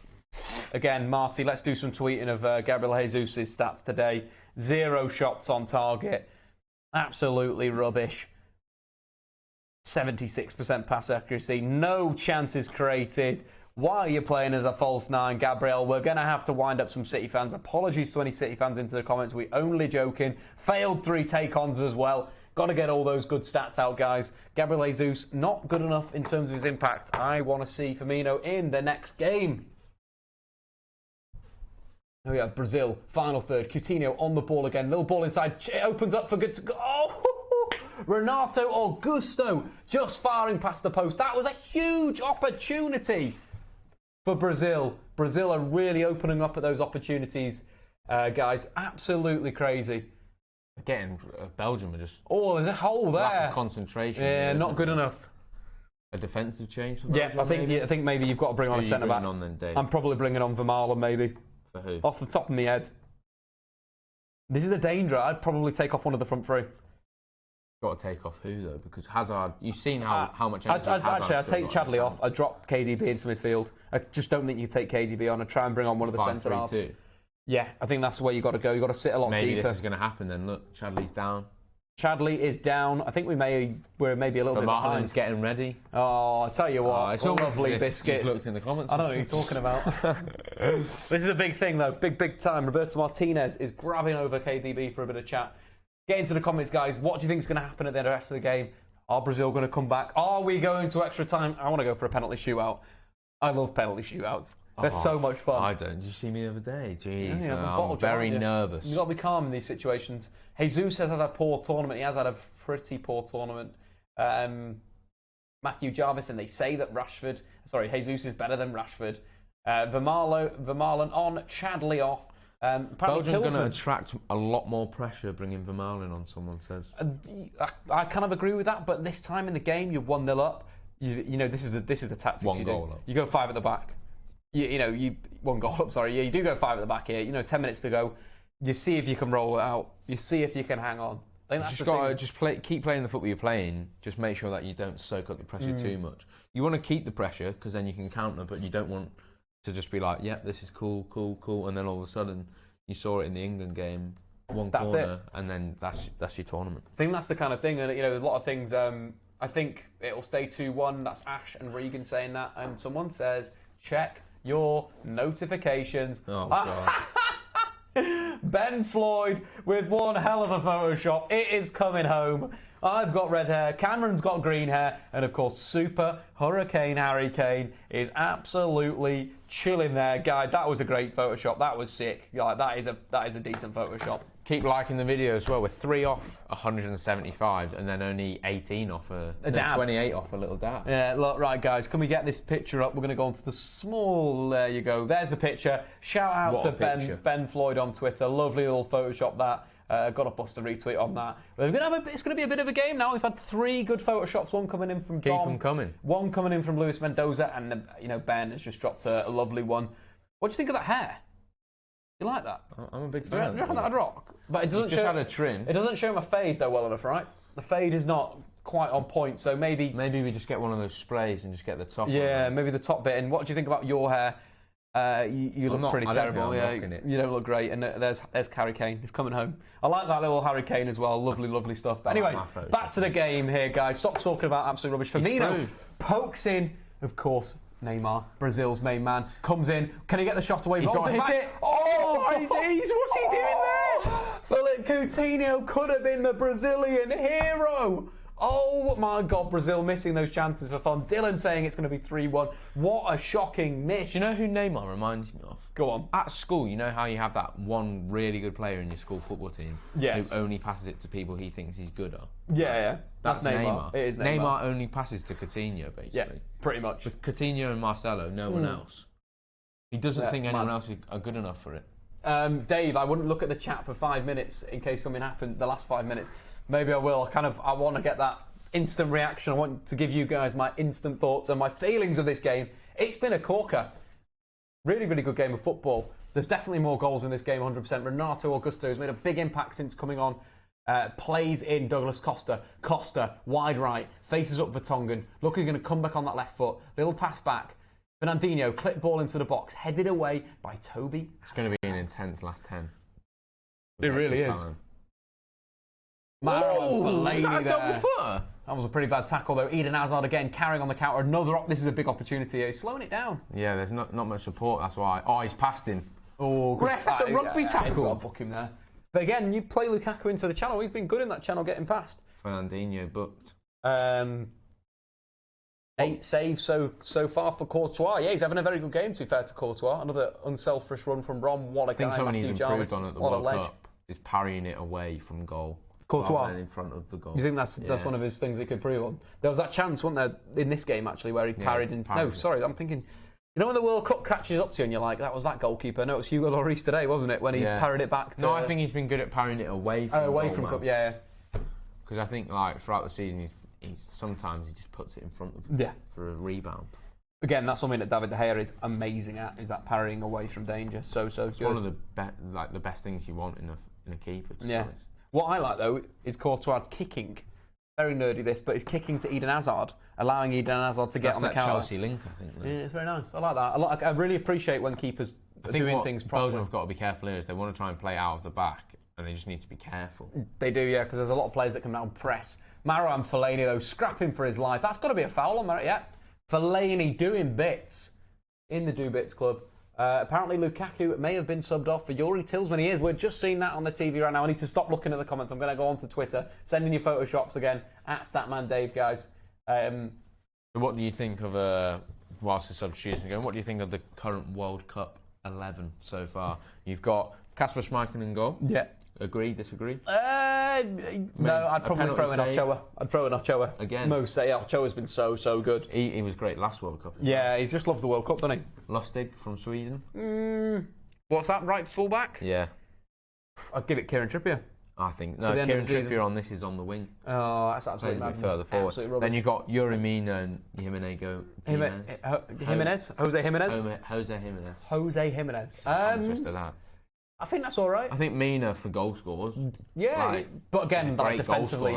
Again, Marty, let's do some tweeting of Gabriel Jesus' stats today. 0 shots on target. Absolutely rubbish. 76% pass accuracy. No chances created. Why are you playing as a false 9, Gabriel? We're going to have to wind up some City fans. Apologies to any City fans into the comments. We only joking. Failed 3 take-ons as well. Got to get all those good stats out, guys. Gabriel Jesus, not good enough in terms of his impact. I want to see Firmino in the next game. Oh yeah, Brazil, final third. Coutinho on the ball again. Little ball inside. It opens up for good to go. Oh! Renato Augusto just firing past the post. That was a huge opportunity for Brazil. Brazil are really opening up at those opportunities, guys. Absolutely crazy. Again, Belgium are just... Oh, there's a hole there. Lack of concentration. Yeah, there, not good enough. A defensive change for Belgium, I think maybe you've got to bring on a centre-back. I'm probably bringing on Vermaelen, maybe. For who? Off the top of my head. This is the danger. I'd probably take off one of the front 3. Got to take off who though? Because Hazard, you've seen how much energy I'd take Chadli off. I'd drop KDB into midfield. I just don't think you take KDB on. I'd try and bring on one of the centre halves. Yeah, I think that's the way you got to go. You got to sit a lot deeper. Maybe this is going to happen then. Look, Chadli's down. Chadli is down. I think we're maybe a little bit behind. Getting ready. Oh, I tell you what, it's lovely biscuits. You've looked in the comments. I don't know what you're talking about. This is a big thing though, big time. Roberto Martinez is grabbing over KDB for a bit of chat. Get into the comments, guys. What do you think is going to happen at the rest of the game? Are Brazil going to come back? Are we going to extra time? I want to go for a penalty shootout. I love penalty shootouts. They're so much fun. I don't. Did you see me the other day? Jeez, Yeah, I'm very nervous. You've got to be calm in these situations. Jesus has had a poor tournament. He has had a pretty poor tournament. Matthew Jarvis, and they say that Jesus is better than Rashford. Vermaelen on, Chadli off. Belgium are going to attract a lot more pressure bringing Vermaelen on, someone says. I kind of agree with that, but this time in the game, you're 1-0 up. You know, this is the tactics One you goal do. up. You go 5 at the back. You 1 goal up, sorry. Yeah, you do go 5 at the back here. 10 minutes to go. You see if you can roll it out. You see if you can hang on. I think that's just got to keep playing the football you're playing. Just make sure that you don't soak up the pressure too much. You want to keep the pressure because then you can counter, but you don't want to just be like, "Yep, this is cool," and then all of a sudden you saw it in the England game, that's corner, it. And then that's your tournament. I think that's the kind of thing, and a lot of things. I think it'll stay 2-1. That's Ash and Regan saying that, and someone says, "Check your notifications." Oh God. Ben Floyd with one hell of a Photoshop. It is coming home. I've got red hair, Cameron's got green hair, and of course Super Hurricane Harry Kane is absolutely chilling there. Guy, that was a great Photoshop. That was sick. Like, that is a decent Photoshop. Keep liking the video as well. We're 3 off 175 and then only 18 off 28 off a little dab. Yeah, look, right guys, can we get this picture up? We're going to go on to the small, there you go. There's the picture. Shout out to Ben Floyd on Twitter. Lovely little Photoshop that. Got to bust a retweet on that. It's going to be a bit of a game now. We've had 3 good Photoshops. One coming in from Dom. Keep them coming. One coming in from Luis Mendoza, and Ben has just dropped a lovely one. What do you think of that hair? You like that? I'm a big fan. Do you reckon that'd rock? But it doesn't just had a trim. It doesn't show my fade though well enough, right? The fade is not quite on point, so maybe we just get one of those sprays and just get the top. Yeah, maybe the top bit. And what do you think about your hair? You look pretty terrible. Yeah, you don't look great. And there's Harry Kane. He's coming home. I like that little Harry Kane as well. Lovely stuff. But anyway, back to the game here, guys. Stop talking about absolute rubbish. Firmino pokes in, of course. Neymar, Brazil's main man, comes in. Can he get the shot away? He's got to hit it. Oh my days! What's he doing there? Philip Coutinho could have been the Brazilian hero. Oh my God, Brazil missing those chances for fun. Dylan saying it's going to be 3-1. What a shocking miss. Do you know who Neymar reminds me of? Go on. At school, you know how you have that one really good player in your school football team who only passes it to people he thinks he's good at? Yeah. That's Neymar. It is Neymar. Neymar only passes to Coutinho, basically. Yeah, pretty much. With Coutinho and Marcelo, no one else. He doesn't think anyone else are good enough for it. Dave, I wouldn't look at the chat for 5 minutes in case something happened the last 5 minutes. Maybe I will. I want to get that instant reaction. I want to give you guys my instant thoughts and my feelings of this game. It's been a corker. Really good game of football. There's definitely more goals in this game, 100%. Renato Augusto has made a big impact since coming on. Plays in Douglas Costa. Costa, wide right, faces up Vertonghen. Look, he's going to come back on that left foot. Little pass back. Fernandinho, clip ball into the box, headed away by Toby. It's going to be an intense last 10. It really is. Was that a double footer? That was a pretty bad tackle, though. Eden Hazard again carrying on the counter. This is a big opportunity here. He's slowing it down. Yeah, there's not much support. That's why. Oh, he's passed him. Oh, good. Ref, that's a rugby tackle. He's got to book him there. But again, you play Lukaku into the channel. He's been good in that channel, getting past. Fernandinho booked. 8 saves so far for Courtois. Yeah, he's having a very good game, to be fair to Courtois. Another unselfish run from Rom. What a guy. I think something he's improved on at the World Cup is parrying it away from goal. Courtois in front of the goal. You think that's one of his things he could improve on? There was that chance, wasn't there, in this game actually, where he parried in. No, sorry, I'm thinking. You know when the World Cup catches up to you and you're like, that was that goalkeeper. No, it's Hugo Lloris today, wasn't it? When he parried it back. No, I think he's been good at parrying it away from. Cup. Yeah. Because I think throughout the season, he's sometimes he just puts it in front of for a rebound. Again, that's something that David De Gea is amazing at, is that parrying away from danger. So it's good. One of the best things you want in a keeper. To be honest. What I like, though, is Courtois kicking. Very nerdy, this, but he's kicking to Eden Hazard, allowing Eden Hazard to get on the counter. Chelsea link, I think. Yeah, it's very nice. I like that. I really appreciate when keepers are doing things properly. Belgium have got to be careful here is they want to try and play out of the back, and they just need to be careful. They do, yeah, because there's a lot of players that come down and press. Marouane Fellaini, though, scrapping for his life. That's got to be a foul on Fellaini doing bits in the Do Bits Club. Apparently Lukaku may have been subbed off for Yuri Tillsman. We're just seeing that on the TV right now. I need to stop looking at the comments. I'm going to go onto Twitter. Send in your Photoshops again, at Statman Dave, guys. What do you think of, whilst the substitutions are going, what do you think of the current World Cup 11 so far? You've got Kasper Schmeichel in goal. Yeah. Agree, disagree? No, I'd probably throw in Ochoa. I'd throw in Ochoa. Again? Ochoa's been so good. He was great last World Cup. Yeah, he just loves the World Cup, doesn't he? Lustig from Sweden. What's that, right fullback? Yeah. I'd give it Kieran Trippier. I think. No, Kieran Trippier on this is on the wing. Oh, that's absolutely madness. Further forward. Then you've got Uramina and Jimenez. Jimenez? Jose Jimenez? Jose Jimenez. Jose Jimenez. Just to that. I think that's all right. I think Mina for goal scorers. Yeah, but again, like defensively,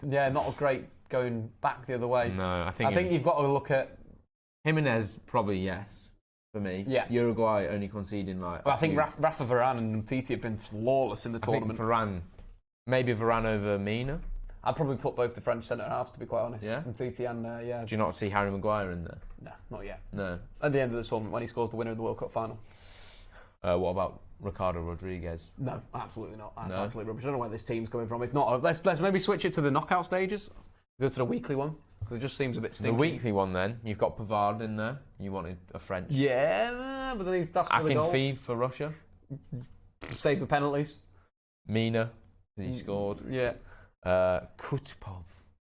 yeah, not a great going back the other way. No, I think you've got to look at Jimenez. Probably yes for me. Yeah, Uruguay only conceding like. Well, I think Rafa Varane and Tite have been flawless in the tournament. Maybe Varane over Mina. I'd probably put both the French centre halves, to be quite honest. Yeah. And Tite and yeah. Do you not see Harry Maguire in there? No, not yet. No. At the end of the tournament, when he scores the winner of the World Cup final. What about Ricardo Rodriguez? No, absolutely not. That's absolutely rubbish. I don't know where this team's coming from. It's not. Let's maybe switch it to the knockout stages. Go to the weekly one because it just seems a bit stinky. The weekly one, then you've got Pavard in there. You wanted a French. Yeah, but then that's for the goal. Akinfeev for Russia. Save the penalties. Mina, he scored. Yeah. Kutipov.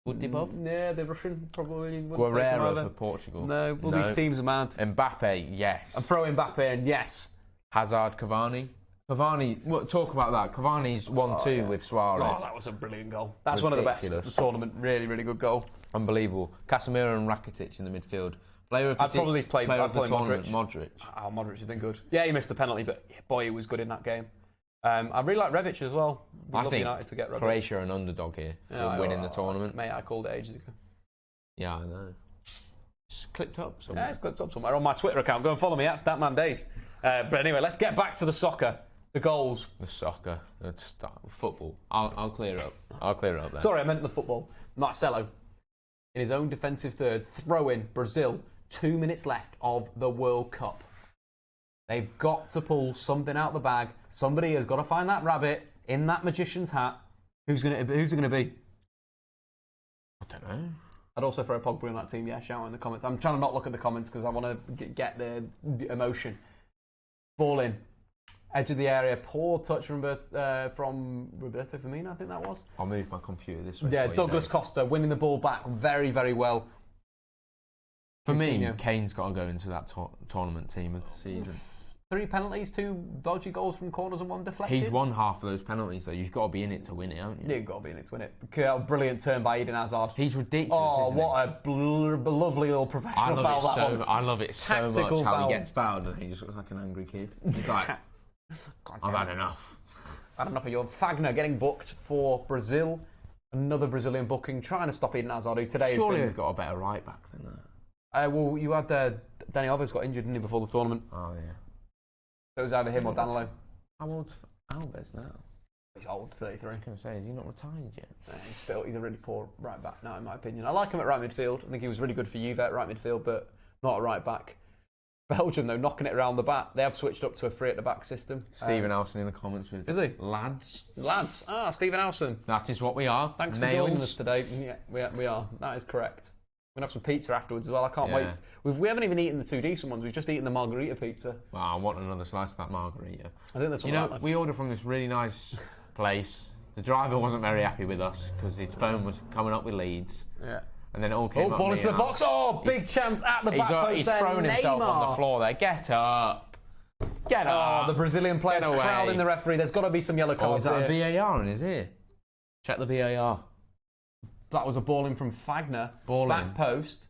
Yeah, the Russian probably wouldn't Guerrero take him for Portugal. No, these teams are mad. Mbappe, yes. I'm throwing Mbappe in, yes. Hazard, Cavani. Talk about that. Cavani's 1-2 with Suarez. Oh, that was a brilliant goal. That's one of the best of the tournament. Really, really good goal. Unbelievable. Casemiro and Rakitic in the midfield. I'd probably play Modric. Oh, Modric has been good. Yeah, he missed the penalty, but boy, he was good in that game. I really like Rebic as well. I think United to get Rebic. Croatia are an underdog here for winning the tournament. Mate, I called it ages ago. Yeah, I know. It's clipped up somewhere. Yeah, it's clipped up somewhere on my Twitter account. Go and follow me at Statman Dave. But anyway, let's get back to the soccer. The goals. The soccer. Football. I'll clear it up. I'll clear it up there. Sorry, I meant the football. Marcelo, in his own defensive third, throw in Brazil. 2 minutes left of the World Cup. They've got to pull something out the bag. Somebody has got to find that rabbit in that magician's hat. Who's it going to be? I don't know. I'd also throw Pogba in that team. Yeah, shout out in the comments. I'm trying to not look at the comments because I want to get the emotion. Ball in. Edge of the area. Poor touch from Roberto Firmino, I think that was. I'll move my computer this way. Yeah, Douglas Costa winning the ball back very, very well. For me, Kane's got to go into that tournament team of the season. 3 penalties, 2 dodgy goals from corners and 1 deflected. He's won half of those penalties, though. You've got to be in it to win it, haven't you? You've got to be in it to win it. Brilliant turn by Eden Hazard. He's ridiculous, Oh, what a lovely little professional foul that was. I love it so much how he gets fouled and he just looks like an angry kid. He's like, I've had enough. I've had enough of your Fagner getting booked for Brazil. Another Brazilian booking, trying to stop Eden Hazard, who today Surely they've got a better right back than that. Well, you had Dani Alves got injured, didn't he, before the tournament? Oh, yeah. So it was either him or Danilo. How old's Alves now? He's old, 33. I was going to say, is he not retired yet? He's a really poor right back now, in my opinion. I like him at right midfield. I think he was really good for Juve at right midfield, but not at right back. Belgium, though, knocking it around the back. They have switched up to a 3 at the back system. Stephen Alson in the comments with is he? Lads. Stephen Alson. That is what we are. Thanks for joining us today. Yeah, we are. That is correct. We're going to have some pizza afterwards as well. I can't wait. We haven't even eaten the 2 decent ones. We've just eaten the margarita pizza. Wow, I want another slice of that margarita. I think that's what we ordered from this really nice place. The driver wasn't very happy with us because his phone was coming up with leads. Yeah. And then it all came up. Ball into the box. Oh, big chance at the back post. He's thrown himself on the floor there. Get up. Get up. Oh, the Brazilian players crowding the referee. There's got to be some yellow cards. Is that a VAR in his ear? Check the VAR. That was a ball in from Fagner. Back post.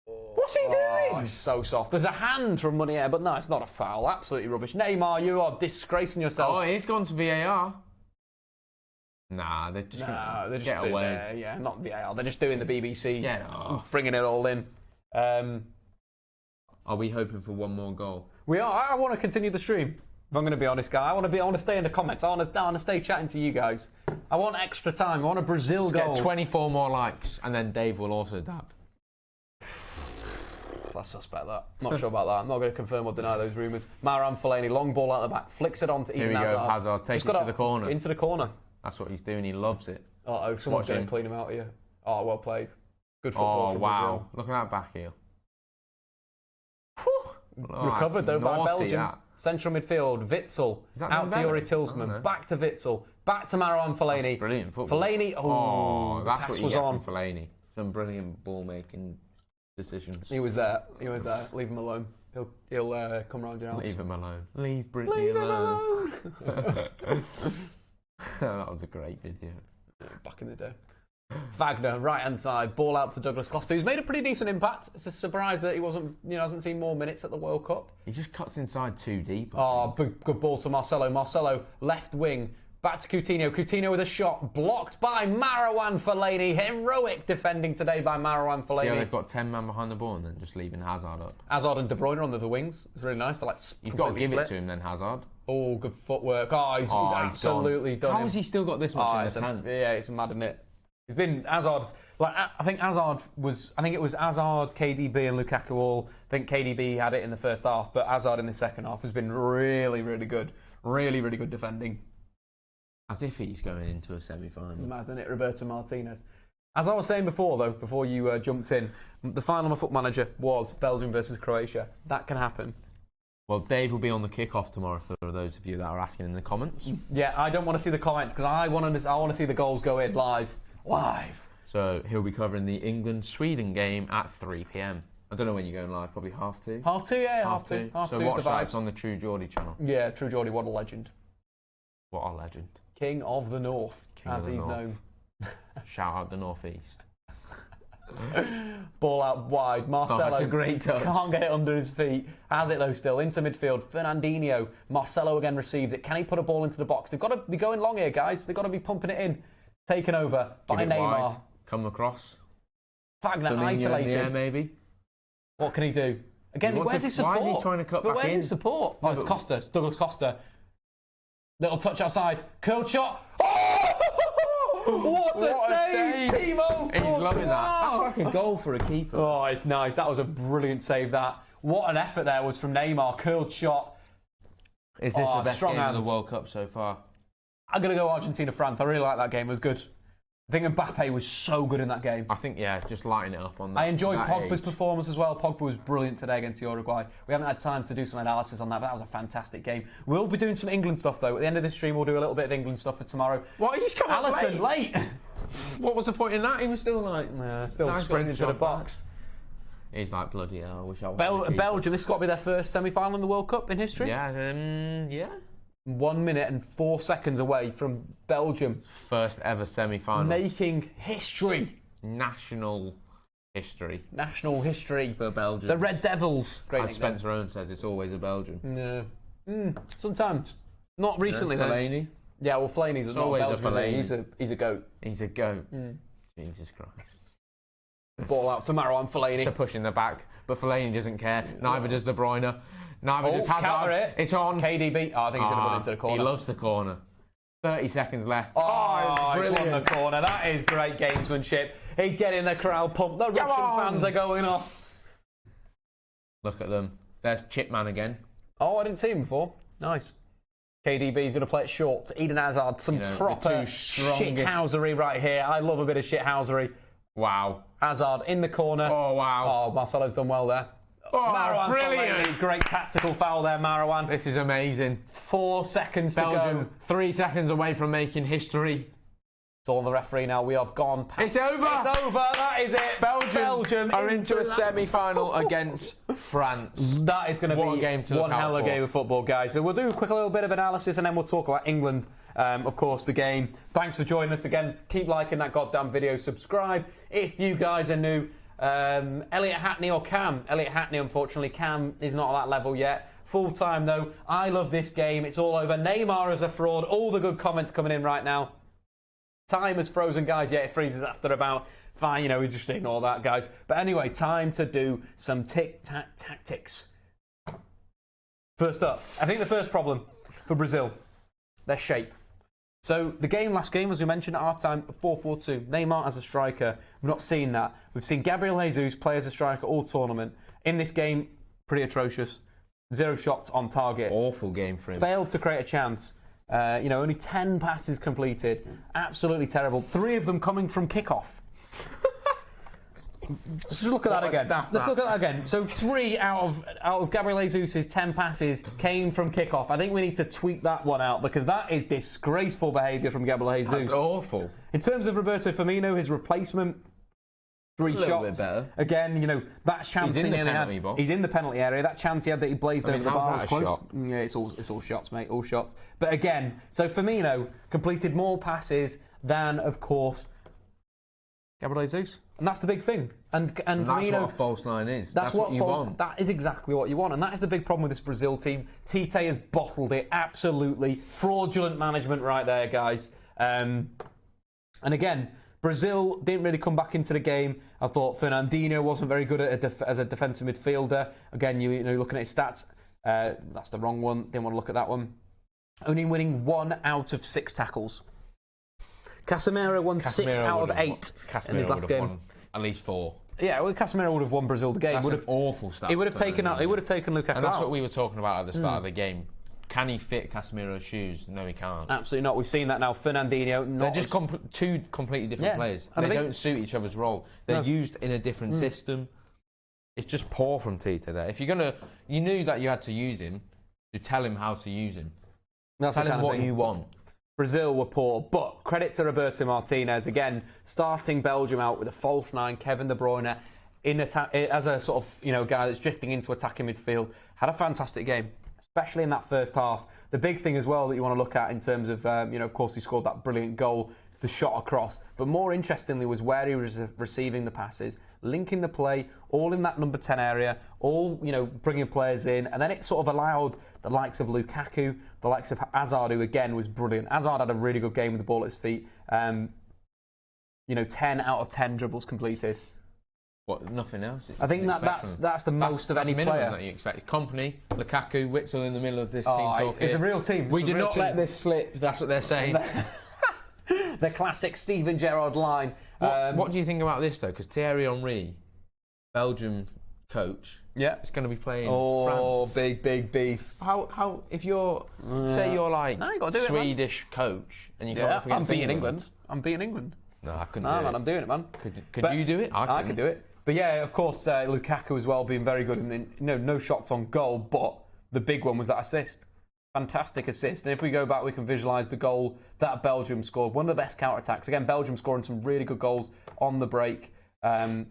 What's he doing? It's so soft. There's a hand from Munier, but no, it's not a foul. Absolutely rubbish. Neymar, you are disgracing yourself. Oh, he's gone to VAR. Nah, they're just going to get away. Yeah, not VAR. They're just doing the BBC. Get off. Bringing it all in. Are we hoping for one more goal? We are. I want to continue the stream. If I'm going to be honest, guy, I want to stay in the comments. I want to stay chatting to you guys. I want extra time. I want a Brazil goal. Get 24 more likes, and then Dave will also dab. That's suspect, that. Not sure about that. I'm not going to confirm or deny those rumours. Neymar and Fellaini, long ball out the back, flicks it on to Eden Hazard. Here we go, Hazard, take it to the corner. Into the corner. That's what he's doing, he loves it. Oh, someone's going to clean him out here. Oh, well played. Good football from wow. Brazil. Look at that back heel. Recovered though by Belgium. Central midfield, Witsel, out to Yuri Tillsman, back to Witsel, back to Neymar Fellaini. That's brilliant football. Fellaini, that's what you get from Fellaini. Some brilliant ball-making decisions. He was there. Leave him alone. He'll come round your house. Leave him alone. Leave Brittany alone. That was a great video. Back in the day. Wagner, right-hand side, ball out to Douglas Costa, who's made a pretty decent impact. It's a surprise that he hasn't seen more minutes at the World Cup. He just cuts inside too deep. Oh, good ball to Marcelo. Marcelo, left wing, back to Coutinho. Coutinho with a shot, blocked by Neymar and Fellaini. Heroic defending today by Neymar and Fellaini. See how they've got 10 men behind the ball and then just leaving Hazard up. Hazard and De Bruyne on the wings. It's really nice. You've got to give it to him then, Hazard. Oh, good footwork. Oh, he's absolutely done. How has he still got this much in the tank? Yeah, it's mad, isn't it? It's been Hazard. I think it was Hazard, KDB, and Lukaku all. I think KDB had it in the first half, but Hazard in the second half has been really, really good. Really, really good defending. As if he's going into a semi-final. Mad, isn't it? Roberto Martinez. As I was saying before, though, before you jumped in, the final of my Foot Manager was Belgium versus Croatia. That can happen. Well, Dave will be on the kick-off tomorrow for those of you that are asking in the comments. Yeah, I don't want to see the comments because I want to see the goals go in live. So he'll be covering the England-Sweden game at 3 p.m. I don't know when you're going live, probably 2:30? 2:30, yeah, 2:30. So watch that, it's on the True Geordie channel. Yeah, True Geordie, what a legend. What a legend. King of the North, as he's known. Shout out the North East. Ball out wide, Marcelo. That's a great touch. Can't get it under his feet. Has it though still, into midfield, Fernandinho. Marcelo again receives it. Can he put a ball into the box? They've got to be going long here, guys. They've got to be pumping it in. Taken over by Neymar. Wide. Come across. Wagner isolated. In the air, maybe. What can he do? Again, where's his support? Why is he trying to cut back in? Where's his support? Oh, it's Costa. It's Douglas Costa. Little touch outside. Curled shot. Oh! What a save! Timo! He's loving that. That's like a goal for a keeper. Oh, it's nice. That was a brilliant save, that. What an effort there was from Neymar. Curled shot. Is this the best game of the World Cup so far? I'm going to go Argentina-France. I really like that game. It was good. I think Mbappe was so good in that game. I think, yeah, just lighting it up on that. I enjoyed Pogba's age. Performance as well. Pogba was brilliant today against Uruguay. We haven't had time to do some analysis on that, but that was a fantastic game. We'll be doing some England stuff, though. At the end of this stream, we'll do a little bit of England stuff for tomorrow. What? He's come up late. What was the point in that? He was still like... still sprinting to the box. He's like, bloody hell, I wish I was Belgium, this has got to be their first semi-final in the World Cup in history. Yeah, yeah. 1 minute and 4 seconds away from Belgium. First ever semi-final. Making history. National history. National history. For Belgium. The Red Devils. Great As Spencer Owen says, it's always a Belgium. Yeah. Sometimes. Not recently, though. Fellaini. Yeah, well, Fellaini's not always Belgium, a Fellaini. He's a goat. He's a goat. Jesus Christ. Ball out to Neymar and Fellaini. It's a push in the back, but Fellaini doesn't care. Neither does De Bruyne. Neither does Hazard. It's on. KDB. Oh, I think he's going to put it into the corner. He loves the corner. 30 seconds left. Oh, it's brilliant. On the corner. That is great gamesmanship. He's getting the crowd pumped. The Russian fans are going off. Look at them. There's Chipman again. Oh, I didn't see him before. Nice. KDB is going to play it short to Eden Hazard. Some proper shithousery right here. I love a bit of shithousery. Wow. Hazard in the corner. Oh, wow. Oh, Marcelo's done well there. Oh, brilliant. Fellaini. Great tactical foul there, Marwan. This is amazing. 4 seconds Belgium, to go. 3 seconds away from making history. It's all on the referee now. We have gone past. It's over. It's over. That is it. Belgium are into a semi-final against France. That is going to be a game to one hell of a game of football, guys. But we'll do a quick little bit of analysis and then we'll talk about England. Of course, the game. Thanks for joining us again. Keep liking that goddamn video. Subscribe if you guys are new. Elliot Hackney or Cam? Elliot Hackney, unfortunately. Cam is not at that level yet. Full time, though. I love this game. It's all over. Neymar is a fraud. All the good comments coming in right now. Time is frozen, guys. Yeah, it freezes after about... Fine, we just ignore that, guys. But anyway, time to do some tic-tac tactics. First up, I think the first problem for Brazil, their shape. So the last game, as we mentioned at half-time, 4-4-2. Neymar as a striker. We've not seen that. We've seen Gabriel Jesus play as a striker all tournament. In this game, pretty atrocious. 0 shots on target. Awful game for him. Failed to create a chance. Only 10 passes completed. Absolutely terrible. 3 of them coming from kickoff. Let's look at that again. Let's look at that again. So 3 out of Gabriel Jesus' 10 passes came from kickoff. I think we need to tweet that one out because that is disgraceful behaviour from Gabriel Jesus. That's awful. In terms of Roberto Firmino, his replacement, 3 shots. A little bit better. Again, that chance He's in the nearly penalty had. box. He's in the penalty area. That chance he had that he blazed over the bar was close. Shot? Yeah, it's all shots, mate. All shots. But again, so Firmino completed more passes than, of course, Gabriel Jesus. And that's the big thing. And that's Firmino, what a false 9 is. That's what you want. That is exactly what you want. And that is the big problem with this Brazil team. Tite has bottled it. Absolutely fraudulent management right there, guys. And again, Brazil didn't really come back into the game. I thought Fernandinho wasn't very good as a defensive midfielder. Again, you know, looking at his stats, that's the wrong one. Didn't want to look at that one. Only winning 1 out of 6 tackles. Casemiro won 6 out of 8 in his last game. At least 4. Yeah, well, Casemiro would have won Brazil the game. That's an awful stat. He would have taken Lukaku and that's out. what we were talking about at the start of the game. Can he fit Casemiro's shoes? No, he can't. Absolutely not. We've seen that now. Fernandinho. They're just 2 completely different players. They don't suit each other's role. They're used in a different system. It's just poor from Tite there. If you're you knew that you had to use him. You tell him how to use him. Tell him what you want. Brazil were poor, but credit to Roberto Martinez again, starting Belgium out with a false 9. Kevin De Bruyne as a sort of guy that's drifting into attacking midfield, had a fantastic game, especially in that first half. The big thing as well that you want to look at in terms of of course he scored that brilliant goal, the shot across, but more interestingly was where he was receiving the passes, linking the play, all in that number 10 area, all bringing players in, and then it sort of allowed the likes of Lukaku, the likes of Hazard, who again was brilliant. Hazard had a really good game with the ball at his feet. 10 out of 10 dribbles completed. What? Nothing else? I think that's the most of any player that you expect. Kompany, Lukaku, Witsel in the middle of this team talking. It's a real team. We do not let this slip. That's what they're saying. The classic Steven Gerrard line. What do you think about this though? Because Thierry Henry, Belgium coach, is going to be playing France. Big beef. How if you're say you're like Swedish coach and you come up against England. I'm beating England. No, I couldn't do it. Man, I'm doing it, man. Could you do it? I could do it. But yeah, of course, Lukaku as well being very good and no shots on goal, but the big one was that assist. Fantastic assist. And if we go back, we can visualise the goal that Belgium scored. One of the best counter-attacks. Again, Belgium scoring some really good goals on the break in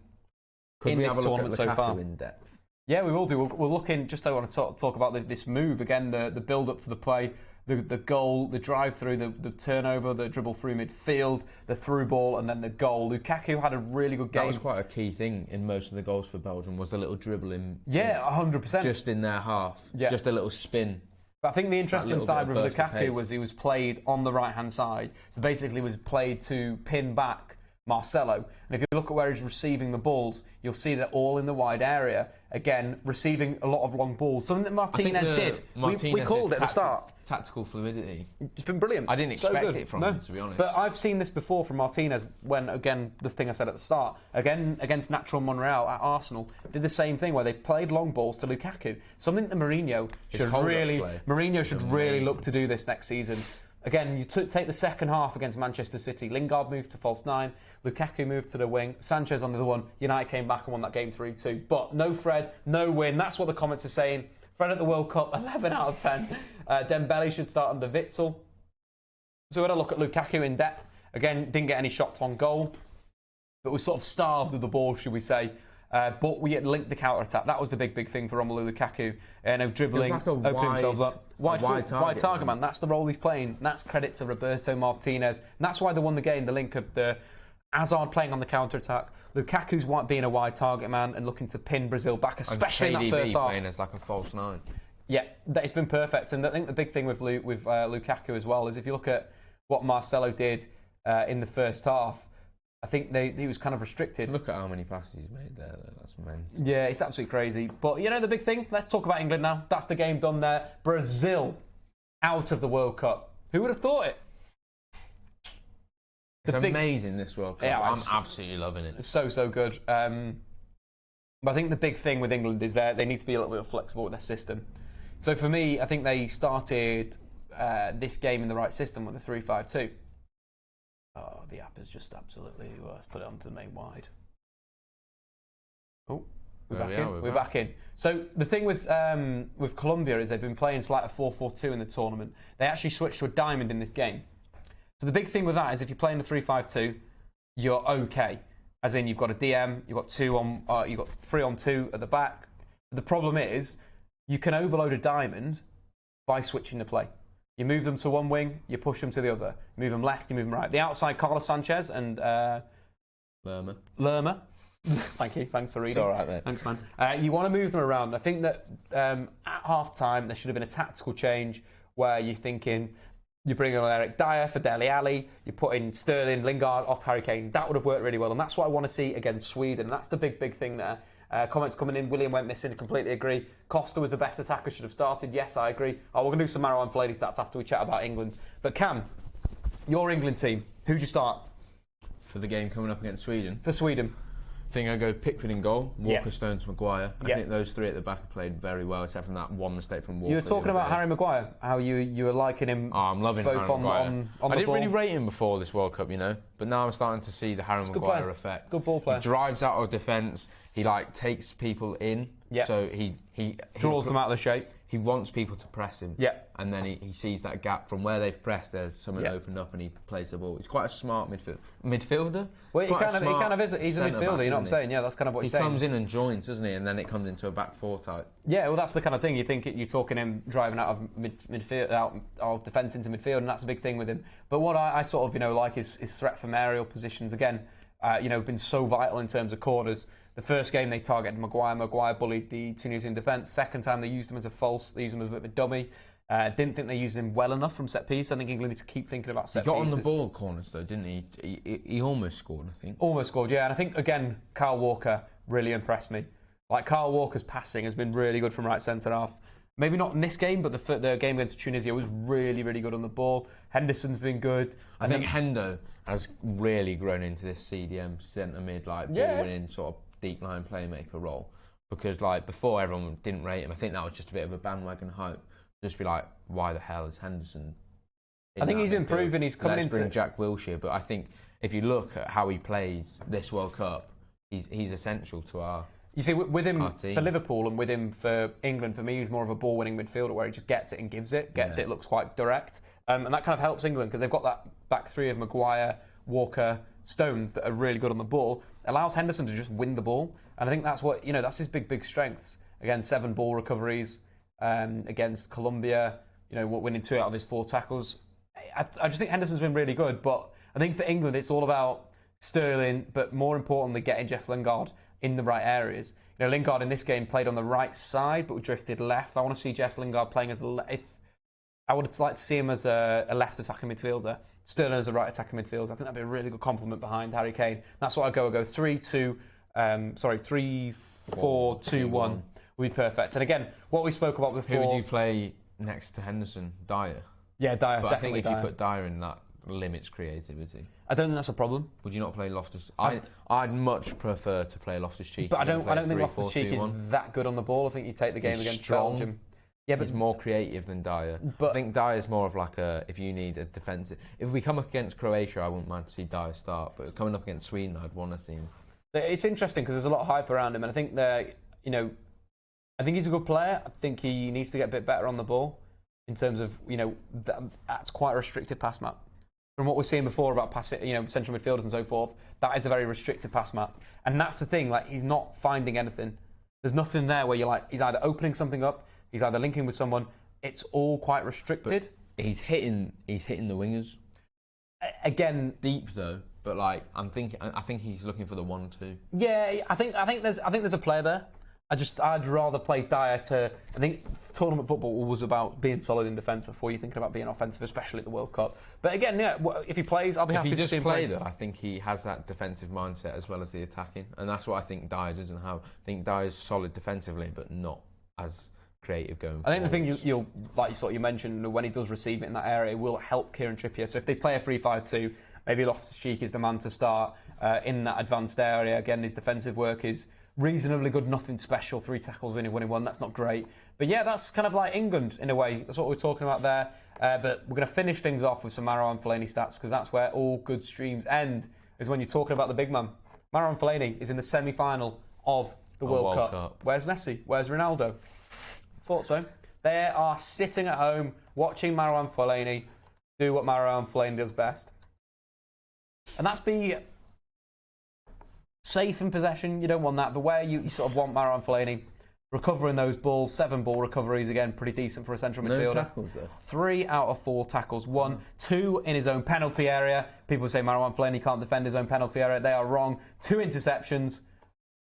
this tournament so far. In depth? Yeah, we will do. We'll look in, just I want to talk about this move. Again, the build-up for the play, the goal, the drive-through, the turnover, the dribble through midfield, the through ball, and then the goal. Lukaku had a really good game. That was quite a key thing in most of the goals for Belgium, was the little dribble in. Yeah, 100%. Just in their half. Yeah. Just a little spin. But I think the interesting side with Lukaku was he was played on the right-hand side. So basically was played to pin back Marcelo. And if you look at where he's receiving the balls, you'll see that all in the wide area. Again, receiving a lot of long balls. Something that Martinez did. We called it at the start. Tactical fluidity. It's been brilliant. I didn't expect it from him, to be honest. But I've seen this before from Martinez when, again, the thing I said at the start, again, against Natural Monreal at Arsenal, did the same thing where they played long balls to Lukaku. Something that Mourinho should really look to do this next season. Again, you take the second half against Manchester City. Lingard moved to false 9. Lukaku moved to the wing. Sanchez on the other one. United came back and won that game 3-2. But no Fred, no win. That's what the comments are saying. Fred at the World Cup, 11 out of 10. Dembele should start under Witsel. So we had a look at Lukaku in depth. Again, didn't get any shots on goal. But was sort of starved of the ball, should we say. But we had linked the counter-attack. That was the big thing for Romelu Lukaku. Dribbling, opening himself up. Wide target man. That's the role he's playing. And that's credit to Roberto Martinez. And that's why they won the game, the link of the Hazard playing on the counter-attack. Lukaku's being a wide target man and looking to pin Brazil back, especially in that first half. Playing as like a false 9. Yeah, it's been perfect. And I think the big thing with Lukaku as well is if you look at what Marcelo did in the first half, I think he was kind of restricted. Look at how many passes he's made there, though. That's mental. Yeah, it's absolutely crazy. But the big thing, let's talk about England now. That's the game done there. Brazil out of the World Cup. Who would have thought it? It's amazing, this World Cup. Yeah, I'm absolutely loving it. It's so good. But I think the big thing with England is that they need to be a little bit flexible with their system. So for me, I think they started this game in the right system with the 3-5-2. Oh, the app is just absolutely... put it onto the main wide. Oh, we're back in. We're back in. So the thing with Colombia is they've been playing like a 4-4-2 in the tournament. They actually switched to a diamond in this game. So the big thing with that is if you're playing the 3-5-2, you're okay. As in, you've got a DM, you've got 3 on 2 at the back. The problem is, you can overload a diamond by switching the play. You move them to one wing, you push them to the other. You move them left, you move them right. The outside, Carlos Sanchez and Lerma. Thank you. Thanks for reading. It's all right, mate. Thanks, man. You want to move them around. I think that at half-time, there should have been a tactical change where you're thinking, you bring on Eric Dyer for Dele Alli, you put in Sterling, Lingard off Harry Kane. That would have worked really well, and that's what I want to see against Sweden. That's the big thing there. Comments coming in, William went missing, I completely agree. Costa was the best attacker, should have started. Yes, I agree. We're going to do some Marrow and Flair stats after we chat about England. But Cam, your England team, who'd you start? For the game coming up against Sweden? For Sweden. I think I go Pickford in goal, Walker, Stones, Maguire. I think those three at the back have played very well, except from that one mistake from Walker. You were talking about Harry Maguire, how you were liking him. Oh, I'm loving both Harry Maguire. On I didn't ball. really rate him before this World Cup, you know, but now I'm starting to see the Harry Maguire effect. Good ball player. He drives out of defence. He takes people in. So he draws them out of the shape. He wants people to press him. And then he sees that gap from where they've pressed. There's someone opened up and he plays the ball. He's quite a smart midfielder. Well, he kind of is. He's a midfielder. You know what I'm saying? Yeah, that's kind of what he's saying. He comes in and joins, doesn't he? And then it comes into a back four type. Yeah, well, that's the kind of thing. You think you're talking him driving out of midfield, out of defence into midfield, and that's a big thing with him. But what I sort of like is threat from aerial positions. Again, been so vital in terms of corners. The first game they targeted Maguire. Maguire bullied the Tunisian defence. Second time they used him as a false. They used him as a bit of a dummy. Didn't think they used him well enough from set piece. I think England need to keep thinking about set pieces. He got on the ball corners though, didn't he? He almost scored, I think. Almost scored, yeah. And I think again, Kyle Walker really impressed me. Like Kyle Walker's passing has been really good from right centre half. Maybe not in this game, but the game against Tunisia was really, really good on the ball. Henderson's been good. I think Hendo has really grown into this CDM centre mid, ball winning sort of deep line playmaker role, because before everyone didn't rate him. I think that was just a bit of a bandwagon hype. Just be like, why the hell is Henderson? I think he's improving. He's coming into. Let's bring Jack Wilshere, but I think if you look at how he plays this World Cup, he's essential to our. You see, with him for Liverpool and with him for England, for me, he's more of a ball-winning midfielder where he just gets it and gives it, it, looks quite direct, and that kind of helps England because they've got that back three of Maguire, Walker, Stones that are really good on the ball. Allows Henderson to just win the ball, and I think that's what that's his big strengths. Again, 7 ball recoveries against Colombia. Winning 2 out of his 4 tackles. I just think Henderson's been really good, but I think for England it's all about Sterling, but more importantly, getting Jeff Lingard in the right areas. Lingard in this game played on the right side, but drifted left. I want to see Jeff Lingard playing as I would like to see him as a left attacking midfielder. Sterling as a right attacking midfielder. I think that'd be a really good compliment behind Harry Kane. That's what I go 3-4-2-1 would be perfect. And again, what we spoke about before. Who would you play next to Henderson? Dyer. Yeah, Dyer. But definitely. I think if you put Dyer in, that limits creativity. I don't think that's a problem. Would you not play Loftus? I'd much prefer to play Loftus-Cheek. But I don't think Loftus-Cheek is that good on the ball. I think you take the game against Belgium. Yeah, but he's more creative than Dyer. But I think Dyer's more of if you need a defensive. If we come up against Croatia, I wouldn't mind to see Dyer start. But coming up against Sweden, I'd want to see him. It's interesting because there's a lot of hype around him, and I think I think he's a good player. I think he needs to get a bit better on the ball in terms of that's quite a restricted pass map. From what we're seeing before about passing, central midfielders and so forth, that is a very restricted pass map, and that's the thing. He's not finding anything. There's nothing there where you're he's either opening something up. He's either linking with someone. It's all quite restricted. But he's hitting the wingers. Again, deep though. But I think he's looking for the 1-2. Yeah, I think there's a player there. I'd rather play Dyer I think tournament football was about being solid in defence before you're thinking about being offensive, especially at the World Cup. But again, if he plays, I'll be happy to see him play. Though, I think he has that defensive mindset as well as the attacking, and that's what I think Dyer doesn't have. I think Dyer's solid defensively, but not as creative going forward. I think the thing you mentioned, when he does receive it in that area, will help Kieran Trippier. So if they play a 3-5-2, maybe Loftus-Cheek is the man to start in that advanced area. Again, his defensive work is reasonably good, nothing special. 3 tackles, winning one. That's not great. But yeah, that's kind of like England in a way. That's what we're talking about there. But we're going to finish things off with some Marouane Fellaini stats, because that's where all good streams end, is when you're talking about the big man. Marouane Fellaini is in the semi-final of the World Cup. Where's Messi? Where's Ronaldo? Thought so. They are sitting at home watching Marouane Fellaini do what Marouane Fellaini does best. And that's be safe in possession. You don't want that. But where you sort of want Marouane Fellaini recovering those balls, 7 ball recoveries, again, pretty decent for a central midfielder. No tackles there. 3 out of 4 tackles. 1, 2 in his own penalty area. People say Marouane Fellaini can't defend his own penalty area. They are wrong. 2 interceptions,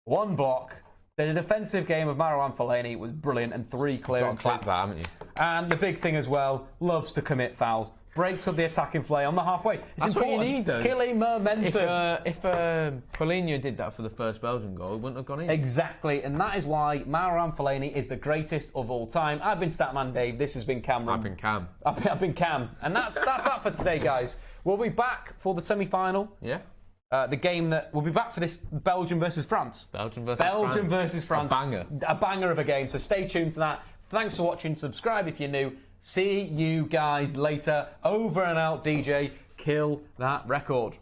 1 block. The defensive game of Marouane Fellaini was brilliant, and 3 clearances. You've got to clap that, haven't you? And the big thing as well, loves to commit fouls. Breaks up the attacking play on the halfway. It's That's important. what you need, though. Killing momentum. If Coutinho did that for the first Belgian goal, it wouldn't have gone in. Exactly, and that is why Marouane Fellaini is the greatest of all time. I've been Statman Dave. This has been Cameron. I've been Cam. I've been Cam, and that's that for today, guys. We'll be back for the semi-final. Yeah. The game that we'll be back for this Belgium versus France. Belgium versus France. A banger. A banger of a game. So stay tuned to that. Thanks for watching. Subscribe if you're new. See you guys later. Over and out, DJ. Kill that record.